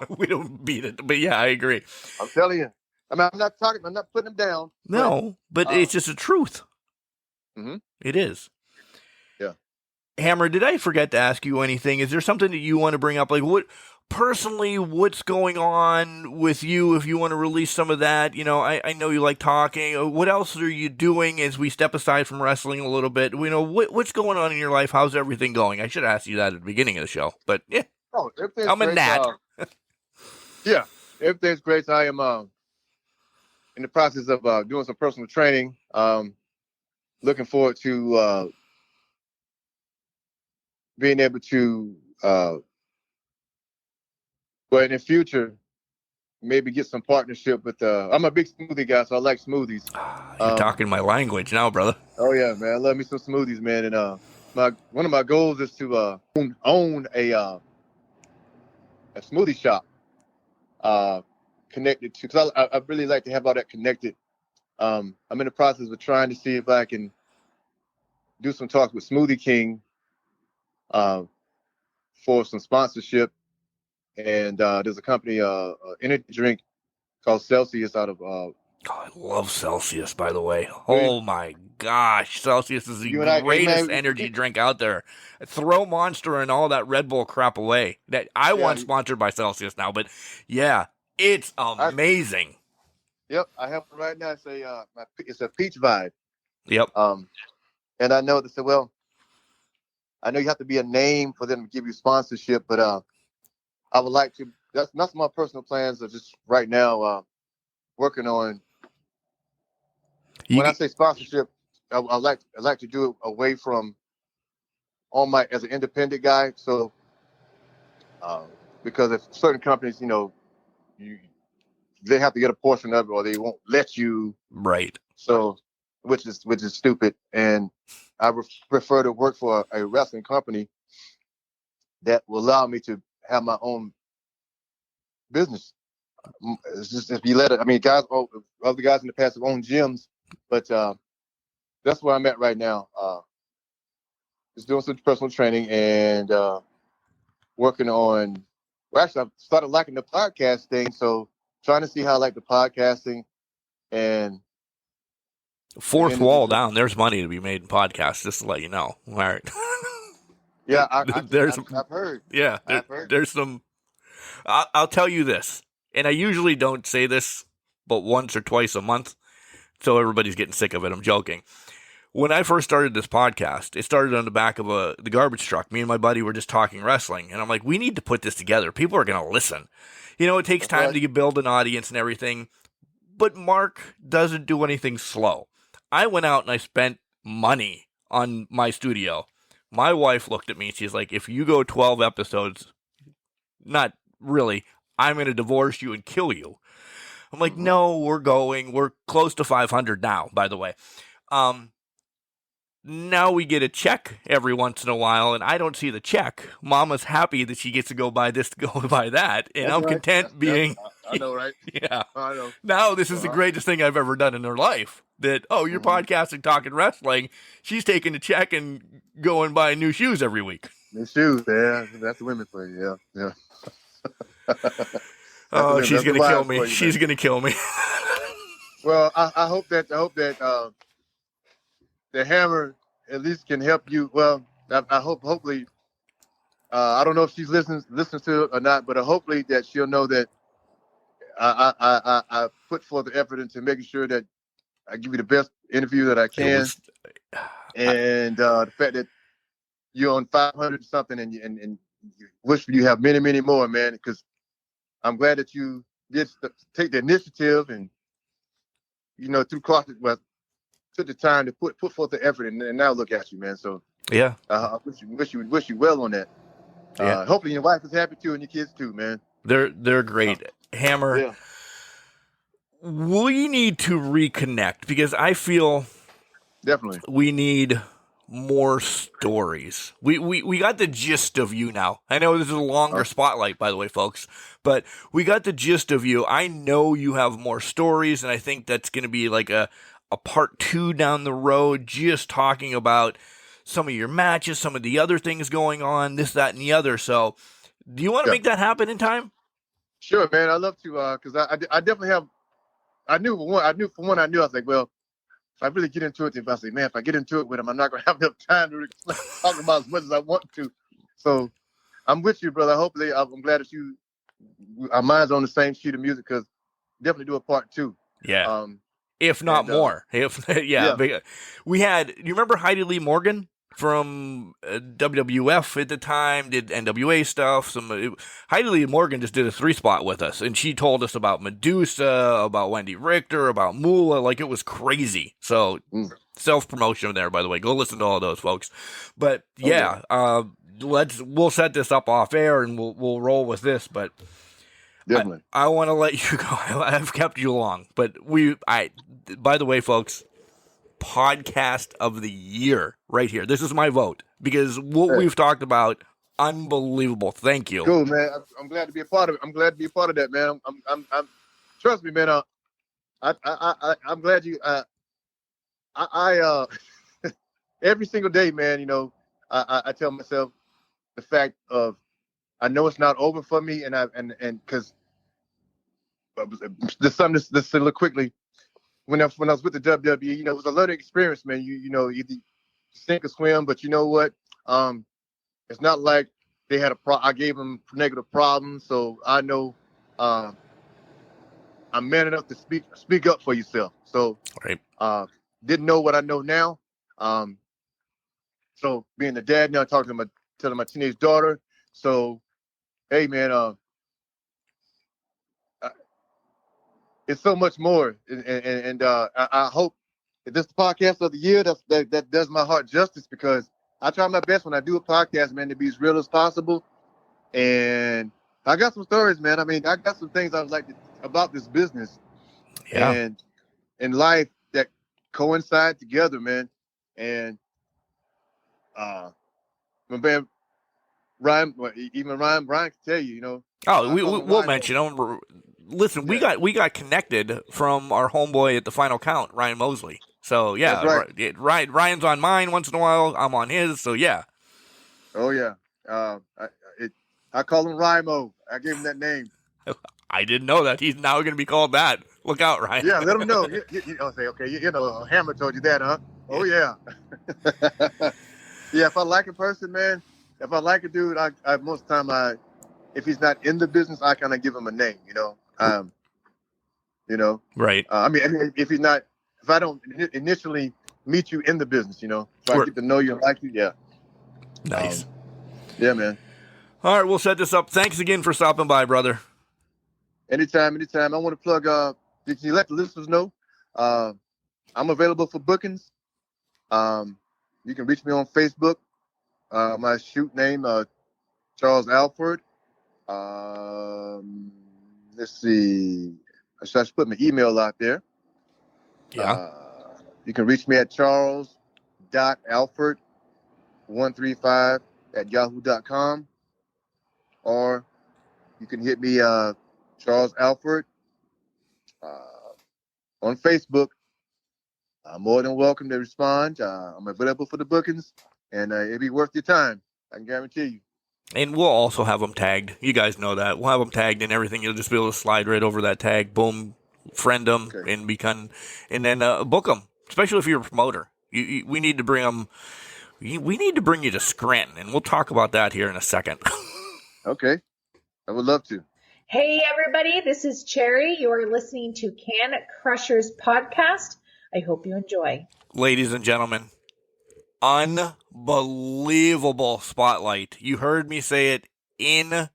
We don't beat it, but yeah, I agree. I'm telling you. I mean, I'm not putting him down. No, but it's just the truth. Mm-hmm. It is. Yeah. Hammer, did I forget to ask you anything? Is there something that you want to bring up? Like what's going on with you if you want to release some of that? I know you like talking. What else are you doing as we step aside from wrestling a little bit? What's going on in your life? How's everything going? I should ask you that at the beginning of the show, but yeah. Oh, I'm a gnat. Yeah, everything's great. I am in the process of doing some personal training. Looking forward to being able to, in the future, maybe get some partnership with. I'm a big smoothie guy, so I like smoothies. You're talking my language now, brother. Oh yeah, man, I love me some smoothies, man. And one of my goals is to own a smoothie shop. Connected to, because I really like to have all that connected. I'm in the process of trying to see if I can do some talks with Smoothie King for some sponsorship. And there's a company, energy drink called Celsius out of. I love Celsius, by the way. Oh my gosh, Celsius is the greatest energy drink out there. Throw Monster and all that Red Bull crap away. That I want sponsored by Celsius now, but yeah, it's amazing. Yep, I have it right now. It's a peach vibe. Yep. And I know they said, well, I know you have to be a name for them to give you sponsorship, but I would like to. That's my personal plans. Are just right now working on. When I say sponsorship, I like to do it away from as an independent guy. So, because if certain companies, they have to get a portion of it, or they won't let you. Right. So, which is stupid, and I prefer to work for a wrestling company that will allow me to have my own business. It's just if you let it. I mean, other guys in the past have owned gyms, but that's where I'm at right now. Just doing some personal training and working on. Well, actually, I've started liking the podcast thing, so trying to see how I like the podcasting and Fourth wall down. There's money to be made in podcasts. Just to let you know. All right. Yeah, I've heard. Yeah, I've heard. There's some. I'll tell you this, and I usually don't say this, but once or twice a month, so everybody's getting sick of it. I'm joking. When I first started this podcast, it started on the back of the garbage truck. Me and my buddy were just talking wrestling, and I'm like, we need to put this together. People are going to listen. You know, it takes time to build an audience and everything, but Mark doesn't do anything slow. I went out and I spent money on my studio. My wife looked at me and she's like, if you go 12 episodes, not really, I'm going to divorce you and kill you. I'm like, no, we're close to 500 now, by the way. Now we get a check every once in a while, and I don't see the check. Mama's happy that she gets to go buy this, to go buy that, and I'm content being. I know, right? Yeah, I know. Now this is the greatest thing I've ever done in her life. That you're podcasting, talking wrestling. She's taking the check and going buying new shoes every week. New shoes, yeah. That's the women for you, yeah. Oh, she's gonna kill me. She's gonna kill me. Well, I hope that the hammer at least can help you. Well, I hopefully, I don't know if she's listens to it or not, but hopefully that she'll know that I put forth the effort into making sure that I give you the best interview that I can. And the fact that you're on 500 something and wish you have many, many more, man, because I'm glad that you did take the initiative and, took the time to put forth the effort, and now look at you, man. So yeah, I wish you well on that. Yeah. Hopefully your wife is happy too, and your kids too, man. They're great. Hammer. Yeah. We need to reconnect because I feel definitely we need more stories. We got the gist of you now. I know this is a longer spotlight, by the way, folks, but we got the gist of you. I know you have more stories, and I think that's going to be like a part 2 down the road, just talking about some of your matches, some of the other things going on, this, that, and the other. So do you want to make that happen in time? Sure, man. I'd love to, because I definitely have. I knew I was like, well, if I really get into it, if I get into it with him, I'm not going to have enough time to talk about as much as I want to. So I'm with you, brother. Hopefully, I'm glad that our minds on the same sheet of music, because definitely do a part 2. Yeah. If not more. We had, you remember Heidi Lee Morgan from WWF at the time, did NWA stuff. Heidi Lee Morgan just did a 3-spot with us, and she told us about Medusa, about Wendy Richter, about Moolah. Like, it was crazy. So self-promotion there, by the way. Go listen to all those, folks. But yeah, we'll set this up off air and we'll roll with this, but definitely. I want to let you go. I've kept you long, but by the way, folks, podcast of the year right here. This is my vote because what we've talked about, unbelievable. Thank you. Cool, man. I'm glad to be a part of it. I'm glad to be a part of that, man. I'm trust me, man. I'm glad you. Every single day, man. I tell myself the fact of I know it's not over for me, and because there's something to say look quickly. When I was with the WWE, it was a learning experience, man. You either sink or swim, but you know what? It's not like they had I gave them negative problems, so I know I'm man enough to speak up for yourself. So didn't know what I know now. So being a dad now, telling my teenage daughter. So, hey, man, it's so much more, and I hope that this podcast of the year that does my heart justice, because I try my best when I do a podcast, man, to be as real as possible. And I got some stories, man. I mean, I got some things I would like about this business and in life that coincide together, man. And my man Brian can tell you, Oh, I call him we'll Rhino. mention him. Listen, Yeah. we got connected from our homeboy at the Final Count, Ryan Mosley. So yeah, That's right. Ryan's on mine once in a while. I'm on his. So yeah. Oh yeah. I call him Rhymo. I gave him that name. I didn't know that. He's now going to be called that. Look out, Ryan. Yeah, let him know. I'll say, okay, Hammer told you that, huh? Oh yeah. Yeah, if I like a person, man, if I like a dude, I most of the time if he's not in the business, I kind of give him a name, Right. I mean, if I don't initially meet you in the business, so I get to know you and like you, yeah. Nice. Yeah, man. All right, we'll set this up. Thanks again for stopping by, brother. Anytime. I want to plug, did you let the listeners know? I'm available for bookings. You can reach me on Facebook. My shoot name, Charles Alford. Let's see. I should put my email out there. Yeah. You can reach me at charles.alford135@yahoo.com. Or you can hit me, Charles Alford, on Facebook. I'm more than welcome to respond. I'm available for the bookings, and it'll be worth your time. I can guarantee you. And we'll also have them tagged. You guys know that. We'll have them tagged and everything. You'll just be able to slide right over that tag. Boom. Friend them and and then book them. Especially if you're a promoter. We need to bring them. We need to bring you to Scranton, and we'll talk about that here in a second. Okay. I would love to. Hey, everybody. This is Cherry. You're listening to Can Crushers Podcast. I hope you enjoy. Ladies and gentlemen, unbelievable spotlight. You heard me say it in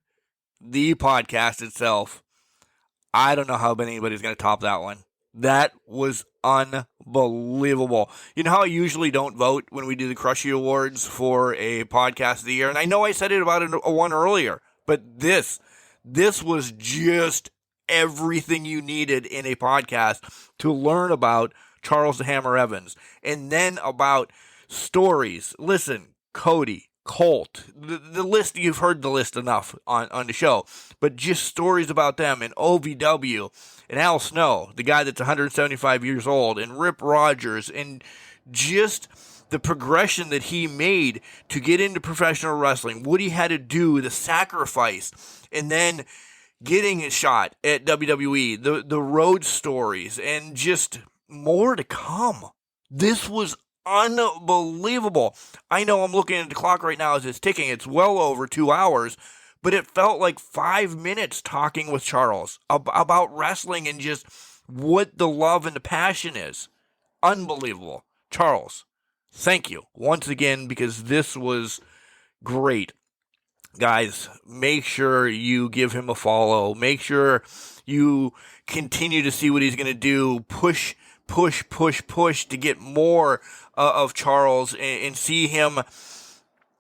the podcast itself. I don't know how anybody's going to top that one. That was unbelievable. You know how I usually don't vote when we do the Crushy Awards for a podcast of the year? And I know I said it about one earlier, but this was just everything you needed in a podcast to learn about Charles the Hammer Evans. And then about stories. Listen, Cody, Colt, the list, you've heard the list enough on the show, but just stories about them, and OVW, and Al Snow, the guy that's 175 years old, and Rip Rogers, and just the progression that he made to get into professional wrestling, what he had to do, the sacrifice, and then getting a shot at WWE, the road stories, and just more to come. This was unbelievable. I know I'm looking at the clock right now as it's ticking. It's well over 2 hours, but it felt like 5 minutes talking with Charles about wrestling and just what the love and the passion is. Unbelievable. Charles, thank you once again, because this was great. Guys, make sure you give him a follow. Make sure you continue to see what he's going to do. Push to get more of Charles and see him,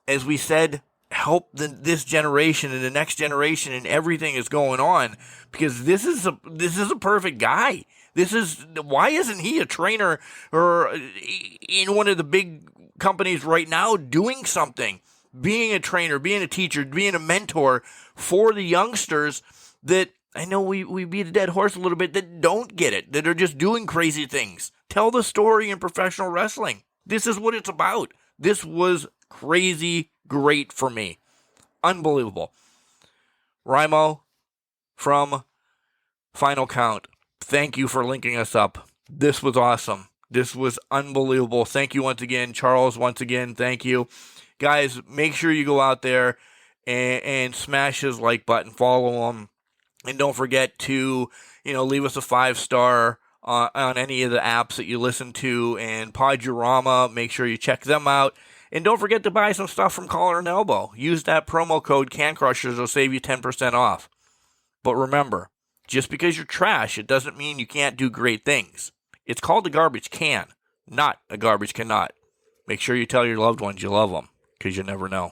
as we said, help this generation and the next generation and everything is going on, because this is a perfect guy. Why isn't he a trainer or in one of the big companies right now doing something, being a trainer, being a teacher, being a mentor for the youngsters that, I know we beat a dead horse a little bit, that don't get it, that are just doing crazy things. Tell the story in professional wrestling. This is what it's about. This was crazy great for me. Unbelievable. Rhymo from Final Count, thank you for linking us up. This was awesome. This was unbelievable. Thank you once again. Charles, once again, thank you. Guys, make sure you go out there and smash his like button. Follow him. And don't forget to, leave us a 5-star on any of the apps that you listen to. And Podurama, make sure you check them out. And don't forget to buy some stuff from Collar and Elbow. Use that promo code CANCRUSHERS. It'll save you 10% off. But remember, just because you're trash, it doesn't mean you can't do great things. It's called a garbage can, not a garbage cannot. Make sure you tell your loved ones you love them, because you never know.